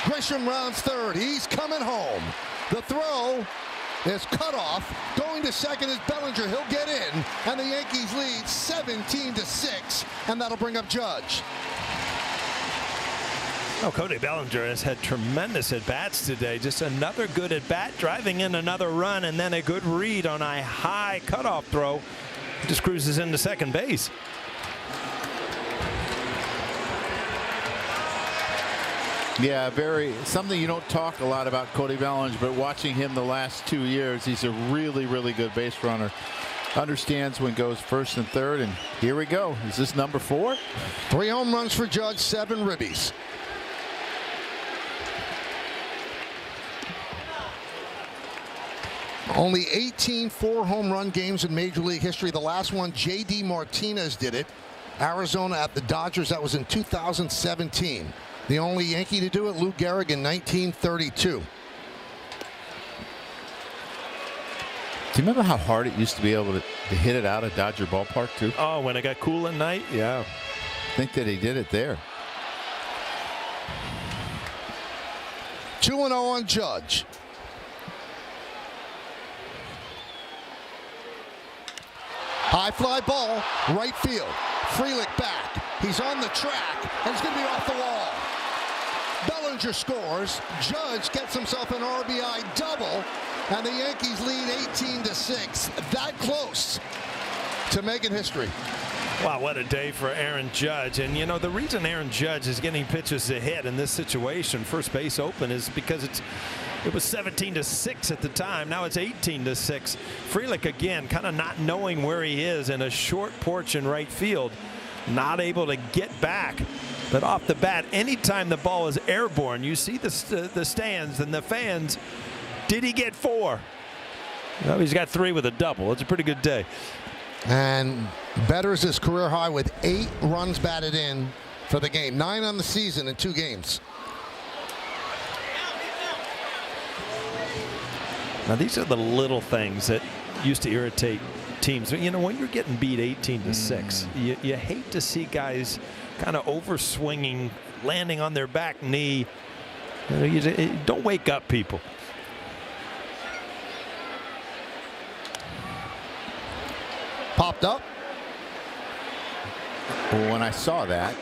Grisham rounds third. He's coming home. The throw is cut off. Going to second is Bellinger. He'll get in, and the Yankees lead 17-6, and that'll bring up Judge. Oh, Cody Bellinger has had tremendous at-bats today. Just another good at-bat, driving in another run, and then a good read on a high cutoff throw. Just cruises into second base. Yeah, something you don't talk a lot about Cody Bellinger, but watching him the last 2 years, he's a really, really good base runner. Understands when goes first and third, and here we go. Is this number 4? 3 home runs for Judge, 7 ribbies. Only 18 4-home run games in Major League history. The last one, J.D. Martinez did it. Arizona at the Dodgers. That was in 2017. The only Yankee to do it, Lou Gehrig, in 1932. Do you remember how hard it used to be able to hit it out at Dodger Ballpark, too? Oh, when it got cool at night? Yeah. I think that he did it there. 2-0 on Judge. High fly ball, right field. Frelick back. He's on the track, and he's going to be off the wall. Bellinger scores. Judge gets himself an RBI double, and the Yankees lead 18-6. That close to making history. Wow, what a day for Aaron Judge. And, the reason Aaron Judge is getting pitches to hit in this situation, first base open, is because it was 17-6 at the time. Now it's 18-6. Frelick, again, kind of not knowing where he is in a short porch in right field. Not able to get back. But off the bat, anytime the ball is airborne, you see the stands and the fans. Did he get 4? Well, he's got 3 with a double. It's a pretty good day. And betters his career high with 8 runs batted in for the game. 9 on the season in 2 games. Now, these are the little things that used to irritate teams. You know, when you're getting beat 18-6, you hate to see guys kind of over-swinging, landing on their back knee. You know, don't wake up, people. Popped up. Well, when I saw that,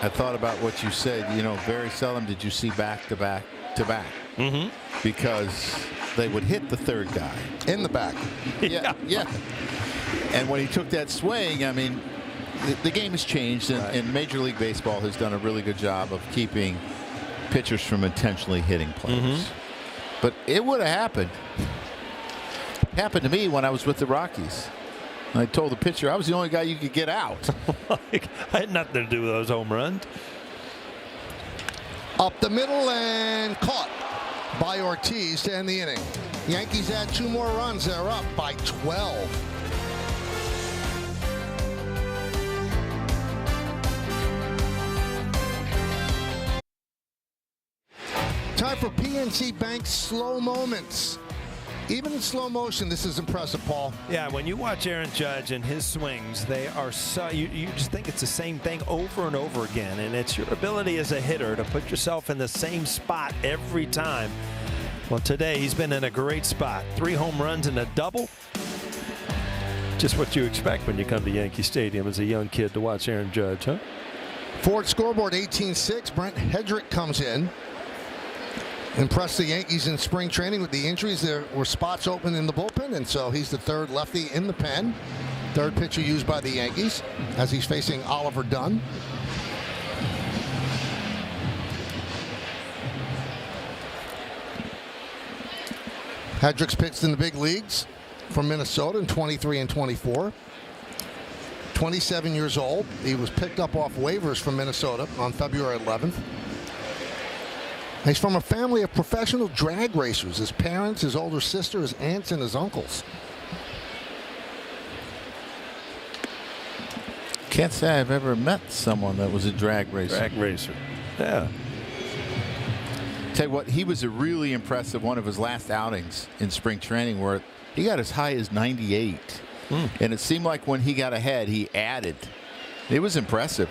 I thought about what you said. You know, very seldom did you see back-to-back to back. Mm-hmm. Because they would hit the third guy. In the back. Yeah. And when he took that swing, I mean, the game has changed, and Major League Baseball has done a really good job of keeping pitchers from intentionally hitting players. Mm-hmm. But it would have happened. It happened to me when I was with the Rockies. I told the pitcher I was the only guy you could get out. I had nothing to do with those home runs. Up the middle and caught by Ortiz to end the inning. Yankees add 2 more runs. They're up by 12. Time for PNC Bank's slow moments. Even in slow motion, this is impressive, Paul. Yeah, when you watch Aaron Judge and his swings, they are so you just think it's the same thing over and over again, and it's your ability as a hitter to put yourself in the same spot every time. Well, today he's been in a great spot. 3 home runs and a double. Just what you expect when you come to Yankee Stadium as a young kid to watch Aaron Judge, huh? Ford scoreboard 18-6. Brent Hedrick comes in. Impressed the Yankees in spring training with the injuries. There were spots open in the bullpen, and so he's the 3rd lefty in the pen. 3rd pitcher used by the Yankees as he's facing Oliver Dunn. Hedrick's pitched in the big leagues for Minnesota in 23 and 24. 27 years old. He was picked up off waivers from Minnesota on February 11th. He's from a family of professional drag racers. His parents, his older sister, his aunts, and his uncles. Can't say I've ever met someone that was a drag racer. Drag racer. Yeah. Tell you what, he was a really impressive one of his last outings in spring training where he got as high as 98. And it seemed like when he got ahead, he added. It was impressive.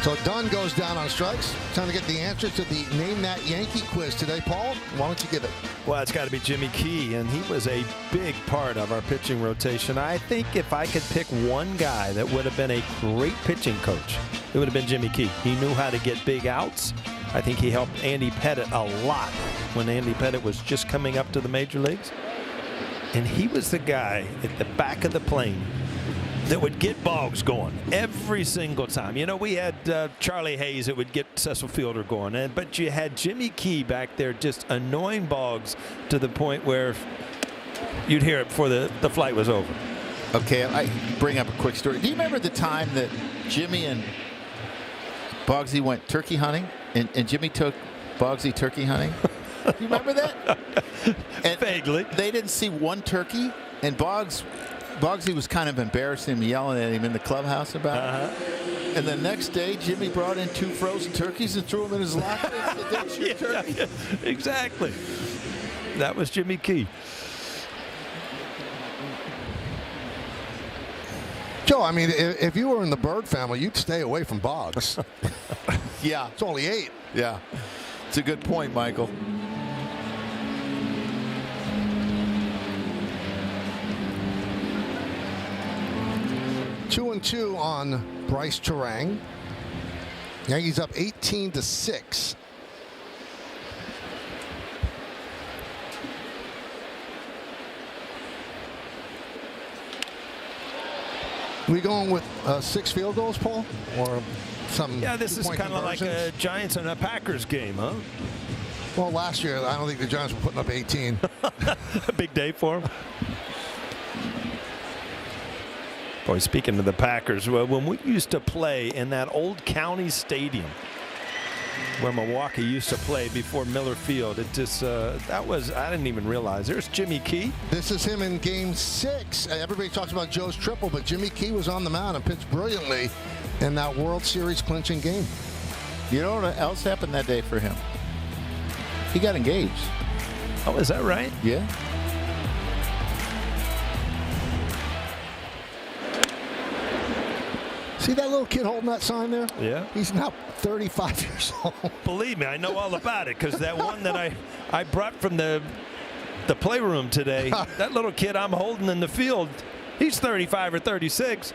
So Dunn goes down on strikes. Time to get the answer to the Name That Yankee quiz today, Paul. Why don't you give it? Well, it's got to be Jimmy Key, and he was a big part of our pitching rotation. I think if I could pick one guy that would have been a great pitching coach, it would have been Jimmy Key. He knew how to get big outs. I think he helped Andy Pettitte a lot when Andy Pettitte was just coming up to the major leagues. And he was the guy at the back of the plane that would get Boggs going every single time. You know, we had Charlie Hayes that would get Cecil Fielder going, but you had Jimmy Key back there just annoying Boggs to the point where you'd hear it before the flight was over. Okay, I bring up a quick story. Do you remember the time that Jimmy and Boggsy went turkey hunting, and Jimmy took Boggsy turkey hunting? Do you remember that? And vaguely. They didn't see one turkey, and Boggsy was kind of embarrassing him, yelling at him in the clubhouse about it. And the next day, Jimmy brought in 2 frozen turkeys and threw them in his locker and said, "That's your turkey." Yeah, exactly. That was Jimmy Key. Joe, I mean, if you were in the Bird family, you'd stay away from Boggs. Yeah. It's only 8. Yeah. It's a good point, Michael. Two and 2 on Bryce Terang. Yankees up 18-6. We going with 6 field goals, Paul, or something? Yeah, this is kind of like a Giants and a Packers game, huh? Well, last year I don't think the Giants were putting up 18. A big day for them. Boy, speaking of the Packers, when we used to play in that old county stadium where Milwaukee used to play before Miller Field, it just that was, I didn't even realize. There's Jimmy Key. This is him in Game 6. Everybody talks about Joe's triple, but Jimmy Key was on the mound and pitched brilliantly in that World Series clinching game. You know what else happened that day for him? He got engaged. Oh, is that right? Yeah. See that little kid holding that sign there? Yeah. He's now 35 years old. Believe me, I know all about it, because that one that I brought from the playroom today, that little kid I'm holding in the field, he's 35 or 36.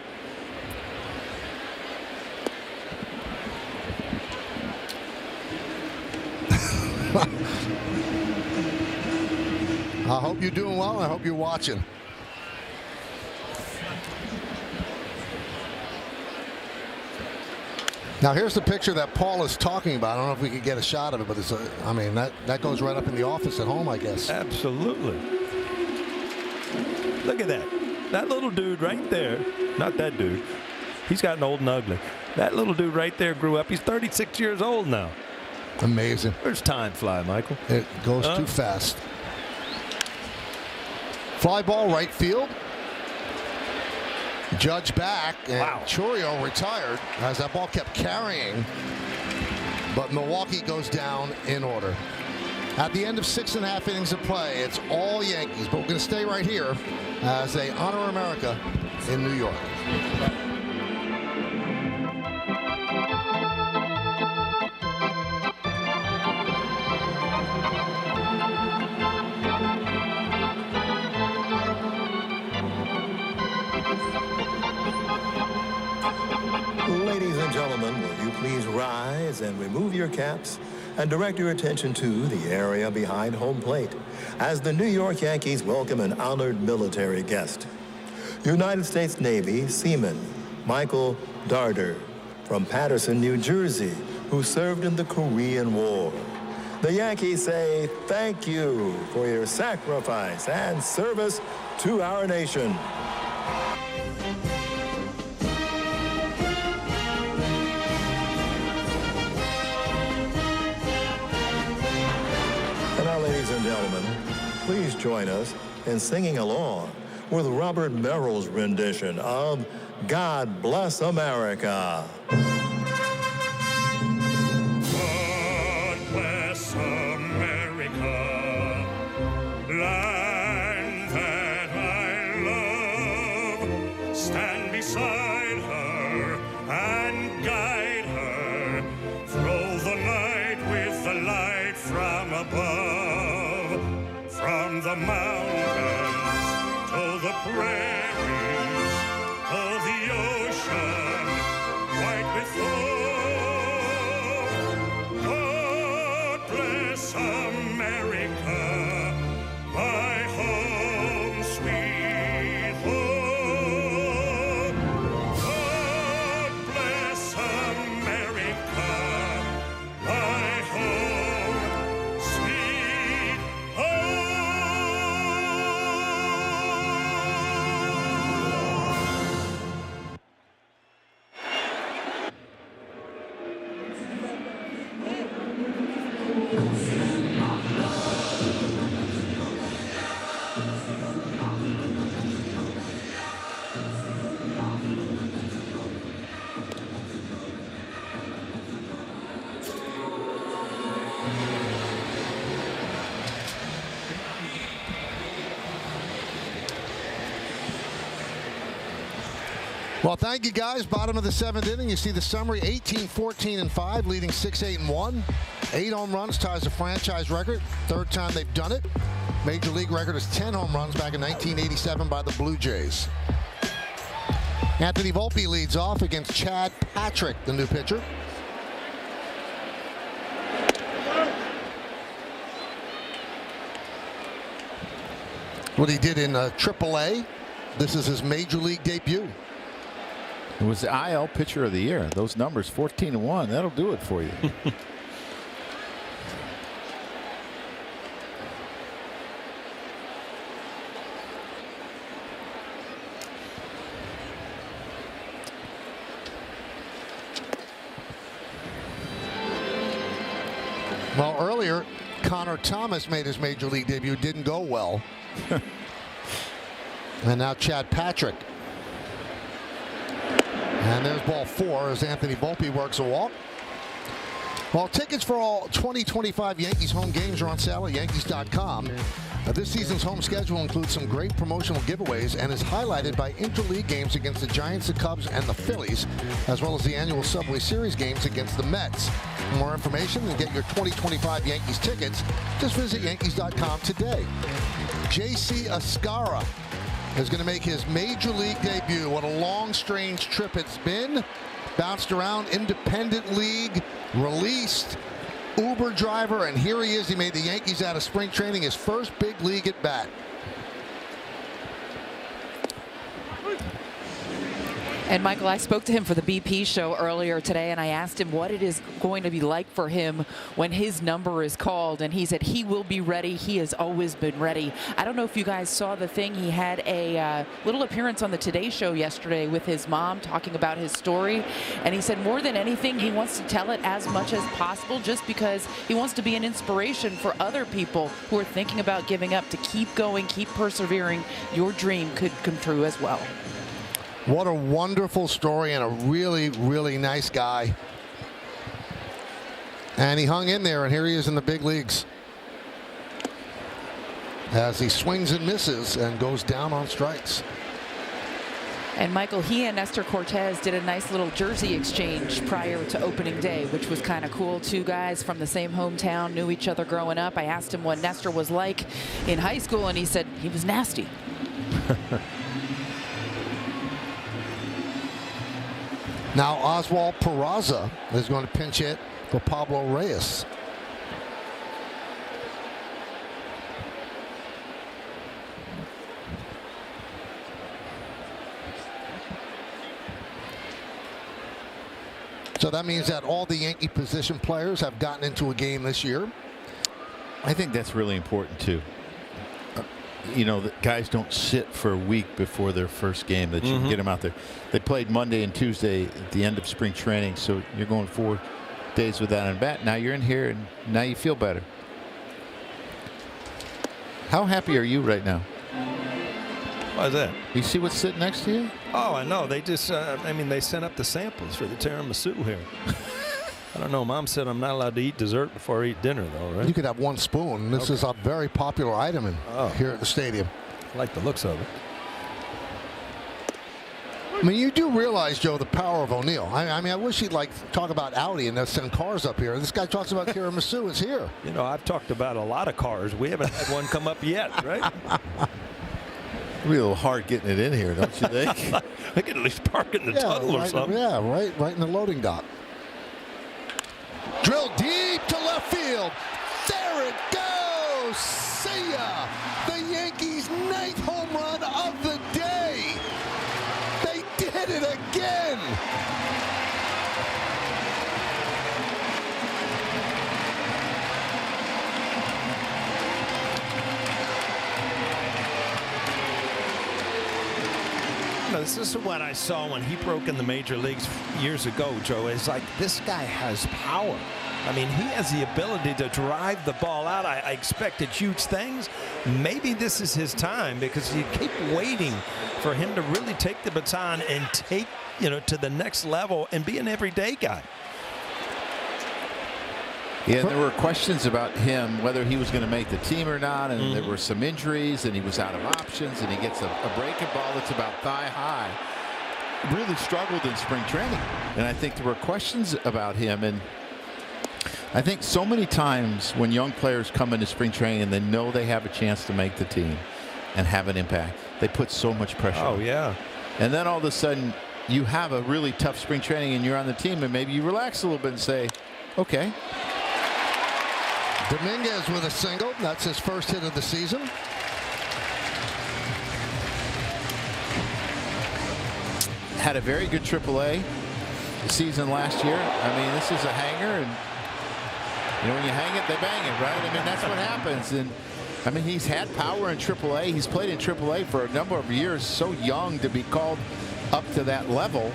I hope you're doing well. I hope you're watching. Now here's the picture that Paul is talking about. I don't know if we could get a shot of it, but I mean, that goes right up in the office at home, I guess. Absolutely. Look at that. That little dude right there. Not that dude. He's gotten old and ugly. That little dude right there grew up. He's 36 years old now. Amazing. Where's time fly, Michael? It goes too fast. Fly ball right field. Judge back, and wow. Chourio retired as that ball kept carrying. But Milwaukee goes down in order. At the end of 6.5 innings of play, it's all Yankees. But we're going to stay right here as they honor America in New York. Ladies and gentlemen, will you please rise and remove your caps and direct your attention to the area behind home plate as the New York Yankees welcome an honored military guest. United States Navy Seaman Michael Darder from Paterson, New Jersey, who served in the Korean War. The Yankees say thank you for your sacrifice and service to our nation. Ladies and gentlemen, please join us in singing along with Robert Merrill's rendition of God Bless America. God bless America, land that I love. Stand beside her and guide her through the night with the light from above. From the mountains to the prairies, to the ocean, white with foam. God bless America, my home, sweet home. God bless America, my home, sweet home. Well, thank you guys. Bottom of the 7th inning. You see the summary: 18-14-5, leading 6-8-1. 8 home runs ties the franchise record. Third time they've done it. Major league record is 10 home runs back in 1987 by the Blue Jays. Anthony Volpe leads off against Chad Patrick, the new pitcher. What he did in AAA. This is his major league debut. It was the IL Pitcher of the Year. Those numbers, 14-1, that'll do it for you. Well, earlier, Connor Thomas made his major league debut. Didn't go well. And now Chad Patrick. And there's ball 4 as Anthony Volpe works a walk. Well, tickets for all 2025 Yankees home games are on sale at Yankees.com. This season's home schedule includes some great promotional giveaways and is highlighted by interleague games against the Giants, the Cubs, and the Phillies, as well as the annual Subway Series games against the Mets. For more information and get your 2025 Yankees tickets, just visit Yankees.com today. J.C. Ascara is going to make his major league debut. What a long, strange trip it's been. Bounced around, independent league, released, Uber driver, and here he is. He made the Yankees out of spring training, his first big league at bat. And Michael, I spoke to him for the BP show earlier today, and I asked him what it is going to be like for him when his number is called, and he said he will be ready. He has always been ready. I don't know if you guys saw the thing. He had a little appearance on the Today Show yesterday with his mom talking about his story, and he said more than anything, he wants to tell it as much as possible just because he wants to be an inspiration for other people who are thinking about giving up to keep going, keep persevering. Your dream could come true as well. What a wonderful story, and a really, really nice guy. And he hung in there, and here he is in the big leagues as he swings and misses and goes down on strikes. And Michael, he and Nestor Cortez did a nice little jersey exchange prior to opening day, which was kind of cool. Two guys from the same hometown, knew each other growing up. I asked him what Nestor was like in high school, and he said he was nasty. Now Oswald Peraza is going to pinch hit for Pablo Reyes. So that means that all the Yankee position players have gotten into a game this year. I think that's really important too. You know, the guys don't sit for a week before their first game, that you can get them out there. They played Monday and Tuesday at the end of spring training, so you're going 4 days without a bat. Now you're in here, and now you feel better. How happy are you right now? Why is that? You see what's sitting next to you? Oh, I know. They just, I mean, they sent up the samples for the tiramisu here. I don't know. Mom said I'm not allowed to eat dessert before I eat dinner, though, right? You could have one spoon. This is a very popular item here at the stadium. I like the looks of it. I mean, you do realize, Joe, the power of O'Neill. I mean, I wish he'd talk about Audi and send cars up here. This guy talks about tiramisu. It's here. You know, I've talked about a lot of cars. We haven't had one come up yet, right? It'd be a little hard getting it in here, don't you think? I could at least park in the tunnel or something. Yeah, right in the loading dock. Drill deep to left field. There it goes. See ya. The Yankees' 9th home run of the day. They did it again. This is what I saw when he broke in the major leagues years ago, Joe. It's like, this guy has power. I mean, he has the ability to drive the ball out. I expected huge things. Maybe this is his time, because you keep waiting for him to really take the baton and take, you know, to the next level and be an everyday guy. Yeah, there were questions about him, whether he was going to make the team or not, and there were some injuries, and he was out of options, and he gets a breaking ball that's about thigh high. Really struggled in spring training, and I think there were questions about him. And I think so many times when young players come into spring training and they know they have a chance to make the team and have an impact, they put so much pressure. Oh, yeah. And then all of a sudden, you have a really tough spring training, and you're on the team, and maybe you relax a little bit and say, okay. Dominguez with a single. That's his first hit of the season. Had a very good AAA season last year. I mean, this is a hanger, and you know, when you hang it, they bang it, right? I mean, that's what happens. And I mean, he's had power in AAA. He's played in AAA for a number of years. So young to be called up to that level.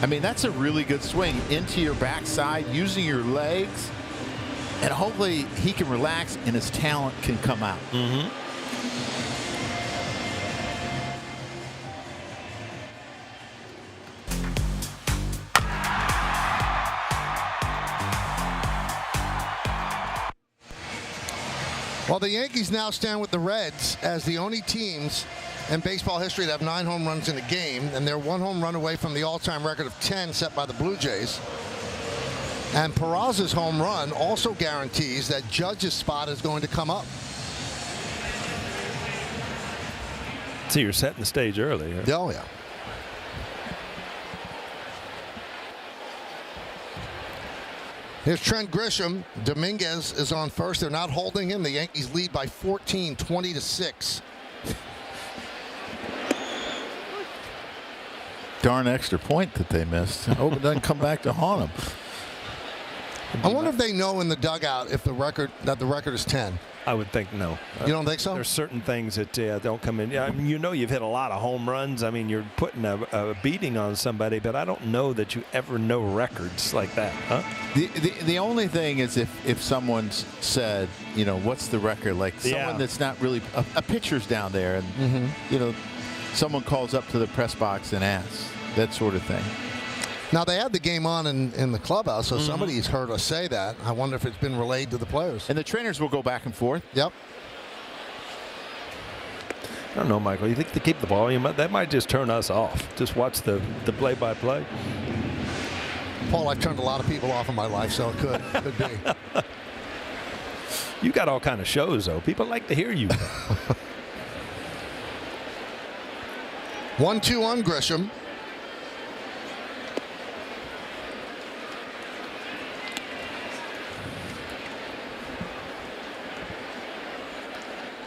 I mean, that's a really good swing into your backside, using your legs. And hopefully he can relax and his talent can come out. Well, the Yankees now stand with the Reds as the only teams in baseball history to have 9 home runs in a game, and they're 1 home run away from the all-time record of 10 set by the Blue Jays. And Peraza's home run also guarantees that Judge's spot is going to come up. So you're setting the stage early. Huh? Oh, yeah. Here's Trent Grisham. Dominguez is on first. They're not holding him. The Yankees lead by 14, 20-6. Darn extra point that they missed. I hope it doesn't come back to haunt them. I wonder if they know in the dugout if the record is 10. I would think no. You don't think so? There's certain things that don't come in. I mean, you've hit a lot of home runs. I mean, you're putting a beating on somebody, but I don't know that you ever know records like that, huh? The only thing is if someone's said, what's the record? Like someone that's not really a pitcher's down there, and someone calls up to the press box and asks, that sort of thing. Now, they had the game on in the clubhouse, so somebody's heard us say that. I wonder if it's been relayed to the players. And the trainers will go back and forth. Yep. I don't know, Michael. You think to keep the volume up? That might just turn us off. Just watch the play-by-play. Paul, I've turned a lot of people off in my life, so it could be. You got all kind of shows, though. People like to hear you. 1-2 on Grisham.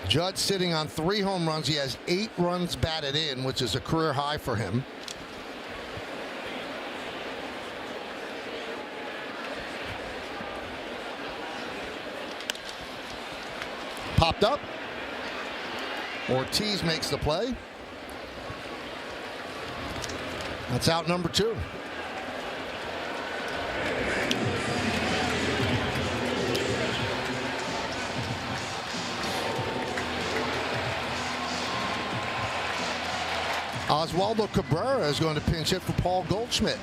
Judge sitting on 3 home runs. He has 8 runs batted in, which is a career high for him. Popped up. Ortiz makes the play. That's out number 2. Oswaldo Cabrera is going to pinch hit for Paul Goldschmidt.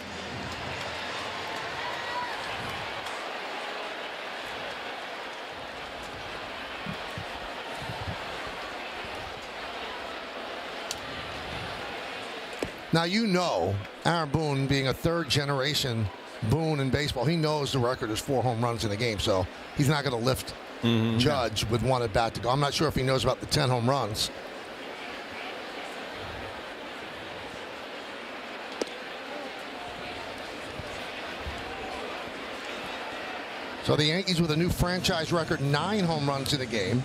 Now, Aaron Boone being a 3rd generation Boone in baseball, he knows the record is 4 home runs in a game, so he's not going to lift Judge with 1 at bat to go. I'm not sure if he knows about the 10 home runs. So the Yankees with a new franchise record, 9 home runs in a game.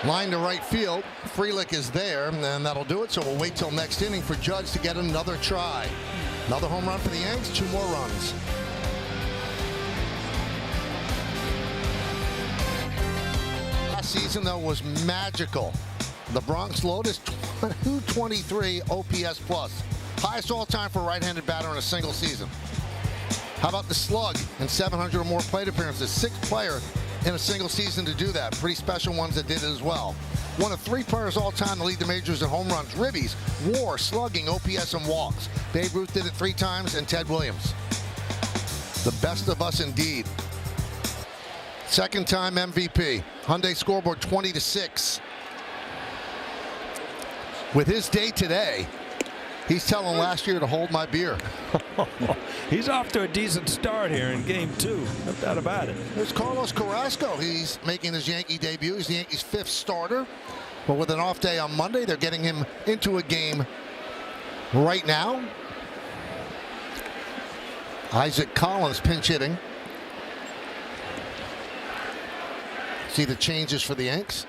Line to right field. Frelick is there, and that'll do it. So we'll wait till next inning for Judge to get another try. Another home run for the Yanks, 2 more runs. Last season, though, was magical. The Bronx Lotus 223 OPS plus. Highest all-time for a right-handed batter in a single season. How about the slug and 700 or more plate appearances? 6th player in a single season to do that. Pretty special ones that did it as well. One of 3 players all time to lead the majors in home runs, ribbies, WAR, slugging, OPS, and walks. Babe Ruth did it 3 times, and Ted Williams. The best of us indeed. 2nd-time MVP. Hyundai scoreboard 20-6. With his day today, he's telling last year to hold my beer. He's off to a decent start here in game 2. No doubt about it. There's Carlos Carrasco. He's making his Yankee debut. He's the Yankees' 5th starter. But with an off day on Monday, they're getting him into a game right now. Isaac Collins pinch hitting. See the changes for the Yanks.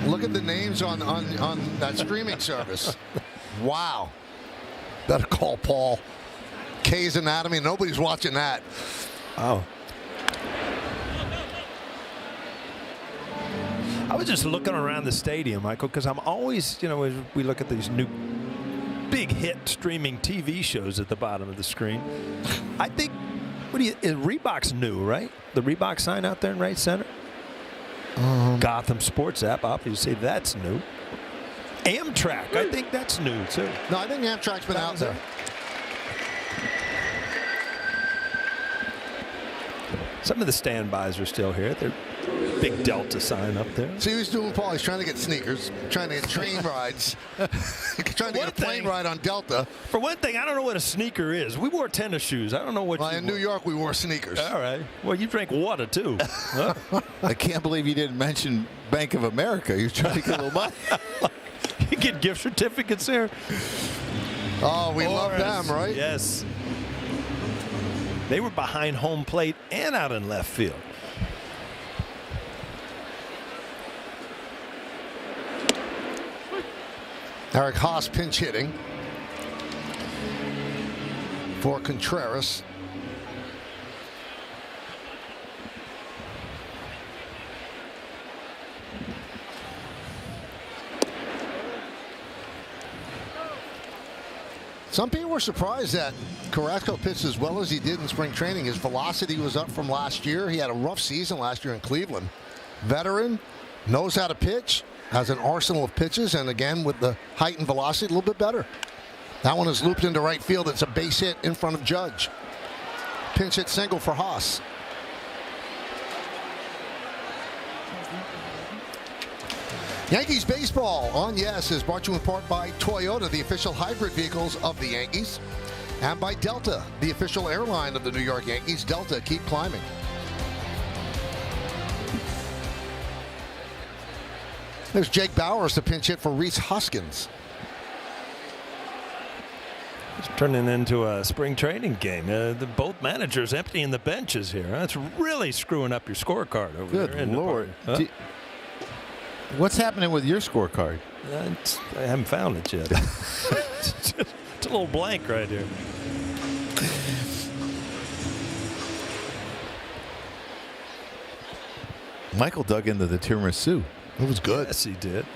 Look at the names on that streaming service. Wow. Better call Paul. K's Anatomy. Nobody's watching that. Oh. I was just looking around the stadium, Michael, because I'm always, as we look at these new big hit streaming TV shows at the bottom of the screen, I think, Reebok's new, right? The Reebok sign out there in right center? Gotham Sports app, obviously that's new. Amtrak, I think that's new, too. No, I think Amtrak's been out there. Some of the standbys are still here. They're big Delta sign up there. See what he's doing, Paul? He's trying to get sneakers, trying to get train rides, trying to get a plane ride on Delta. For one thing, I don't know what a sneaker is. We wore tennis shoes. I don't know what you in New York, we wore sneakers. All right. Well, you drank water, too. Huh? I can't believe you didn't mention Bank of America. You're trying to get a little money. You get gift certificates there. Oh, we love them, right? Yes. They were behind home plate and out in left field. Eric Haas pinch hitting for Contreras. Some people were surprised that Carrasco pitched as well as he did in spring training. His velocity was up from last year. He had a rough season last year in Cleveland. Veteran, knows how to pitch, has an arsenal of pitches, and again, with the height and velocity, a little bit better. That one is looped into right field. It's a base hit in front of Judge. Pinch hit single for Haas. Yankees baseball on Yes is brought to you in part by Toyota, the official hybrid vehicles of the Yankees, and by Delta, the official airline of the New York Yankees. Delta, keep climbing. There's Jake Bowers, the pinch hit for Rhys Hoskins. It's turning into a spring training game. Both managers emptying the benches here. That's really screwing up your scorecard over there. Good Lord. What's happening with your scorecard? I haven't found it yet. It's a little blank right here. Michael dug into the tiramisu. It was good. Yes, he did.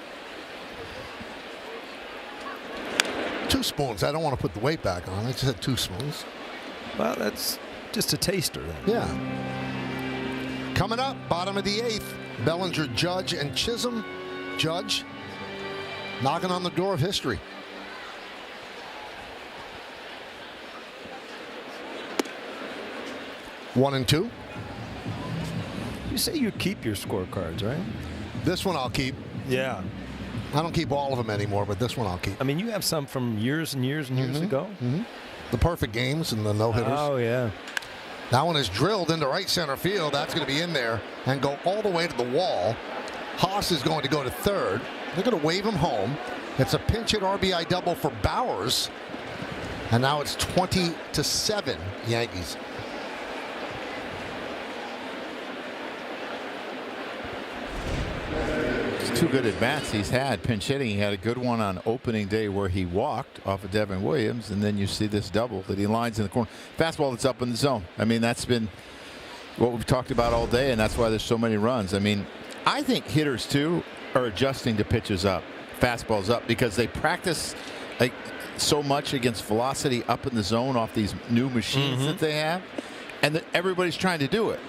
2 spoons. I don't want to put the weight back on. I just had 2 spoons. Well, that's just a taster then. Yeah. Coming up, bottom of the 8th, Bellinger, Judge, and Chisholm. Judge knocking on the door of history. One and 2. You say you keep your scorecards, right? This one I'll keep. Yeah. I don't keep all of them anymore, but this one I'll keep. I mean, you have some from years and years and years ago. The perfect games and the no-hitters. Oh, yeah. That one is drilled into right center field. That's going to be in there and go all the way to the wall. Haas is going to go to third. They're going to wave him home. It's a pinch hit RBI double for Bowers. And now it's 20-7 Yankees. It's 2 good at-bats he's had. Pinch hitting. He had a good one on opening day where he walked off of Devin Williams, and then you see this double that he lines in the corner. Fastball that's up in the zone. I mean, that's been what we've talked about all day, and that's why there's so many runs. I mean, I think hitters, too, are adjusting to pitches up, fastballs up, because they practice like so much against velocity up in the zone off these new machines that they have, and that everybody's trying to do it.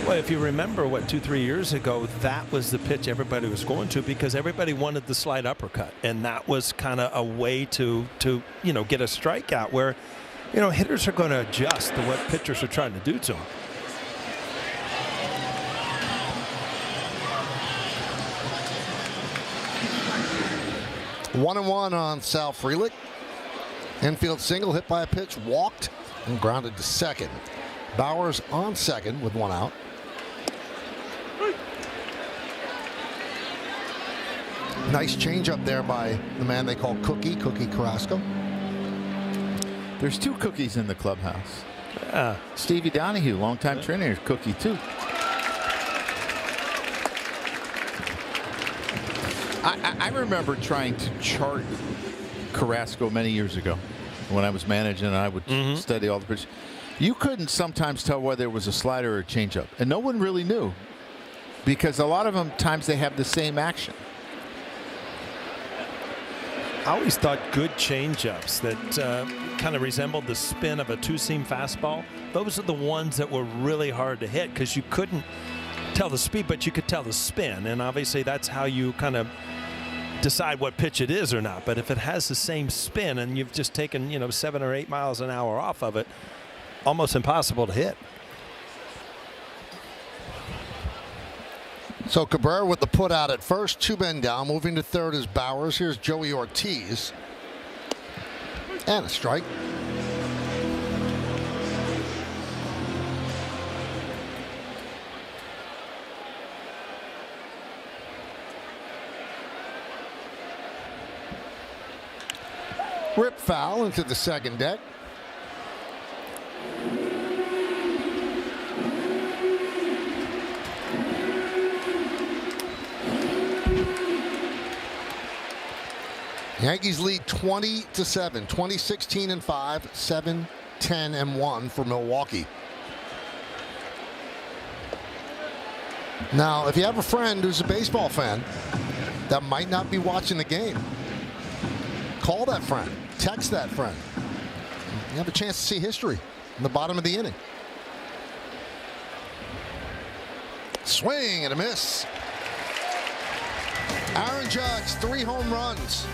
Well, if you remember, 2-3 years ago, that was the pitch everybody was going to because everybody wanted the slide uppercut, and that was kind of a way to get a strikeout where, hitters are going to adjust to what pitchers are trying to do to them. One and 1 on Sal Frelick. Infield single hit by a pitch, walked and grounded to second. Bowers on second with 1 out. Nice change up there by the man they call Cookie Carrasco. There's 2 cookies in the clubhouse. Stevie Donahue, longtime trainer, is Cookie too. I remember trying to chart Carrasco many years ago when I was managing, and I would study all the pitches. You couldn't sometimes tell whether it was a slider or a changeup, and no one really knew because a lot of them times they have the same action. I always thought good changeups that kind of resembled the spin of a two-seam fastball. Those are the ones that were really hard to hit because you couldn't tell the speed, but you could tell the spin, and obviously that's how you kind of decide what pitch it is or not. But if it has the same spin and you've just taken 7 or 8 miles an hour off of it, almost impossible to hit. So Cabrera with the put out at first, 2 men down. Moving to third is Bowers. Here's Joey Ortiz. And a strike. Rip foul into the second deck. Yankees lead 20-7, 20-16-5, 7-10-1 for Milwaukee. Now, if you have a friend who's a baseball fan that might not be watching the game, call that friend, text that friend. You have a chance to see history in the bottom of the inning. Swing and a miss. Aaron Judge, 3 home runs.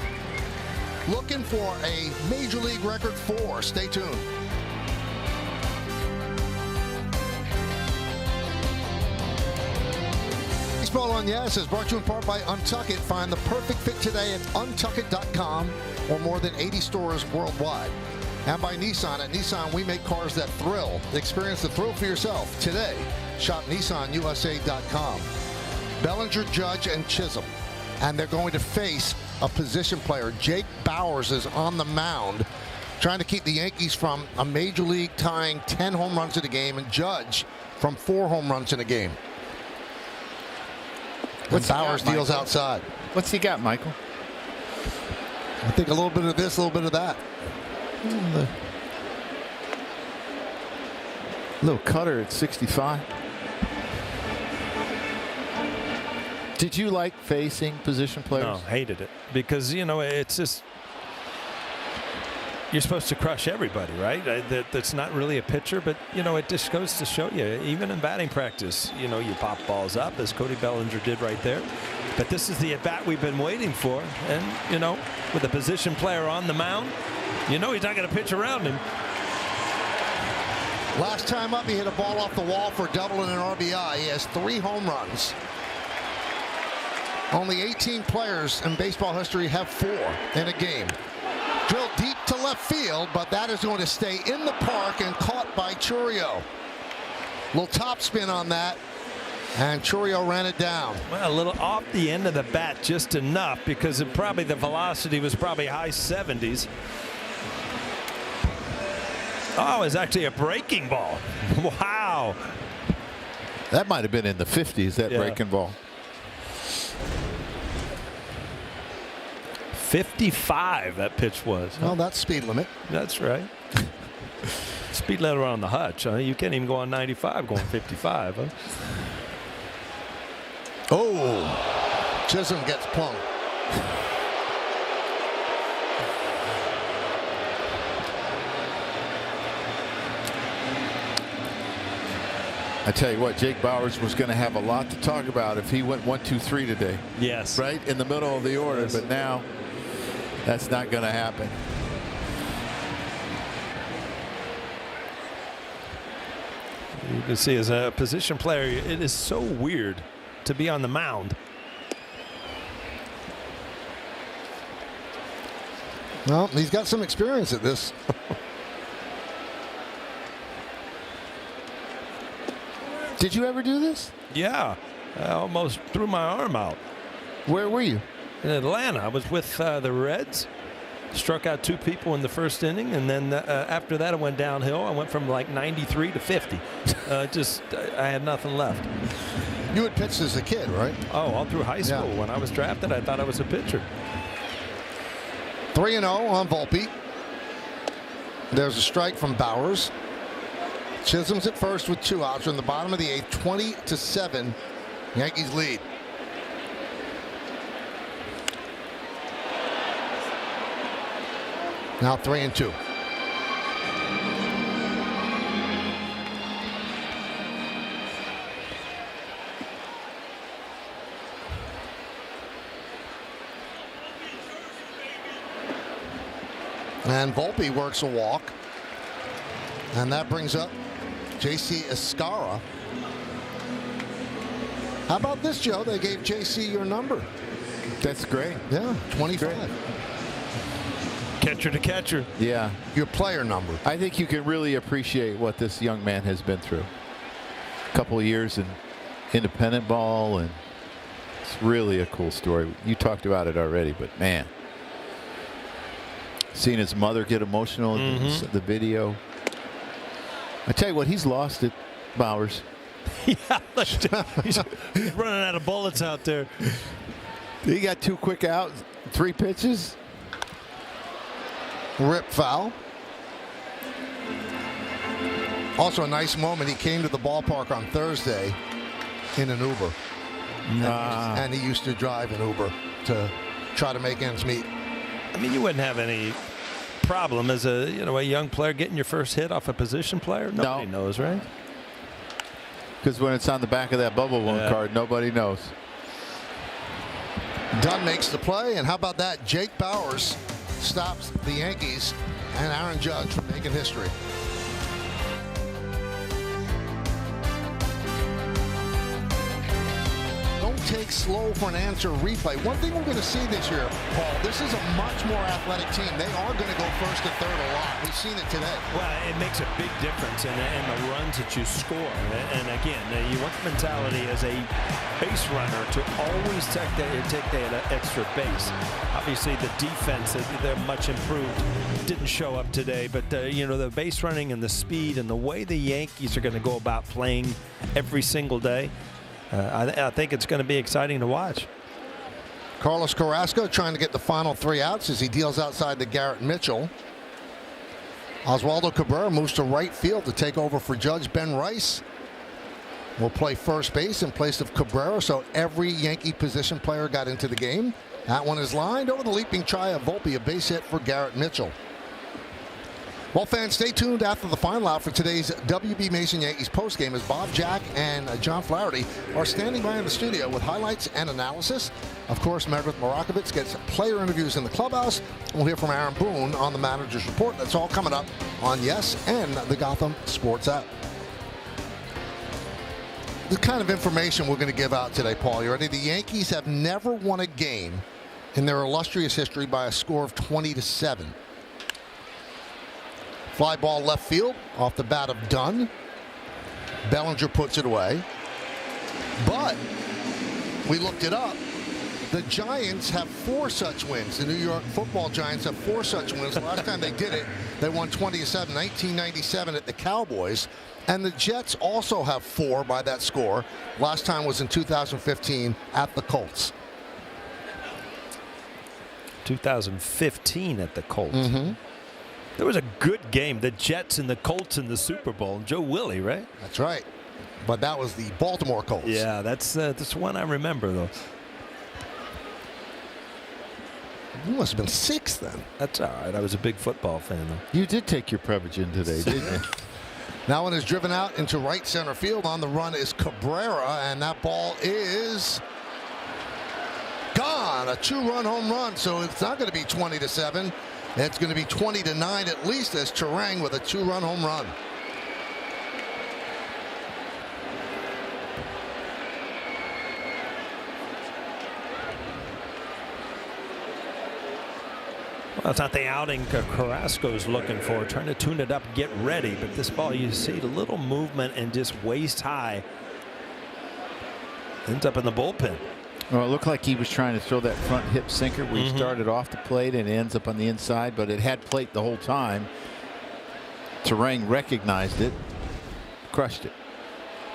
Looking for a Major League record 4. Stay tuned. Baseball on Yes is brought to you in part by Untuck It. Find the perfect fit today at untuckit.com or more than 80 stores worldwide. And by Nissan. At Nissan, we make cars that thrill. Experience the thrill for yourself today. Shop NissanUSA.com. Bellinger, Judge, and Chisholm. And they're going to face a position player. Jake Bowers is on the mound trying to keep the Yankees from a Major League tying 10 home runs in a game and Judge from 4 home runs in a game. What Bowers deals outside. What's he got, Michael? I think a little bit of this, a little bit of that. Little cutter at 65. Did you like facing position players? No, hated it because it's just you're supposed to crush everybody, right? That's not really a pitcher, but it just goes to show you, even in batting practice, you pop balls up as Cody Bellinger did right there. But this is the at bat we've been waiting for, and with a position player on the mound, he's not going to pitch around him. Last time up, he hit a ball off the wall for a double and an RBI. He has 3 home runs. Only 18 players in baseball history have 4 in a game. Drilled deep to left field, but that is going to stay in the park and caught by Churio. Little top spin on that, and Churio ran it down. Well, a little off the end of the bat, just enough, because the velocity was probably high 70s. Oh, it's actually a breaking ball. Wow. That might have been in the 50s, that breaking ball. 55 that pitch was. Well, that's speed limit. That's right. Speed limit on the hutch. Huh? You can't even go on 95 going 55. Huh? Oh, Chisholm gets plunked. I tell you what, Jake Bowers was going to have a lot to talk about if he went 1-2-3 today. Yes. Right in the middle of the order, yes. But now that's not going to happen. You can see as a position player, it is so weird to be on the mound. Well, he's got some experience at this. Did you ever do this? Yeah. I almost threw my arm out. Where were you? In Atlanta. I was with the Reds. Struck out 2 people in the first inning, and then after that it went downhill. I went from like 93 to 50. I had nothing left. You had pitched as a kid, right? Oh, all through high school. Yeah. When I was drafted, I thought I was a pitcher. 3-0 on Volpe. There's a strike from Bowers. Chisholm's at first with 2 outs. We're in the bottom of the 8th, 20-7. Yankees lead. Now 3-2. And Volpe works a walk. And that brings up J.C. Escara. How about this, Joe? They gave J.C. your number. That's great. Yeah, 25. Great. Catcher to catcher. Yeah. Your player number. I think you can really appreciate what this young man has been through. A couple of years in independent ball, and it's really a cool story. You talked about it already, but man, seeing his mother get emotional in the video. I tell you what, he's lost it, Bowers. Yeah, he's running out of bullets out there. He got 2 quick outs, 3 pitches. Rip foul. Also a nice moment. He came to the ballpark on Thursday in an Uber. And he used to drive an Uber to try to make ends meet. I mean, you wouldn't have any problem as a young player getting your first hit off a position player. Nobody knows, right? Because when it's on the back of that bubble one card, nobody knows. Dunn makes the play, and how about that? Jake Bowers stops the Yankees and Aaron Judge from making history. Don't take slow for an answer replay. One thing we're going to see this year, Paul, this is a much more athletic team. They are going to go first and third a lot. We've seen it today. Well, it makes a big difference in the runs that you score. And again, you want the mentality as a base runner to always take that extra base. Obviously, the defense, they're much improved. Didn't show up today, but the base running and the speed and the way the Yankees are going to go about playing every single day, I think it's going to be exciting to watch. Carlos Carrasco trying to get the final 3 outs as he deals outside to Garrett Mitchell. Oswaldo Cabrera moves to right field to take over for Judge. Ben Rice will play first base in place of Cabrera, so every Yankee position player got into the game. That one is lined over the leaping try of Volpe, a base hit for Garrett Mitchell. Well, fans, stay tuned after the final out for today's WB Mason Yankees postgame as Bob Jack and John Flaherty are standing by in the studio with highlights and analysis. Of course, Meredith Morakovitz gets player interviews in the clubhouse. We'll hear from Aaron Boone on the manager's report. That's all coming up on Yes and the Gotham Sports app. The kind of information we're going to give out today, Paul. You ready? The Yankees have never won a game in their illustrious history by a score of 20-7. Fly ball left field off the bat of Dunn. Bellinger puts it away. But we looked it up. The Giants have 4 such wins. The New York Football Giants have 4 such wins. The last time they did it, they won 20-7, 1997 at the Cowboys. And the Jets also have 4 by that score. Last time was in 2015 at the Colts. 2015 at the Colts. There was a good game. The Jets and the Colts in the Super Bowl. Joe Willie, right? That's right. But that was the Baltimore Colts. Yeah, that's one I remember, though. You must have been 6 then. That's all right. I was a big football fan, though. You did take your Prevagen today, didn't you? Now one is driven out into right center field. On the run is Cabrera, and that ball is gone. A 2-run home run, so it's not going to be 20-7. It's going to be 20-9 at least as Terang with a 2-run home run. Well, it's not the outing Carrasco's looking for, trying to tune it up, get ready. But this ball, you see a little movement and just waist high. Ends up in the bullpen. Well, it looked like he was trying to throw that front hip sinker where he started off the plate and it ends up on the inside, but it had plate the whole time. Terang recognized it, crushed it.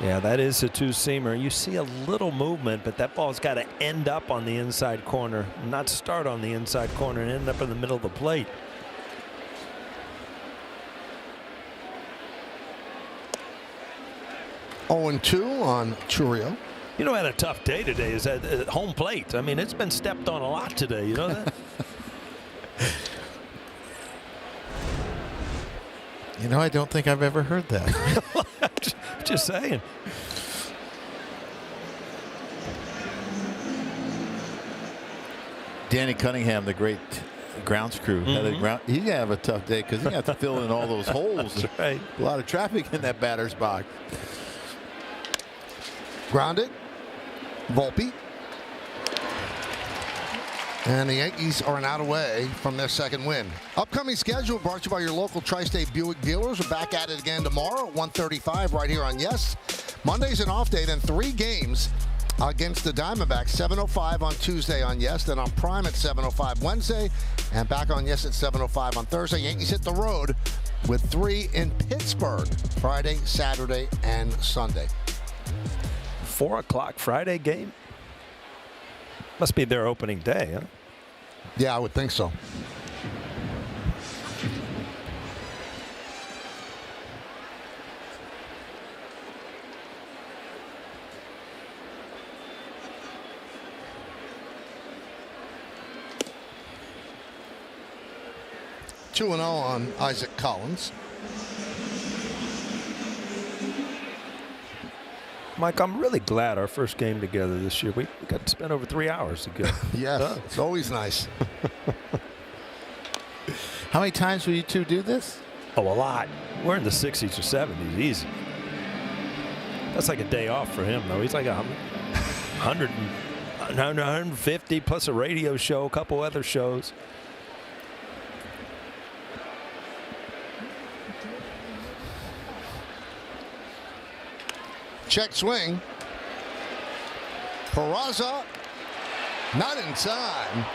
Yeah, that is a two-seamer. You see a little movement, but that ball's got to end up on the inside corner, not start on the inside corner and end up in the middle of the plate. Oh, 2 on Churio. You know, had a tough day today is at home plate. I mean, it's been stepped on a lot today. You know that? You know, I don't think I've ever heard that. Just saying. Danny Cunningham, the great grounds crew, he's going to have a tough day because he got to fill in all those holes. That's right. A lot of traffic in that batter's box. Grounded. Volpe. And the Yankees are an out away from their second win. Upcoming schedule brought to you by your local Tri-State Buick dealers. We're back at it again tomorrow at 1:35 right here on Yes. Monday's an off day, then 3 games against the Diamondbacks. 7:05 on Tuesday on Yes, then on Prime at 7:05 Wednesday, and back on Yes at 7:05 on Thursday. Yankees hit the road with 3 in Pittsburgh Friday, Saturday, and Sunday. 4 o'clock Friday game. Must be their opening day, huh? Yeah, I would think so. Two 2-0 on Isaac Collins. Mike, I'm really glad our first game together this year, we got to spend over 3 hours together. Yes, it's always nice. How many times will you two do this? Oh, a lot. We're in the 60s or 70s, easy. That's like a day off for him, though. He's like 150 plus a radio show, a couple other shows. Check swing. Peraza, not in time.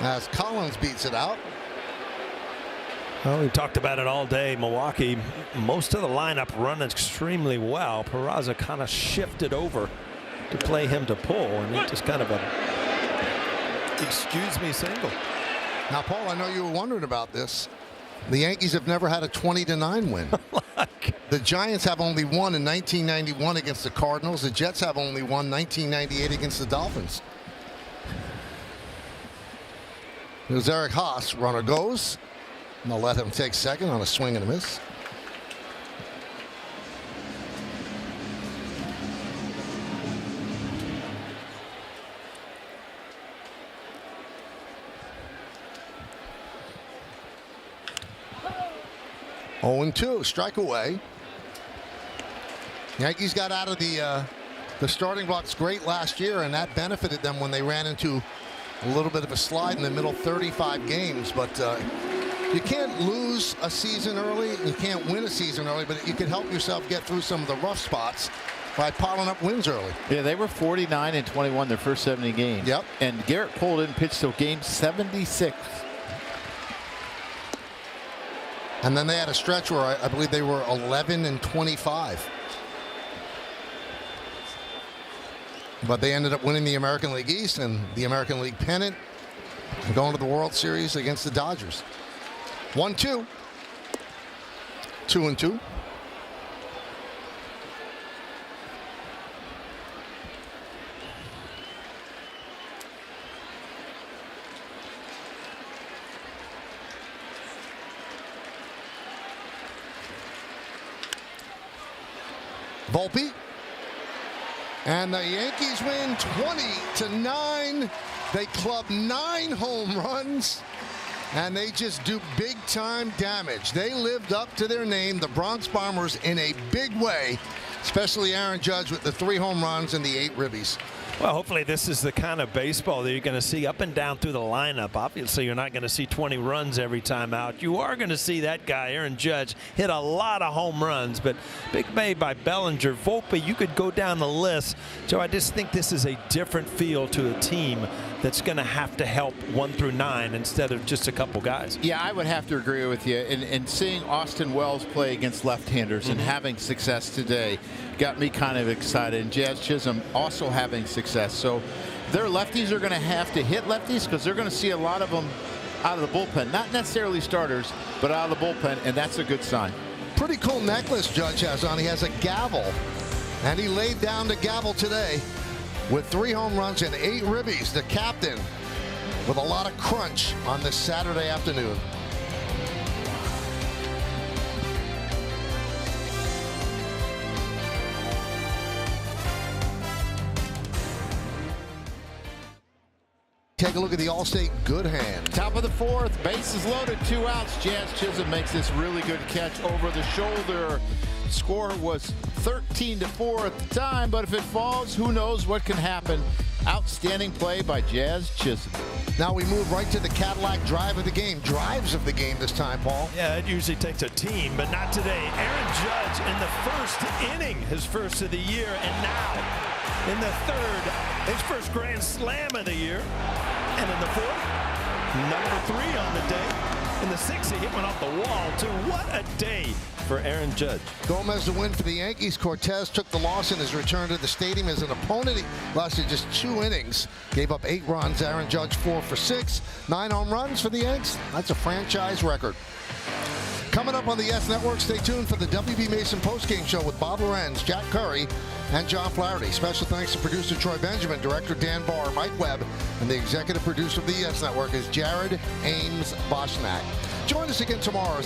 As Collins beats it out. Well, we talked about it all day. Milwaukee, most of the lineup run extremely well. Peraza kind of shifted over to play him to pull, and it just kind of a excuse me single. Now, Paul, I know you were wondering about this. The Yankees have never had a 20-9 win. The Giants have only won in 1991 against the Cardinals. The Jets have only won 1998 against the Dolphins. Here's Eric Haas. Runner goes. And they'll let him take second on a swing and a miss. Oh, 0-2, strike away. Yankees got out of the starting blocks great last year, and that benefited them when they ran into a little bit of a slide in the middle 35 games. But you can't lose a season early, you can't win a season early, but you can help yourself get through some of the rough spots by piling up wins early. Yeah, they were 49-21 their first 70 games. Yep. And Garrett Cole didn't pitch till game 76. And then they had a stretch where I believe they were 11-25. But they ended up winning the American League East and the American League pennant and going to the World Series against the Dodgers. 1-2. 2-2. Volpe. And the Yankees win 20-9. They club 9 home runs, and they just do big-time damage. They lived up to their name, the Bronx Bombers, in a big way, especially Aaron Judge with the 3 home runs and the 8 ribbies. Well, hopefully this is the kind of baseball that you're going to see up and down through the lineup. Obviously, you're not going to see 20 runs every time out. You are going to see that guy, Aaron Judge, hit a lot of home runs. But big bay by Bellinger, Volpe, you could go down the list. So I just think this is a different feel to a team that's going to have to help 1 through 9 instead of just a couple guys. Yeah, I would have to agree with you. And seeing Austin Wells play against left-handers and having success today got me kind of excited. And Jazz Chisholm also having success. So their lefties are going to have to hit lefties because they're going to see a lot of them out of the bullpen. Not necessarily starters, but out of the bullpen, and that's a good sign. Pretty cool necklace Judge has on. He has a gavel, and he laid down the gavel today with 3 home runs and 8 ribbies. The captain with a lot of crunch on this Saturday afternoon. Take a look at the Allstate good hand. Top of the 4th, bases loaded, 2 outs. Jazz Chisholm makes this really good catch over the shoulder. Score was 13-4 at the time, but if it falls, who knows what can happen. Outstanding play by Jazz Chisholm. Now we move right to the Cadillac drive of the game. Drives of the game this time, Paul. Yeah, it usually takes a team, but not today. Aaron Judge in the first inning, his first of the year, and now in the 3rd, his first grand slam of the year. And in the 4th, number 3 on the day. In the 6th, he hit one off the wall, too. What a day for Aaron Judge. Gomez the win for the Yankees. Cortez took the loss in his return to the stadium as an opponent. He lasted just 2 innings, gave up 8 runs. Aaron Judge 4 for 6, 9 home runs for the Yanks. That's a franchise record. Coming up on the Yes Network, stay tuned for the WB Mason postgame show with Bob Lorenz, Jack Curry, and John Flaherty. Special thanks to producer Troy Benjamin, director Dan Barr, Mike Webb, and the executive producer of the Yes Network is Jared Ames Boschnack. Join us again tomorrow as